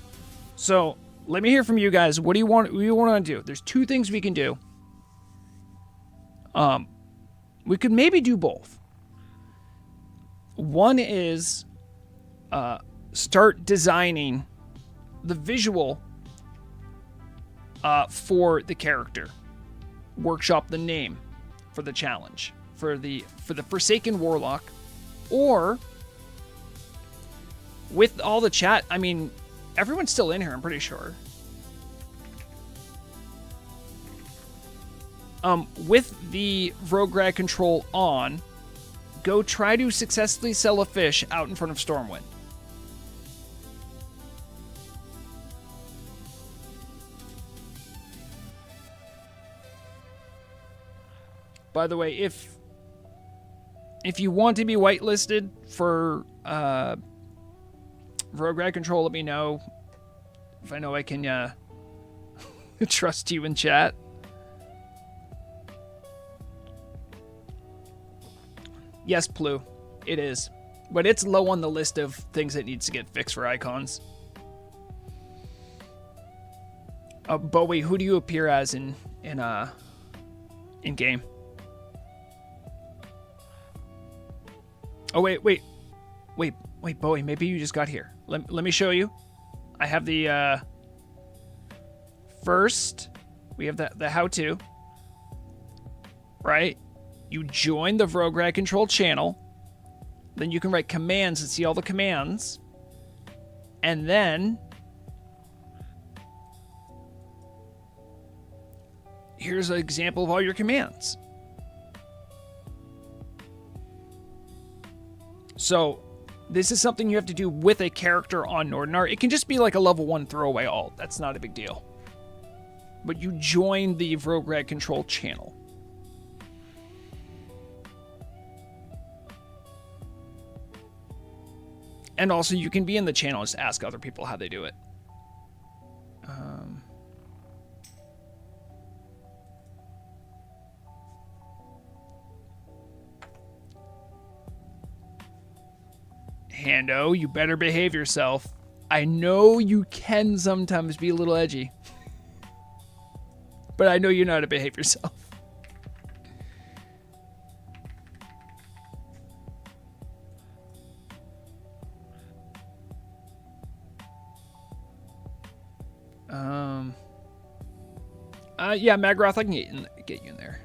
So, let me hear from you guys. What do you want to do? There's two things we can do. We could maybe do both. One is start designing the visual for the character. Workshop the name for the challenge for the Forsaken Warlock, or with all the chat. I mean, everyone's still in here, I'm pretty sure. With the Vrograg control on, go try to successfully sell a fish out in front of Stormwind. By the way, if you want to be whitelisted for Vrograg control, let me know. If I know I can trust you in chat. Yes, Plu, it is. But it's low on the list of things that needs to get fixed for icons. Bowie, who do you appear as in in game. Oh, wait, Bowie, maybe you just got here. Let me show you. I have the, first, we have the how-to, right? You join the Vrograg control channel, then you can write commands and see all the commands, and then here's an example of all your commands. So this is something you have to do with a character on Nordinar. It can just be like a level 1 throwaway alt. That's not a big deal. But you join the Vrograg control channel. And also you can be in the channel and just ask other people how they do it. Hando, you better behave yourself. I know you can sometimes be a little edgy. But I know you know how to behave yourself. Yeah, Magroth, I can get you in there.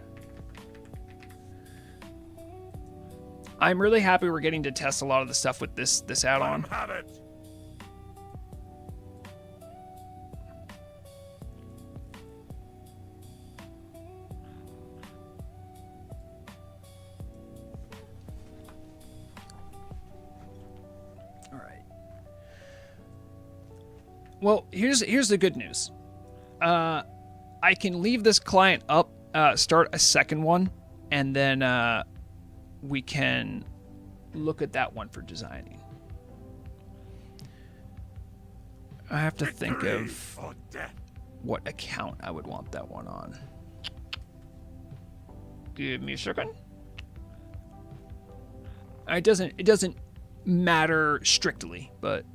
I'm really happy we're getting to test a lot of the stuff with this add-on. Have it. All right. Well, here's the good news. I can leave this client up, start a second one, and then we can look at that one for designing. I have to think of what account I would want that one on. Give me a second. It doesn't matter strictly, but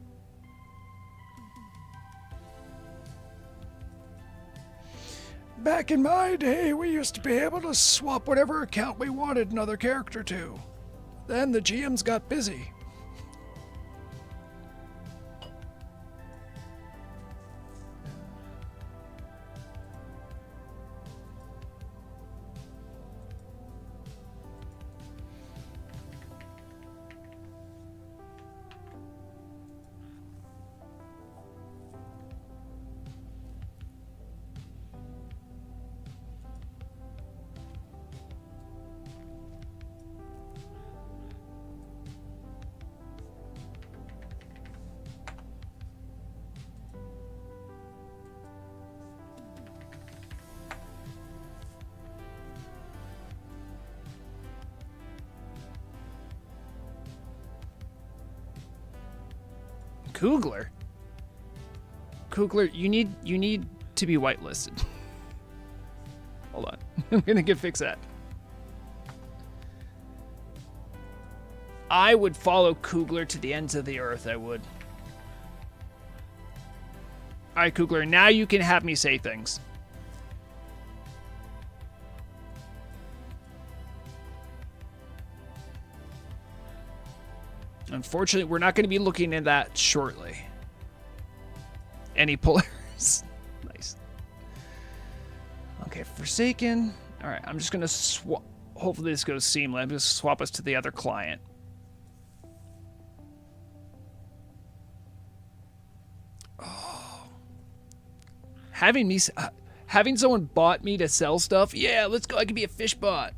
back in my day, we used to be able to swap whatever account we wanted another character to. Then the GMs got busy. Kugler, you need to be whitelisted. Hold on. I'm gonna fix that. I would follow Kugler to the ends of the earth, I would. Alright, Kugler, now you can have me say things. Unfortunately, we're not going to be looking at that shortly. Any Polaris. Nice. Okay, Forsaken. All right, I'm just going to swap. Hopefully this goes seamless. I'm going to swap us to the other client. Oh. Having someone bot me to sell stuff. Yeah, let's go. I could be a fish bot.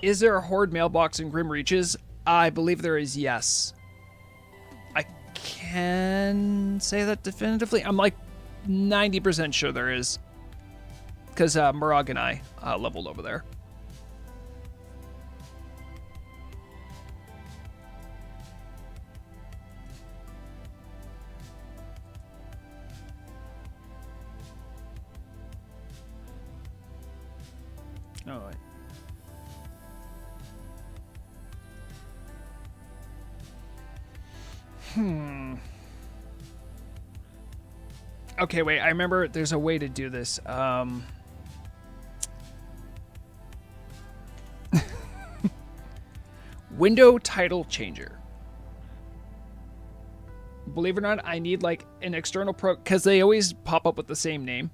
Is there a Horde mailbox in Grim Reaches? I believe there is, yes. I can say that definitively. I'm like 90% sure there is. Because Murag and I leveled over there. All right. Okay, wait. I remember there's a way to do this. Window title changer. Believe it or not, I need like an external pro because they always pop up with the same name.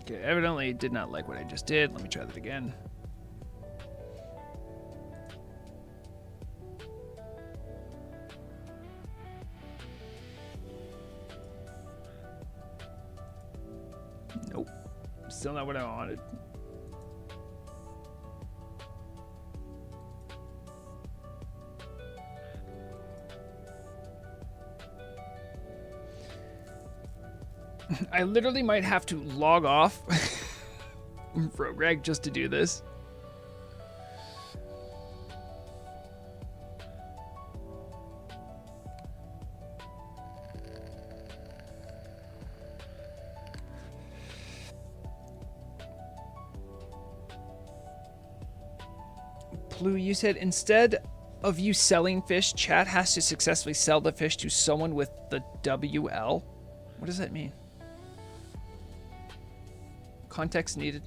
Okay, evidently did not like what I just did. Let me try that again. Nope. Still not what I wanted. I literally might have to log off Vrograg just to do this. Blue, you said instead of you selling fish, chat has to successfully sell the fish to someone with the WL? What does that mean? Context needed.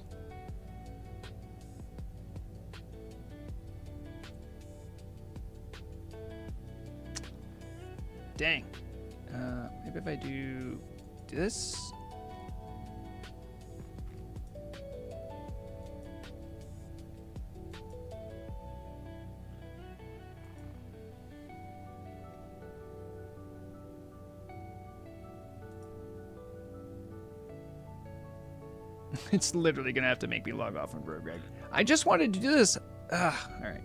Dang. Maybe if I do this. It's literally gonna have to make me log off on Vrograg. I just wanted to do this. All right.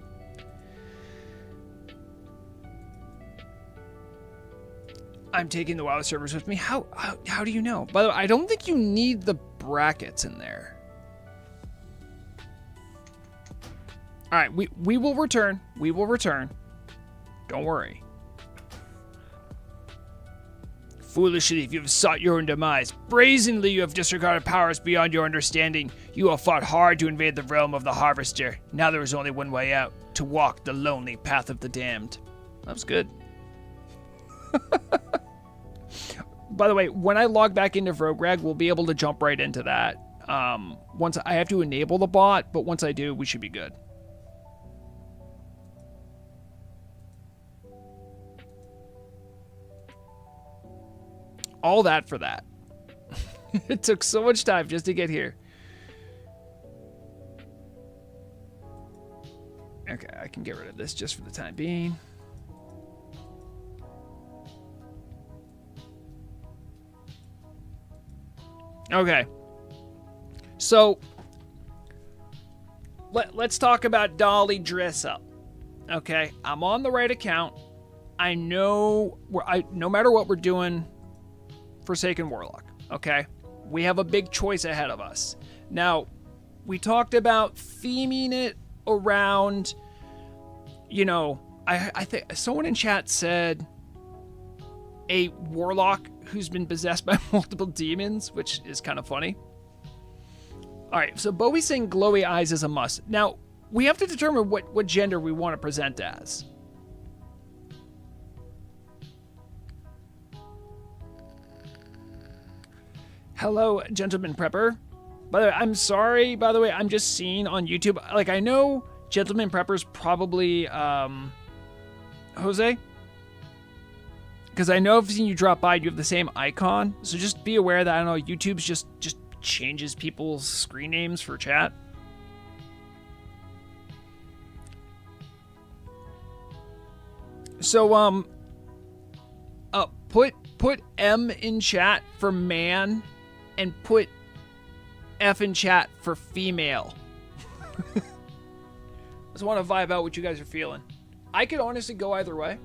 I'm taking the WoW servers with me. How do you know? By the way, I don't think you need the brackets in there. All right, we will return. We will return. Don't worry. Foolishly, you have sought your own demise. Brazenly, you have disregarded powers beyond your understanding. You have fought hard to invade the realm of the Harvester. Now there is only one way out, to walk the lonely path of the damned. That was good. By the way, when I log back into Vrograg, we'll be able to jump right into that. Once I have to enable the bot, but once I do, we should be good. All that for that. It took so much time just to get here. Okay, I can get rid of this just for the time being. Okay. So, let's talk about Dolly Dress Up. Okay, I'm on the right account. I know no matter what we're doing, Forsaken Warlock, okay? We have a big choice ahead of us. Now, we talked about theming it around, you know, I think someone in chat said a warlock who's been possessed by multiple demons, which is kind of funny. All right, so Bowie's saying glowy eyes is a must. Now, we have to determine what gender we want to present as. Hello, Gentleman Prepper. By the way, I'm sorry, by the way, I'm just seeing on YouTube. Like, I know Gentleman Prepper's probably Jose. Because I know I've seen you drop by, you have the same icon. So just be aware that, I don't know, YouTube's just changes people's screen names for chat. So, put M in chat for man, and put F in chat for female. I just want to vibe out what you guys are feeling. I could honestly go either way.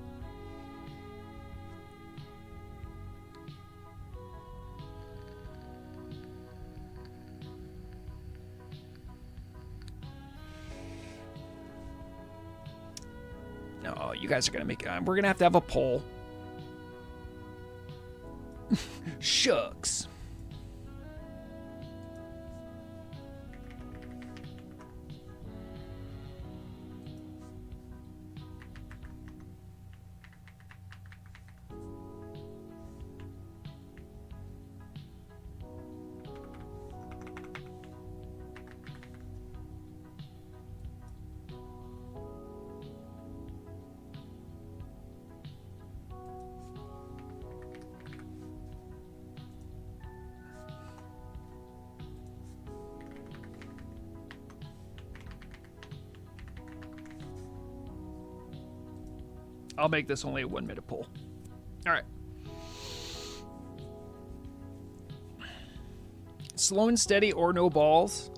No, you guys are gonna make it. We're gonna have to have a poll. Shucks. I'll make this only a 1 minute poll. All right. Slow and steady or no balls?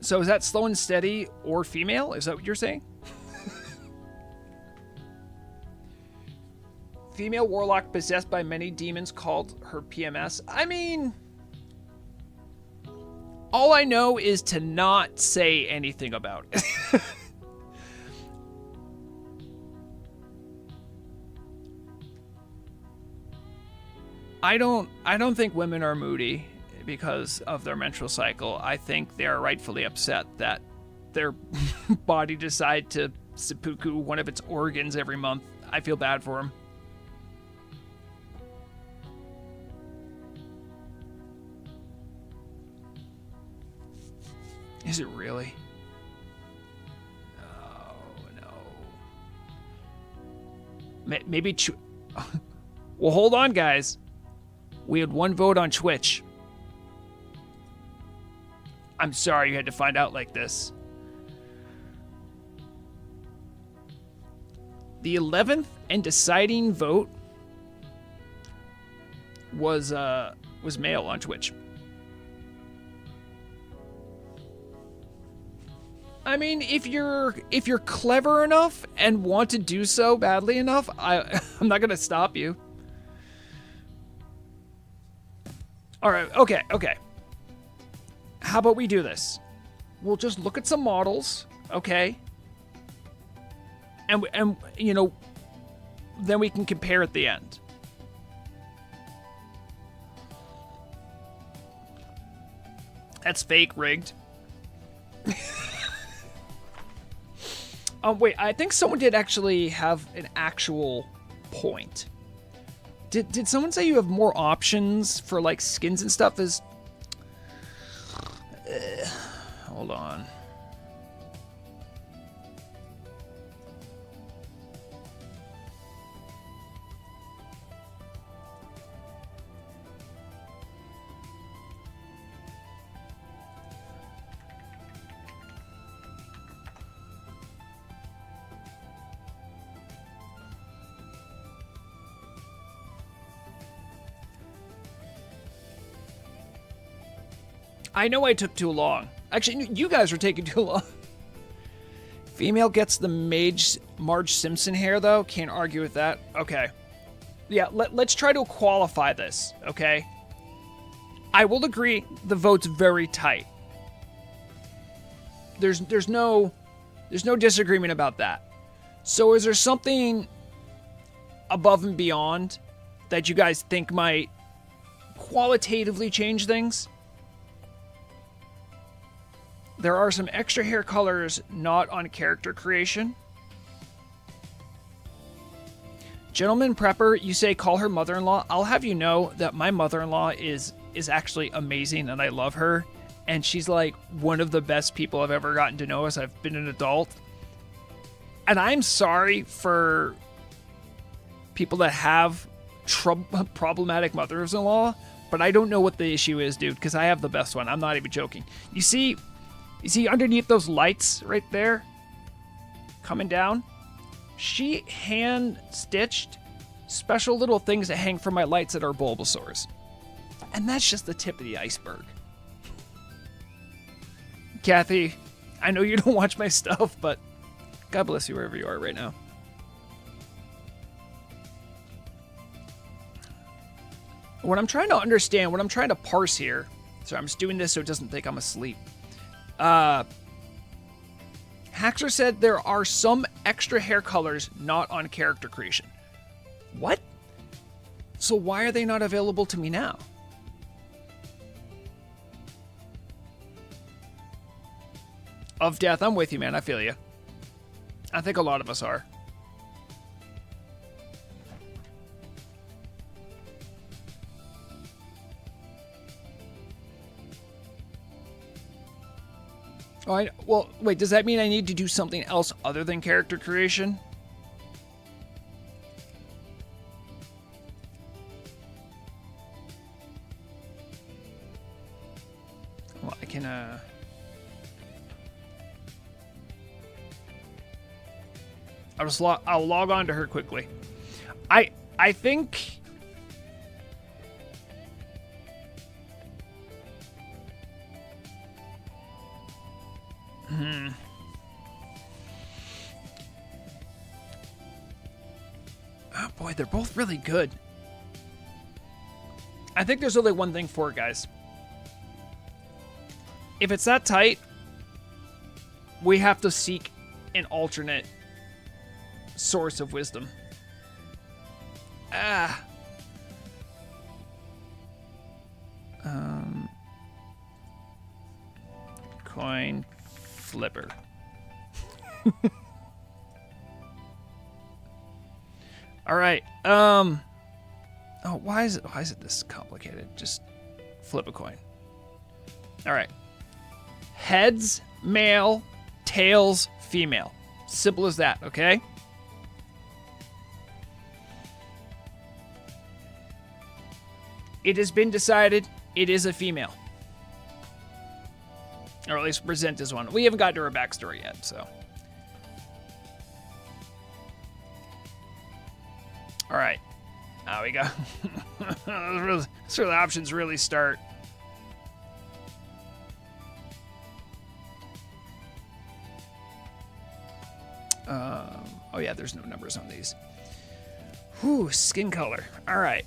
So is that slow and steady or female? Is that what you're saying? Female warlock possessed by many demons called her PMS. I mean, all I know is to not say anything about it. I don't think women are moody because of their menstrual cycle. I think they are rightfully upset that their body decide to seppuku one of its organs every month. I feel bad for them. Is it really? Oh, no. Maybe... Well, hold on, guys. We had 1 vote on Twitch. I'm sorry you had to find out like this. The 11th and deciding vote was male on Twitch. I mean, if you're clever enough and want to do so badly enough, I'm not gonna stop you. All right, okay. How about we do this? We'll just look at some models, okay? And you know, then we can compare at the end. That's fake, rigged. Wait, I think someone did actually have an actual point. Did someone say you have more options for like skins and stuff? Hold on. I know I took too long. Actually, you guys are taking too long. Female gets the Marge Simpson hair, though. Can't argue with that. Okay. Yeah, let's try to qualify this, okay? I will agree the vote's very tight. There's no disagreement about that. So is there something above and beyond that you guys think might qualitatively change things? There are some extra hair colors not on character creation. Gentleman Prepper, you say call her mother-in-law. I'll have you know that my mother-in-law is actually amazing and I love her. And she's like one of the best people I've ever gotten to know as I've been an adult. And I'm sorry for people that have problematic mothers-in-law, but I don't know what the issue is, dude, because I have the best one. I'm not even joking. You see underneath those lights right there coming down? She hand-stitched special little things that hang from my lights that are Bulbasaurs. And that's just the tip of the iceberg. Kathy, I know you don't watch my stuff, but God bless you wherever you are right now. What I'm trying to understand, what I'm trying to parse here, so I'm just doing this so it doesn't think I'm asleep. How Haxor said there are some extra hair colors not on character creation. What? So why are they not available to me now? Of Death, I'm with you, man. I feel you. I think a lot of us are. Oh, well, wait, does that mean I need to do something else other than character creation? Well, I can, I'll log on to her quickly. I think... Oh boy, they're both really good. I think there's only one thing for it, guys. If it's that tight, we have to seek an alternate source of wisdom. Coin flipper. All right. Oh, why is it this complicated? Just flip a coin. All right. Heads, male, tails, female. Simple as that, okay? It has been decided it is a female. Or at least present as one. We haven't gotten to her backstory yet, so. All right. Now we go. That's where the options really start. Oh yeah, there's no numbers on these. Whew, skin color. All right.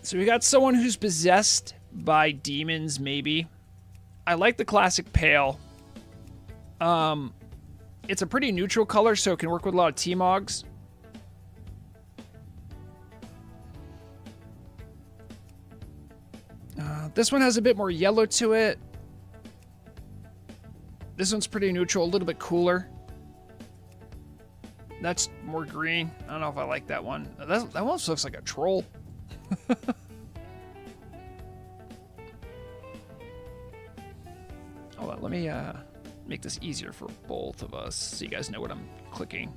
So we got someone who's possessed by demons, maybe. I like the classic pale. It's a pretty neutral color, so it can work with a lot of T-Mogs. This one has a bit more yellow to it. This one's pretty neutral, a little bit cooler. That's more green. I don't know if I like that one. That one almost looks like a troll. Hold on, let me make this easier for both of us so you guys know what I'm clicking.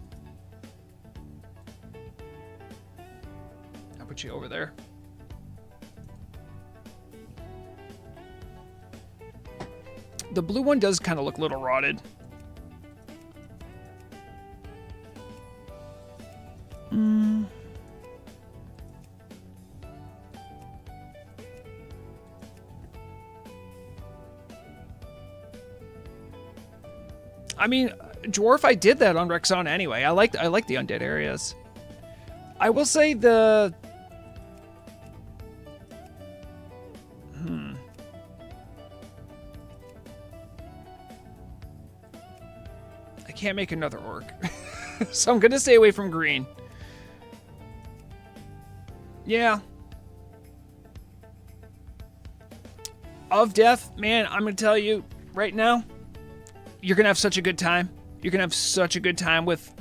I'll put you over there. The blue one does kind of look a little rotted. I mean, Dwarf, I did that on Rexona anyway. I like the undead areas. I will say the... I can't make another orc. So I'm going to stay away from green. Yeah. Of Death, man, I'm going to tell you right now, you're going to have such a good time. You're going to have such a good time with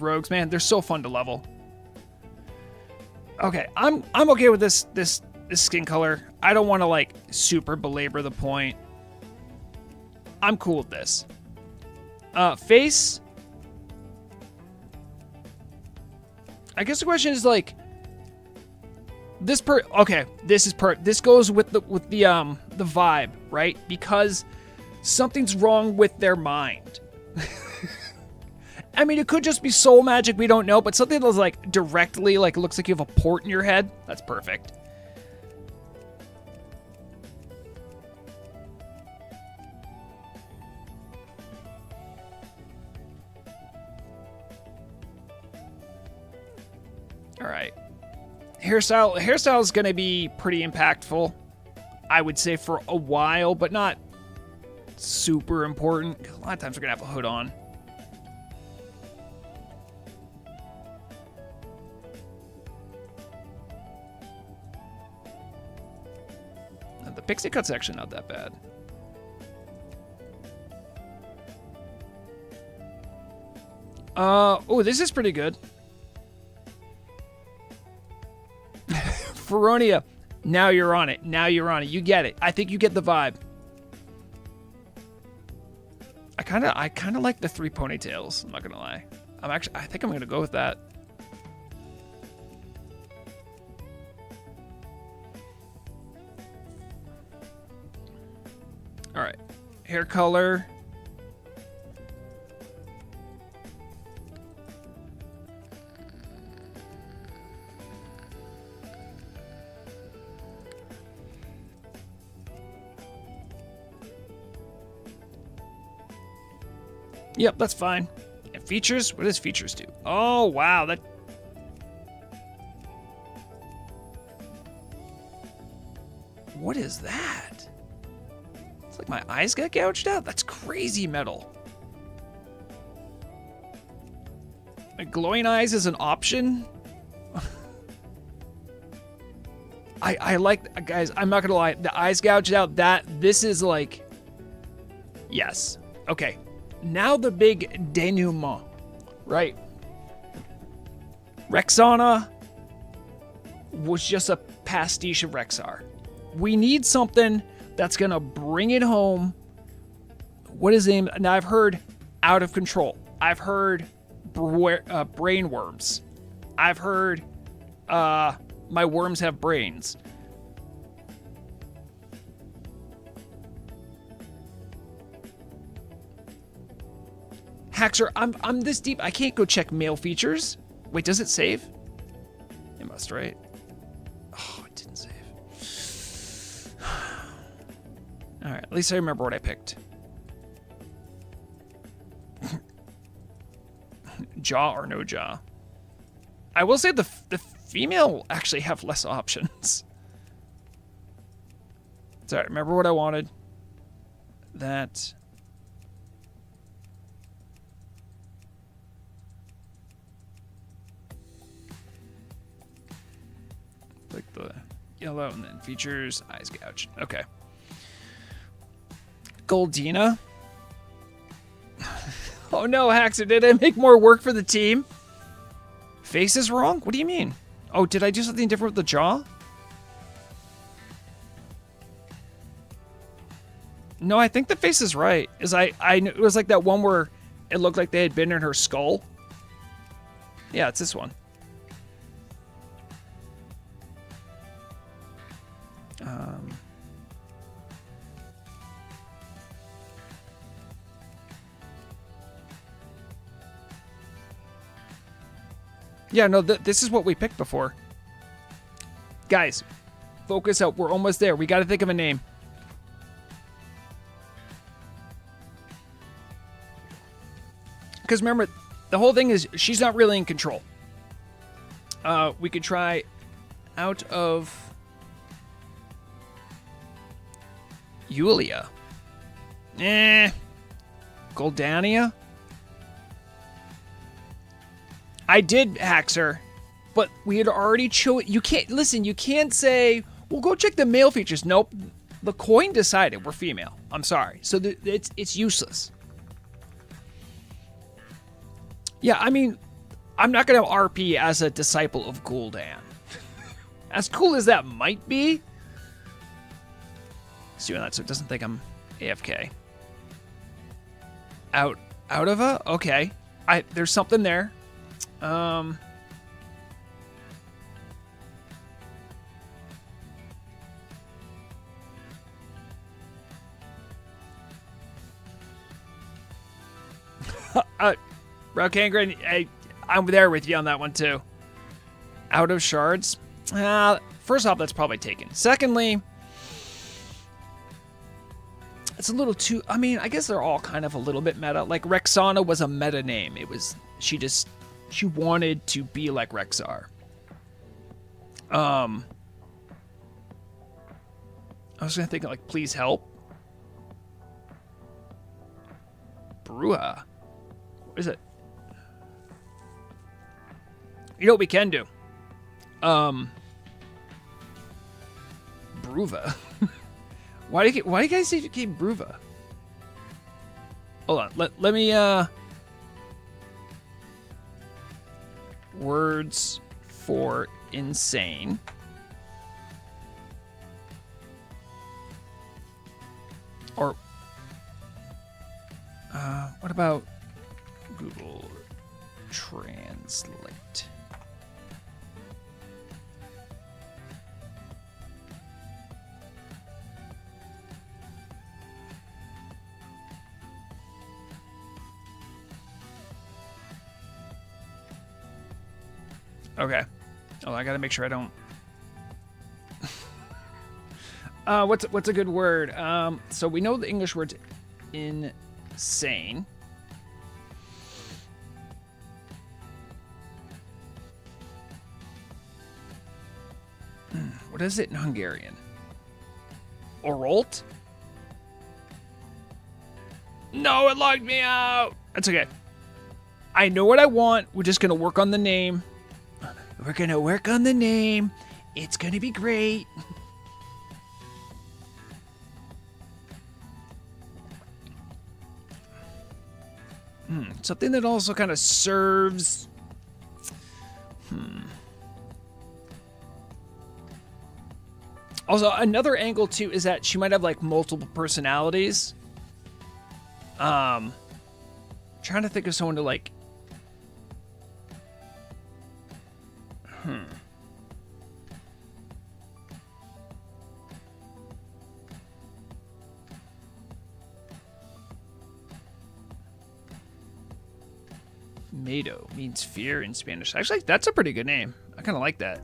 rogues, man. They're so fun to level. Okay, I'm okay with this skin color. I don't want to like super belabor the point. I'm cool with this. Face. I guess the question is like this this goes with the vibe, right? Because something's wrong with their mind. I mean, it could just be soul magic, we don't know, but something that's like directly like looks like you have a port in your head. That's perfect. All right. Hairstyle is going to be pretty impactful, I would say, for a while, but not super important. A lot of times we're gonna have a hood on. The pixie cut's actually not that bad. Oh, this is pretty good. Feronia, now you're on it. Now you're on it. You get it. I think you get the vibe. I kind of like the 3 ponytails. I'm not gonna lie. I think I'm gonna go with that. All right, hair color. Yep, that's fine. And features? What does features do? Oh, wow. That. What is that? It's like my eyes got gouged out. That's crazy metal. Like glowing eyes is an option. I like, guys, I'm not gonna lie. The eyes gouged out, this is like, yes. Okay. Now the big denouement, right? Rexana was just a pastiche of Rexar. We need something that's gonna bring it home. What is the name? Now I've heard out of control. I've heard brain worms. I've heard my worms have brains. Haxer, I'm this deep. I can't go check male features. Wait, does it save? It must, right? Oh, it didn't save. All right, at least I remember what I picked. Jaw or no jaw? I will say the female actually have less options. It's all right. Remember what I wanted? That. Like the yellow and then features, eyes gouged. Okay. Goldina. Oh no, Haxer, did I make more work for the team? Face is wrong? What do you mean? Oh, did I do something different with the jaw? No, I think the face is right. It was like that one where it looked like they had been in her skull. Yeah, it's this one. Yeah, no, this is what we picked before. Guys, focus up. We're almost there. We got to think of a name. Because remember, the whole thing is she's not really in control. We could try out of Yulia. Goldania? I did, Haxer, but we had already chosen. You can't, listen, you can't say, well, go check the male features. Nope. The coin decided we're female. I'm sorry. So it's useless. Yeah, I mean, I'm not going to RP as a disciple of Gul'dan. As cool as that might be. Let's do that so it doesn't think I'm AFK. Out of a? Okay. There's something there. Rokangren, I'm there with you on that one too. Out of shards? First off, that's probably taken. Secondly, it's a little too, I mean, I guess they're all kind of a little bit meta. Like Rexana was a meta name. It was, she wanted to be like Rexar. I was gonna think like, please help. Bruja. What is it? You know what we can do? Bruva. Why do you guys say it came Bruva? Hold on. Let me words for insane. Or what about Google Translate? Okay. Oh, I gotta make sure I don't. What's a good word? So we know the English word's insane. What is it in Hungarian? Orolt? No, it logged me out. That's okay. I know what I want. We're just gonna work on the name. We're gonna work on the name. It's gonna be great. Something that also kind of serves. Also, another angle too is that she might have like multiple personalities. Trying to think of someone to like. Mado means fear in Spanish. Actually, that's a pretty good name. I kind of like that.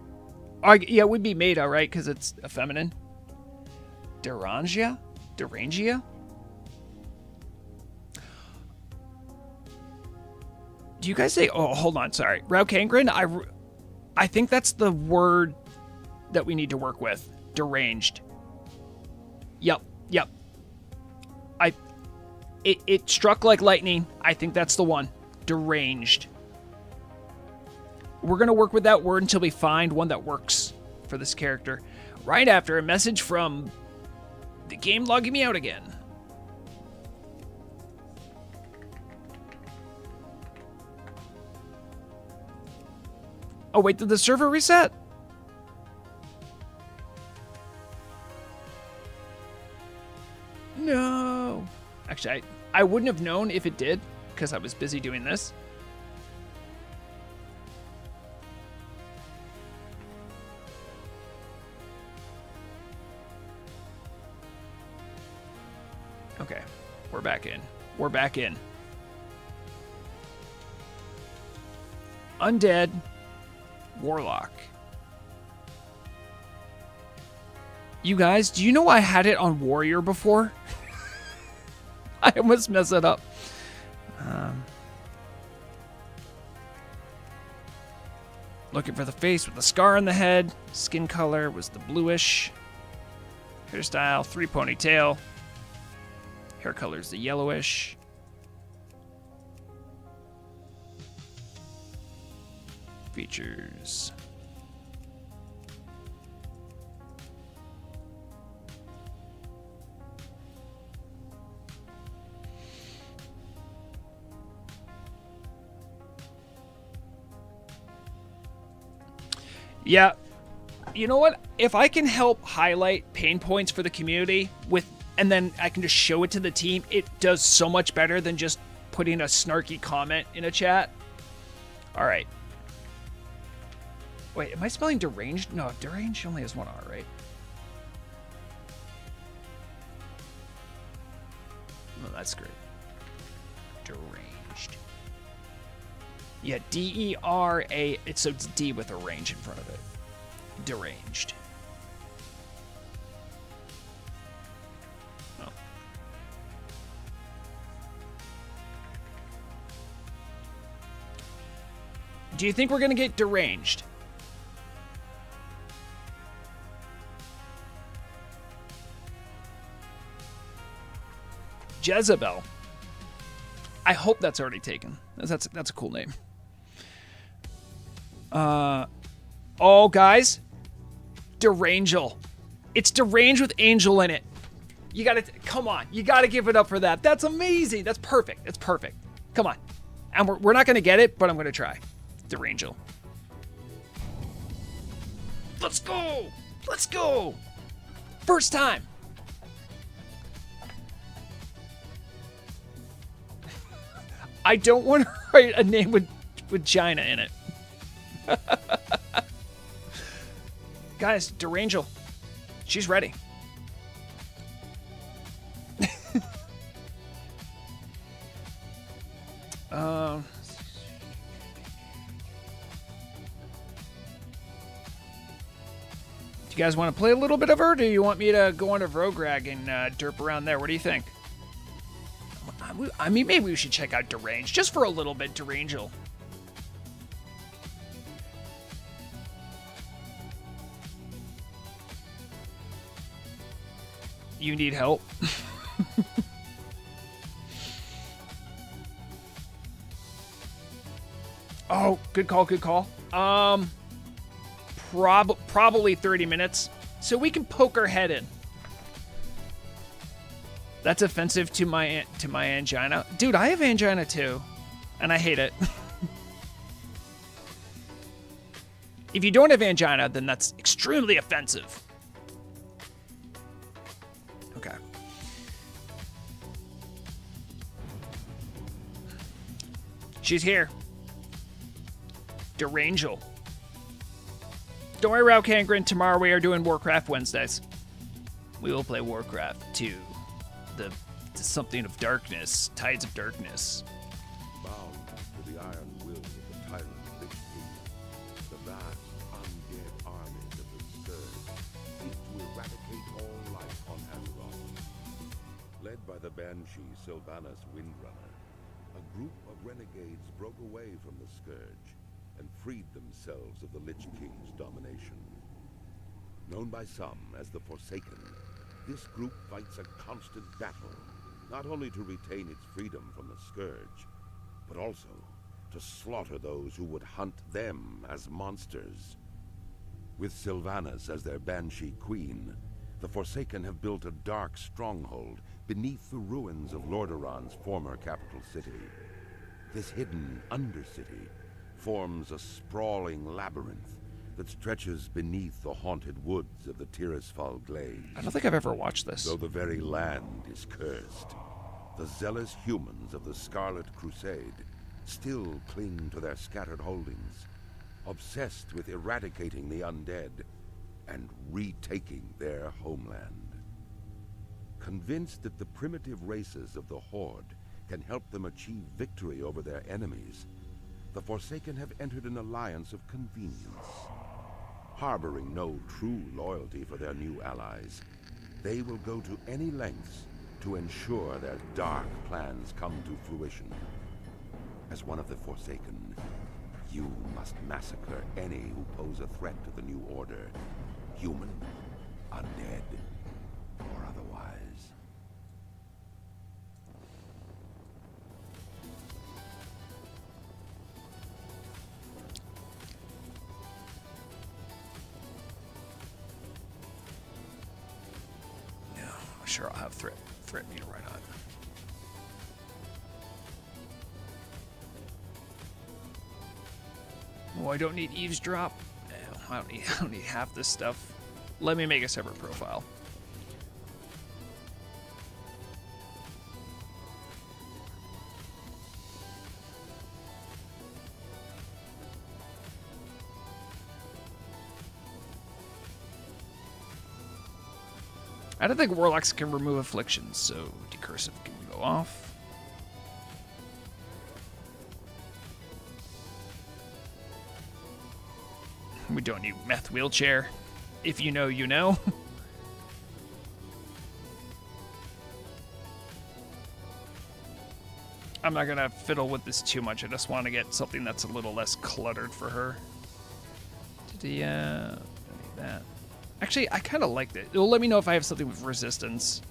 Yeah, it would be Mado, right? Because it's a feminine. Derangia? Derangia? Do you guys say... Oh, hold on. Sorry. Raukangren, I think that's the word that we need to work with. Deranged. Yep. It struck like lightning. I think that's the one. Deranged. We're going to work with that word until we find one that works for this character. Right after a message from the game logging me out again. Oh, wait, did the server reset? No. Actually, I wouldn't have known if it did because I was busy doing this. Okay, we're back in. We're back in. Undead Warlock. You guys, do you know I had it on Warrior before? I almost messed it up. Looking for the face with the scar on the head. Skin color was the bluish. Hairstyle, 3 ponytail. Hair color is the yellowish. Features. Yeah. You know what? If I can help highlight pain points for the community and then I can just show it to the team, it does so much better than just putting a snarky comment in a chat. All right. Wait, am I spelling deranged? No, deranged only has one R, right? Oh, that's great. Deranged. Yeah, D-E-R-A. So it's D with a range in front of it. Deranged. Oh. Do you think we're going to get deranged? Jezebel. I hope that's already taken. That's a cool name. Oh, guys. Derangel. It's Derange with Angel in it. You gotta, come on. You gotta give it up for that. That's amazing. That's perfect. It's perfect. Come on. And we're not gonna get it, but I'm gonna try. Derangel. Let's go. Let's go. First time. I don't want to write a name with Gina in it. Guys, Derangel. She's ready. Do you guys want to play a little bit of her, or do you want me to go on to Vrograg and derp around there? What do you think? I mean, maybe we should check out Derange, just for a little bit, Derangel. You need help? Oh, good call, good call. Probably 30 minutes, so we can poke our head in. That's offensive to my angina. Dude, I have angina too, and I hate it. If you don't have angina, then that's extremely offensive. Okay. She's here. Derangel. Don't worry, Rao Kangren. Tomorrow we are doing Warcraft Wednesdays. We will play Warcraft 2. The something of darkness. Tides of Darkness. Bound to the iron will of the tyrant Lich King, the vast undead armies of the Scourge seek to eradicate all life on Azeroth. Led by the banshee Sylvanas Windrunner, a group of renegades broke away from the Scourge and freed themselves of the Lich King's domination. Known by some as the Forsaken, this group fights a constant battle, not only to retain its freedom from the Scourge, but also to slaughter those who would hunt them as monsters. With Sylvanas as their banshee queen, the Forsaken have built a dark stronghold beneath the ruins of Lordaeron's former capital city. This hidden undercity forms a sprawling labyrinth that stretches beneath the haunted woods of the Tirisfal Glades. I don't think I've ever watched this. Though the very land is cursed, the zealous humans of the Scarlet Crusade still cling to their scattered holdings, obsessed with eradicating the undead and retaking their homeland. Convinced that the primitive races of the Horde can help them achieve victory over their enemies, the Forsaken have entered an alliance of convenience. Harboring no true loyalty for their new allies, they will go to any lengths to ensure their dark plans come to fruition. As one of the Forsaken, you must massacre any who pose a threat to the new order, human, undead, or otherwise. Sure, I'll have threat meter right on. Oh, I don't need eavesdrop. I don't need half this stuff. Let me make a separate profile. I don't think Warlocks can remove afflictions, so Decursive can go off. We don't need Meth Wheelchair. If you know, you know. I'm not gonna fiddle with this too much. I just want to get something that's a little less cluttered for her. Don't need that. Actually, I kind of like it. It'll let me know if I have something with resistance.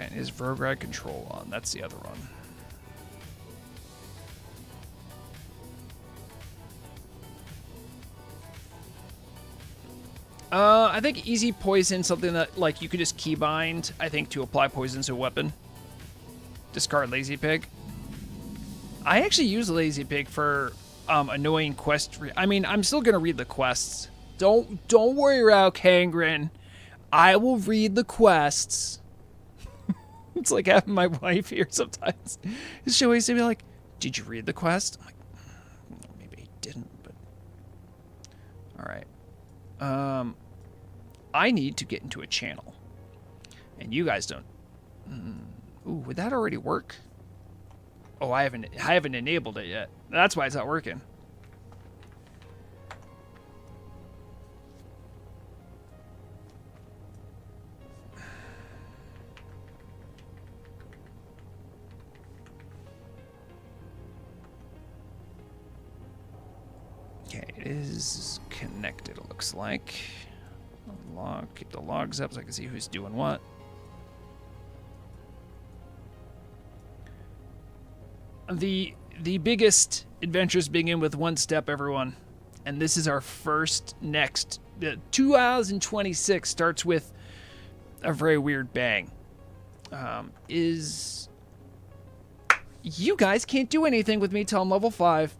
And is Vrograg control on? That's the other one. I think easy poison, something that like you could just keybind, I think, to apply poison to a weapon. Discard Lazy Pig. I actually use Lazy Pig for annoying quest. I mean, I'm still gonna read the quests. Don't worry, Rao Kangren. I will read the quests. It's like having my wife here sometimes. She always say me like, "Did you read the quest?" I'm like, maybe I didn't, but all right. I need to get into a channel, and you guys don't. Ooh, would that already work? Oh, I haven't enabled it yet. That's why it's not working. Okay, it is connected, it looks like. Keep the logs up so I can see who's doing what. The biggest adventures begin with one step, everyone. And this is our first next. 2026 starts with a very weird bang. You guys can't do anything with me till I'm level 5.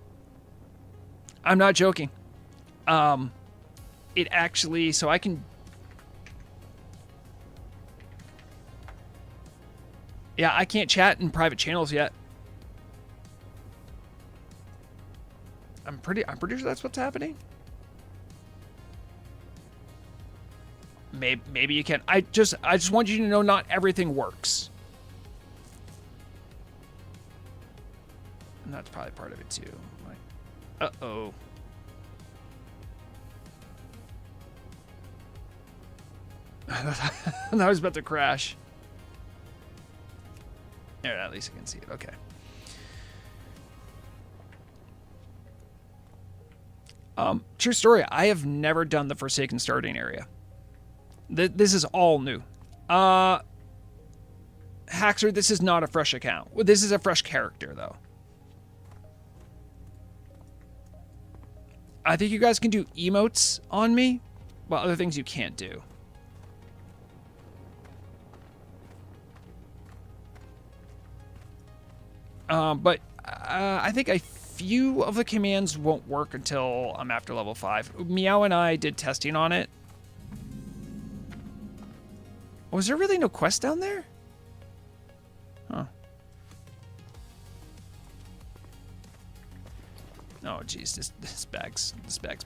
I'm not joking. It actually, so I can... Yeah, I can't chat in private channels yet. I'm pretty sure that's what's happening. Maybe you can. I just want you to know not everything works. And that's probably part of it too. Like, uh-oh. I was about to crash. There, at least I can see it. Okay. True story. I have never done the Forsaken starting area. This is all new. Haxer, this is not a fresh account. Well, this is a fresh character, though. I think you guys can do emotes on me, but other things you can't do. But I think a few of the commands won't work until I'm after level 5. Meow and I did testing on it. Was there really no quest down there? Huh. Oh, geez, this bag's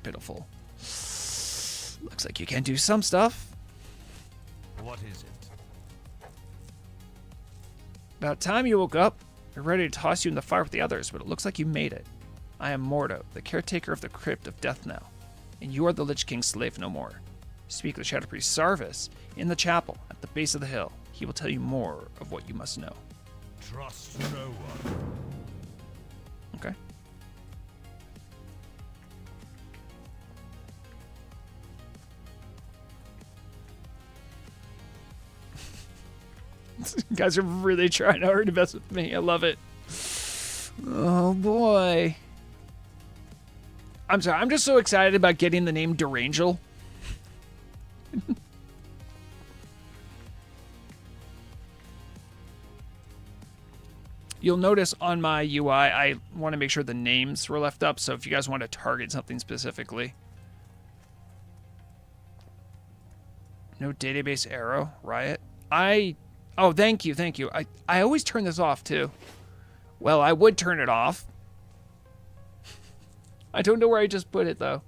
pitiful. Looks like you can do some stuff. What is it? About time you woke up. We're ready to toss you in the fire with the others, but it looks like you made it. I am Mordo, the caretaker of the crypt of death now, and you are the Lich King's slave no more. Speak with Shadow Priest Sarvis in the chapel at the base of the hill. He will tell you more of what you must know. Trust no one. Okay. You guys are really trying hard to mess with me. I love it. Oh boy. I'm sorry. I'm just so excited about getting the name Derangel. You'll notice on my UI, I want to make sure the names were left up. So if you guys want to target something specifically. No database arrow, Riot. Oh, thank you. I always turn this off, too. Well, I would turn it off. I don't know where I just put it, though.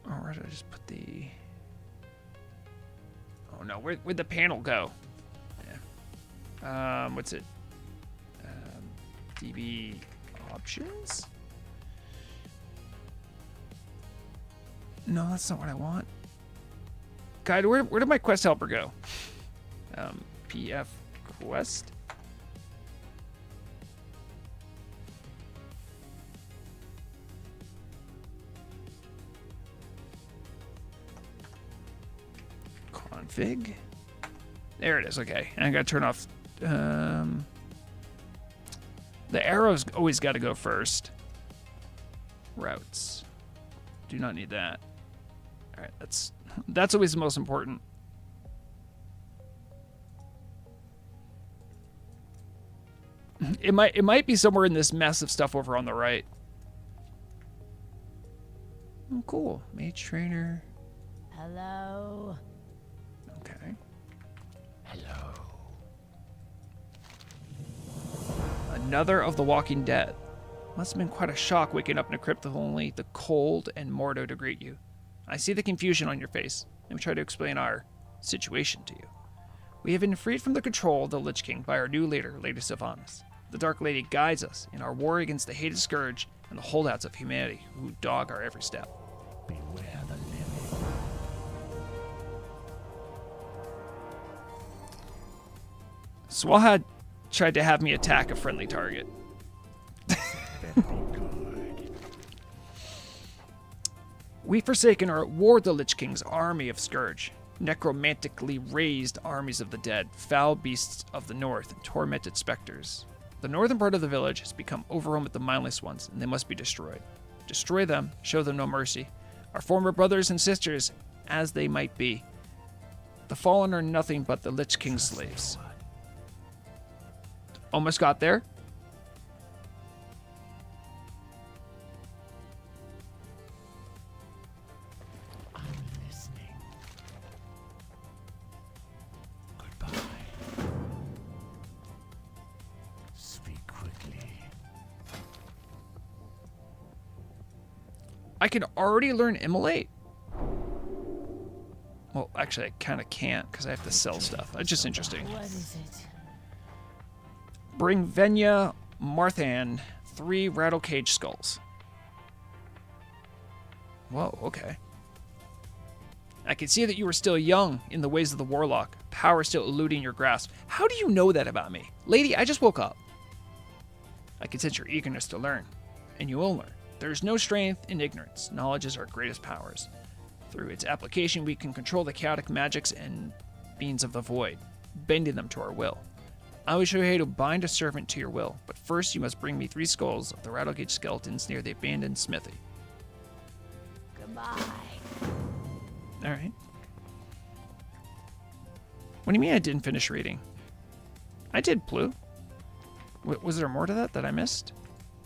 Oh, where did I just put the... Oh, no. Where'd the panel go? Yeah. What's it? DB options? No, that's not what I want. Guide, where did my quest helper go? PF quest. config. There it is. Okay, and I gotta turn off. The arrow's always got to go first. Routes. Do not need that. All right, that's always the most important. It might be somewhere in this mess of stuff over on the right. Oh, cool. Mage trainer. Hello. Okay. Hello. Another of the Walking Dead. Must have been quite a shock waking up in a crypt with only the cold and Mordo to greet you. I see the confusion on your face, and we try to explain our situation to you. We have been freed from the control of the Lich King by our new leader, Lady Sylvanas. The Dark Lady guides us in our war against the hated Scourge and the holdouts of humanity who dog our every step. Beware the living. Swahad tried to have me attack a friendly target. Very good. We Forsaken are at war with the Lich King's army of Scourge, necromantically raised armies of the dead, foul beasts of the north, and tormented specters. The northern part of the village has become overrun with the mindless ones, and they must be destroyed. Destroy them, show them no mercy. Our former brothers and sisters, as they might be. The fallen are nothing but the Lich King's slaves. Almost got there. I'm listening. Goodbye. Speak quickly. I can already learn Immolate. Well, actually, I kind of can't because I have to sell stuff. It's just interesting. What is it? Bring Venya Marthan 3 rattle cage skulls. Whoa, okay. I can see that you are still young in the ways of the warlock. Power still eluding your grasp. How do you know that about me? Lady, I just woke up. I can sense your eagerness to learn, and you will learn. There is no strength in ignorance. Knowledge is our greatest powers. Through its application, we can control the chaotic magics and beings of the void, bending them to our will. I will show you how to bind a servant to your will, but first you must bring me 3 skulls of the Rattlegate skeletons near the abandoned smithy. Goodbye. Alright. What do you mean I didn't finish reading? I did, Blue. Was there more to that I missed?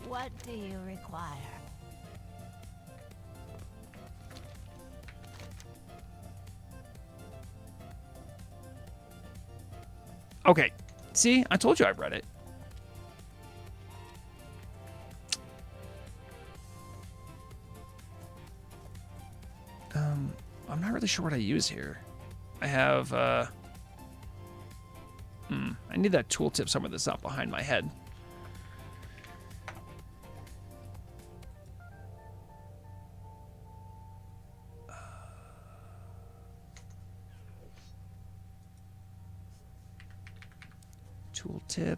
What do you require? Okay. See? I told you I read it. I'm not really sure what I use here. I have, I need that tooltip somewhere that's not behind my head. Tooltip.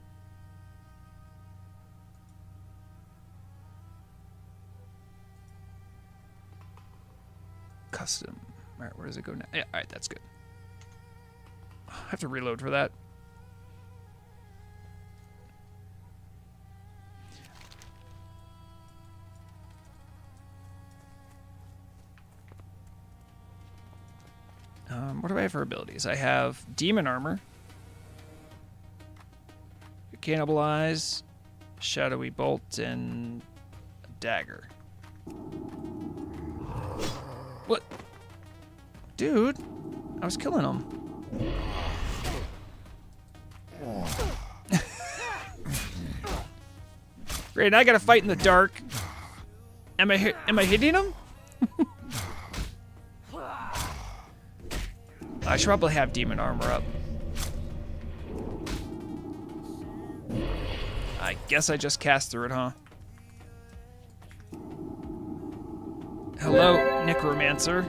Custom. All right, where does it go now? Yeah, all right, that's good. I have to reload for that. What do I have for abilities? I have Demon Armor, Cannibalize, Shadowy Bolt, and a Dagger. What? Dude, I was killing him. Great, now I gotta fight in the dark. Am I hitting him? I should probably have demon armor up. I guess I just cast through it, huh? Hello, Necromancer.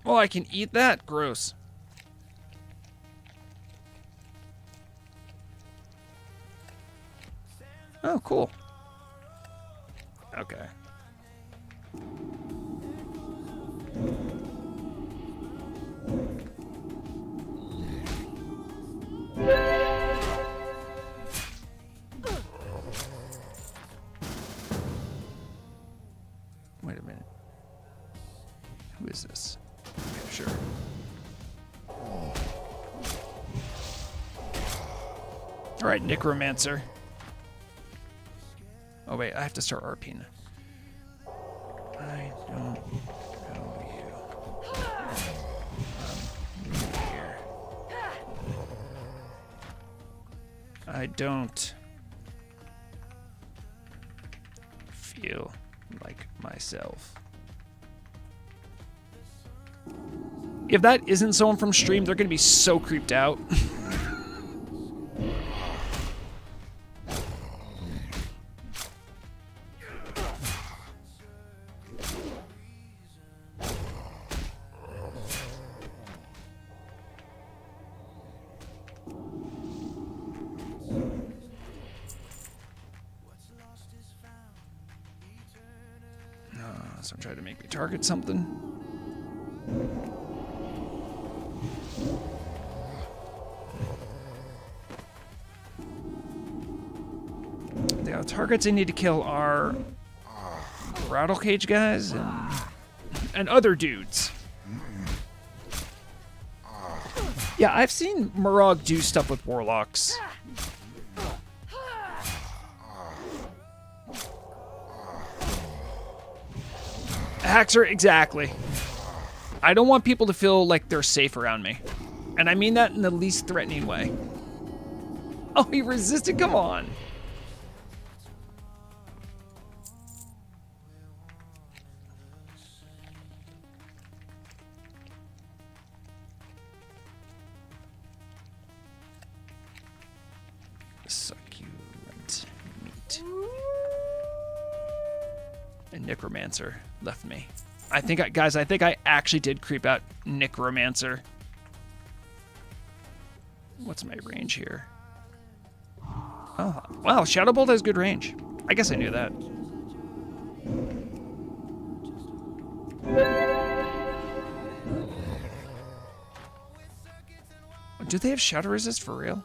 Oh, I can eat that? Gross. cool. Okay. Wait a minute. Who is this? Okay, sure. All right, Necromancer. Oh wait, I have to start RPing. I don't know you. New here. I don't feel like myself. If that isn't someone from stream, they're gonna be so creeped out. So try to make me target something. The targets I need to kill are rattle cage guys and other dudes. Yeah, I've seen Vrograg do stuff with warlocks. Haxer, exactly. I don't want people to feel like they're safe around me. And I mean that in the least threatening way. Oh, he resisted? Come on. Succulent meat. And Necromancer left me. I think I actually did creep out Necromancer. What's my range here? Oh, wow, Shadow Bolt has good range. I guess I knew that. Do they have Shadow Resist for real?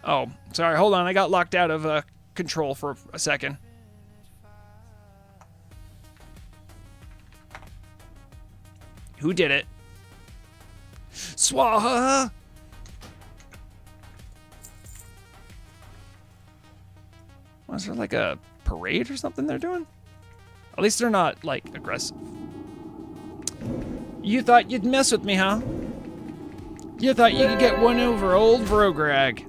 Oh, sorry, hold on. I got locked out of control for a second. Who did it? Swaha! Was there like a parade or something they're doing? At least they're not, like, aggressive. You thought you'd mess with me, huh? You thought you could get one over old Vrograg.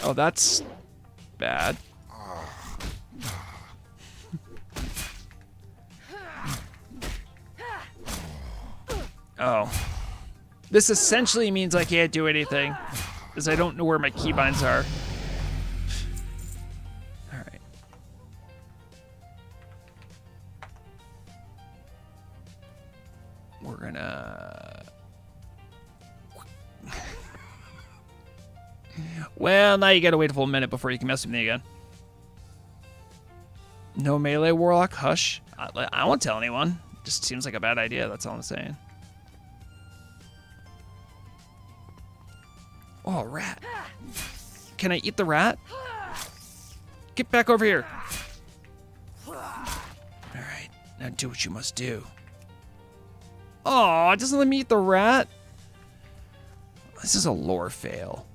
Oh, that's bad. Oh. This essentially means I can't do anything, because I don't know where my keybinds are. Alright. We're gonna... Well, now you gotta wait a full minute before you can mess with me again. No melee warlock? Hush. I won't tell anyone. Just seems like a bad idea, that's all I'm saying. Oh, rat. Can I eat the rat? Get back over here. Alright, now do what you must do. Oh, it doesn't let me eat the rat? This is a lore fail.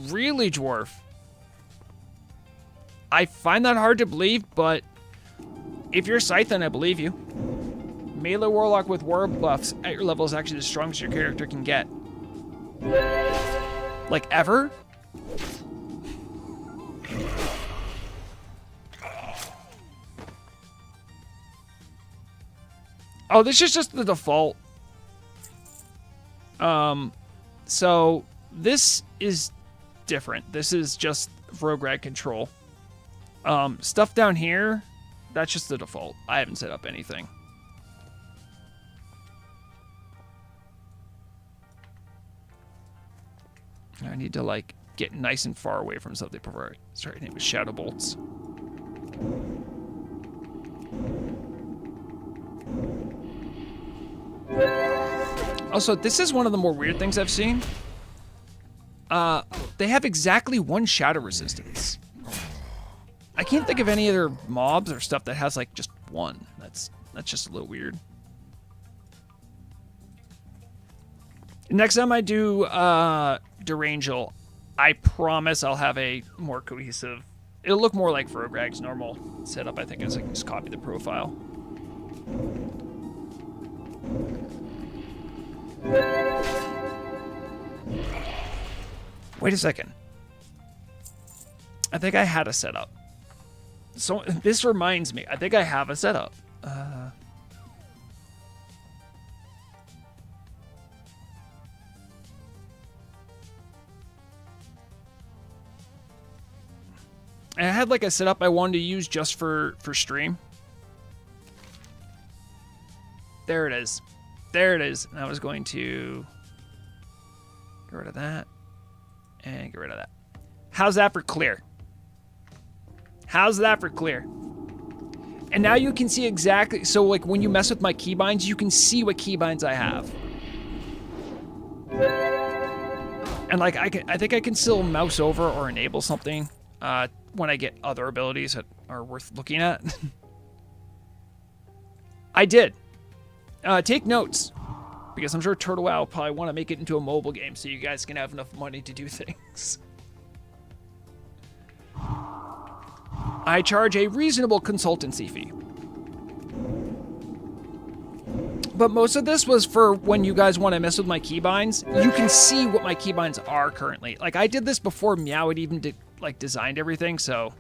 Really, dwarf? I find that hard to believe, but if you're Scythen, I believe you. Melee Warlock with war buffs at your level is actually the strongest your character can get. Like, ever? Oh, this is just the default. So this is different. This is just Vrograg control. Stuff down here, that's just the default. I haven't set up anything. I need to, like, get nice and far away from something before I start hitting with shadow bolts. Also, this is one of the more weird things I've seen. They have exactly one shadow resistance. I can't think of any other mobs or stuff that has, like, just one. That's just a little weird. Next time I do Derangel, I promise I'll have a more cohesive... It'll look more like Vrograg's normal setup, I think, as I can just copy the profile. Wait a second. I think I had a setup. So this reminds me. I think I have a setup. I had like a setup I wanted to use just for stream. There it is. There it is. And I was going to get rid of that and get rid of that. How's that for clear? How's that for clear? And now you can see exactly, so like when you mess with my keybinds, you can see what keybinds I have. And like I think I can still mouse over or enable something when I get other abilities that are worth looking at. I did. Take notes, because I'm sure Turtle Wow will probably want to make it into a mobile game so you guys can have enough money to do things. I charge a reasonable consultancy fee. But most of this was for when you guys want to mess with my keybinds. You can see what my keybinds are currently. Like, I did this before Meow had even designed everything, so...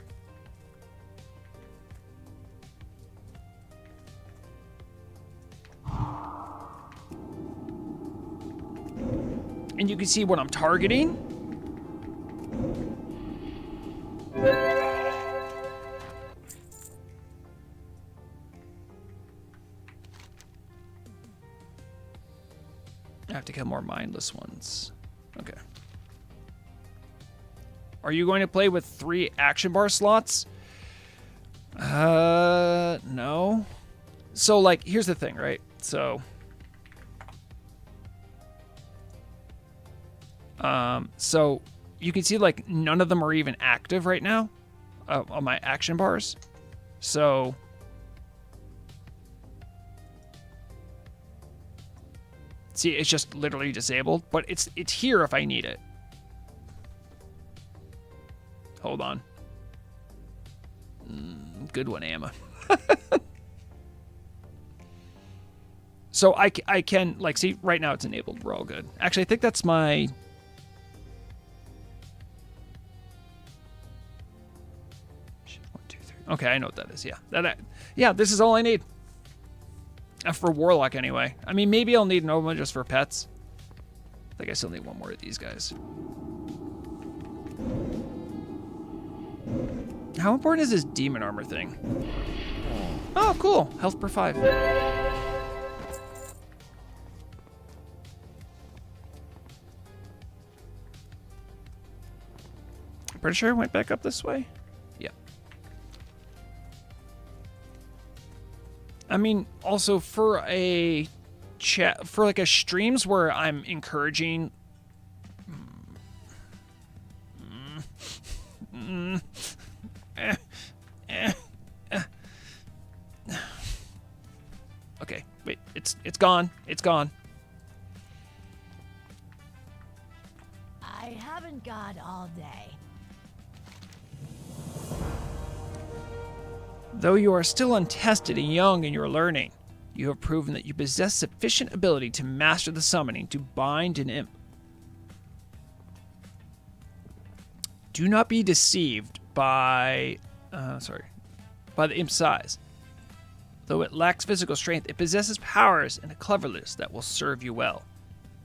And you can see what I'm targeting. I have to kill more mindless ones. Okay. Are you going to play with 3 action bar slots? No. So, like, here's the thing, right? So... so you can see like none of them are even active right now on my action bars. So see, it's just literally disabled, but it's here if I need it. Hold on. Good one, Amma. So I can, like, see, right now it's enabled. We're all good. Actually, I think that's my... Okay, I know what that is. Yeah, yeah. This is all I need for Warlock, anyway. I mean, maybe I'll need another one just for pets. I think I still need one more of these guys. How important is this demon armor thing? Oh, cool. Health per 5. Pretty sure I went back up this way. I mean, also for a chat, for like a streams where I'm encouraging. Okay, wait, it's gone. It's gone. I haven't got all day. Though you are still untested and young in your learning, you have proven that you possess sufficient ability to master the summoning to bind an imp. Do not be deceived by the imp's size. Though it lacks physical strength, it possesses powers and a cleverness that will serve you well.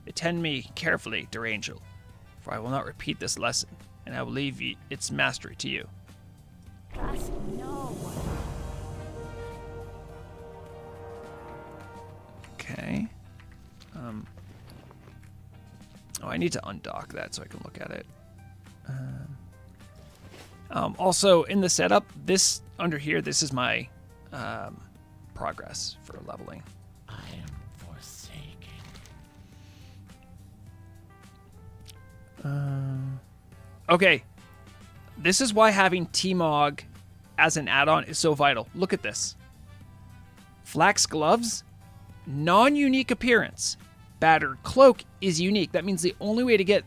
Attend me carefully, Derangel, for I will not repeat this lesson, and I will leave its mastery to you. Ask no one. Okay. Oh, I need to undock that so I can look at it. Also, in the setup, this under here, this is my progress for leveling. I am forsaken. Okay, this is why having T-Mog as an add-on is so vital. Look at this. Flax gloves, non-unique appearance. Battered cloak is unique. That means the only way to get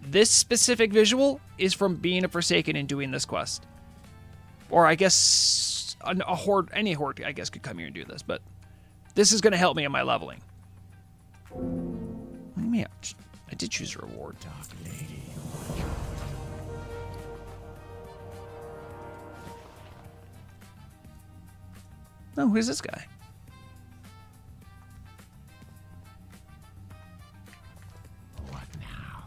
this specific visual is from being a Forsaken and doing this quest. Or I guess a horde, any horde, I guess, could come here and do this. But this is going to help me in my leveling. Yeah, I did choose a reward. Dark lady. Oh, who's this guy? What now?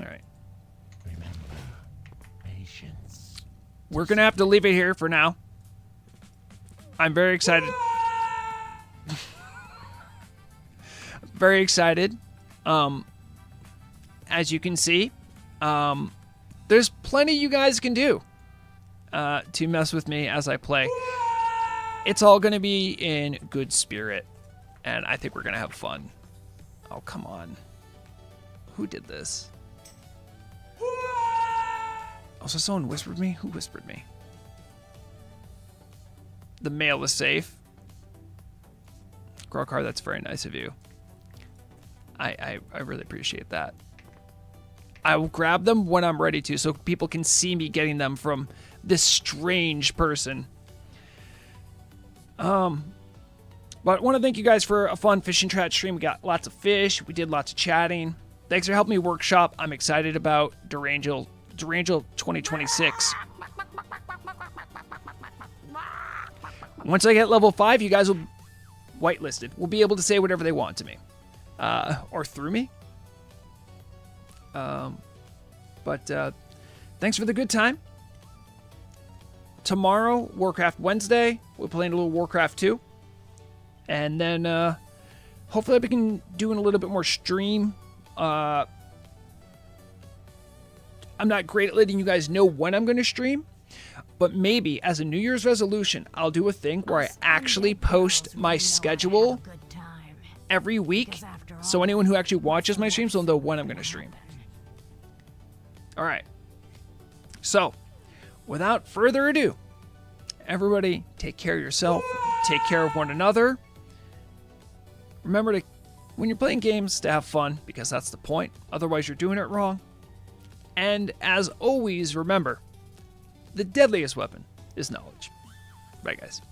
All right. Remember, patience. We're going to have to leave it here for now. I'm very excited. Very excited. As you can see, there's plenty you guys can do to mess with me as I play. It's all going to be in good spirit, and I think we're going to have fun. Oh, come on. Who did this? Oh, so someone whispered me? Who whispered me? The mail is safe. Grokar, that's very nice of you. I really appreciate that. I will grab them when I'm ready to, so people can see me getting them from this strange person. But I want to thank you guys for a fun fishing chat stream. We got lots of fish. We did lots of chatting. Thanks for helping me workshop. I'm excited about Durangel 2026. Once I get level 5, you guys will whitelisted. Will be able to say whatever they want to me. Or through me. But thanks for the good time. Tomorrow, Warcraft Wednesday, we're playing a little Warcraft 2. And then hopefully we can do a little bit more stream. I'm not great at letting you guys know when I'm going to stream. But maybe as a New Year's resolution, I'll do a thing where I actually post my schedule every week. So anyone who actually watches my streams will know when I'm going to stream. All right. So, without further ado, everybody take care of yourself. Take care of one another. Remember to, when you're playing games, to have fun, because that's the point. Otherwise, you're doing it wrong. And as always, remember, the deadliest weapon is knowledge. Bye, guys.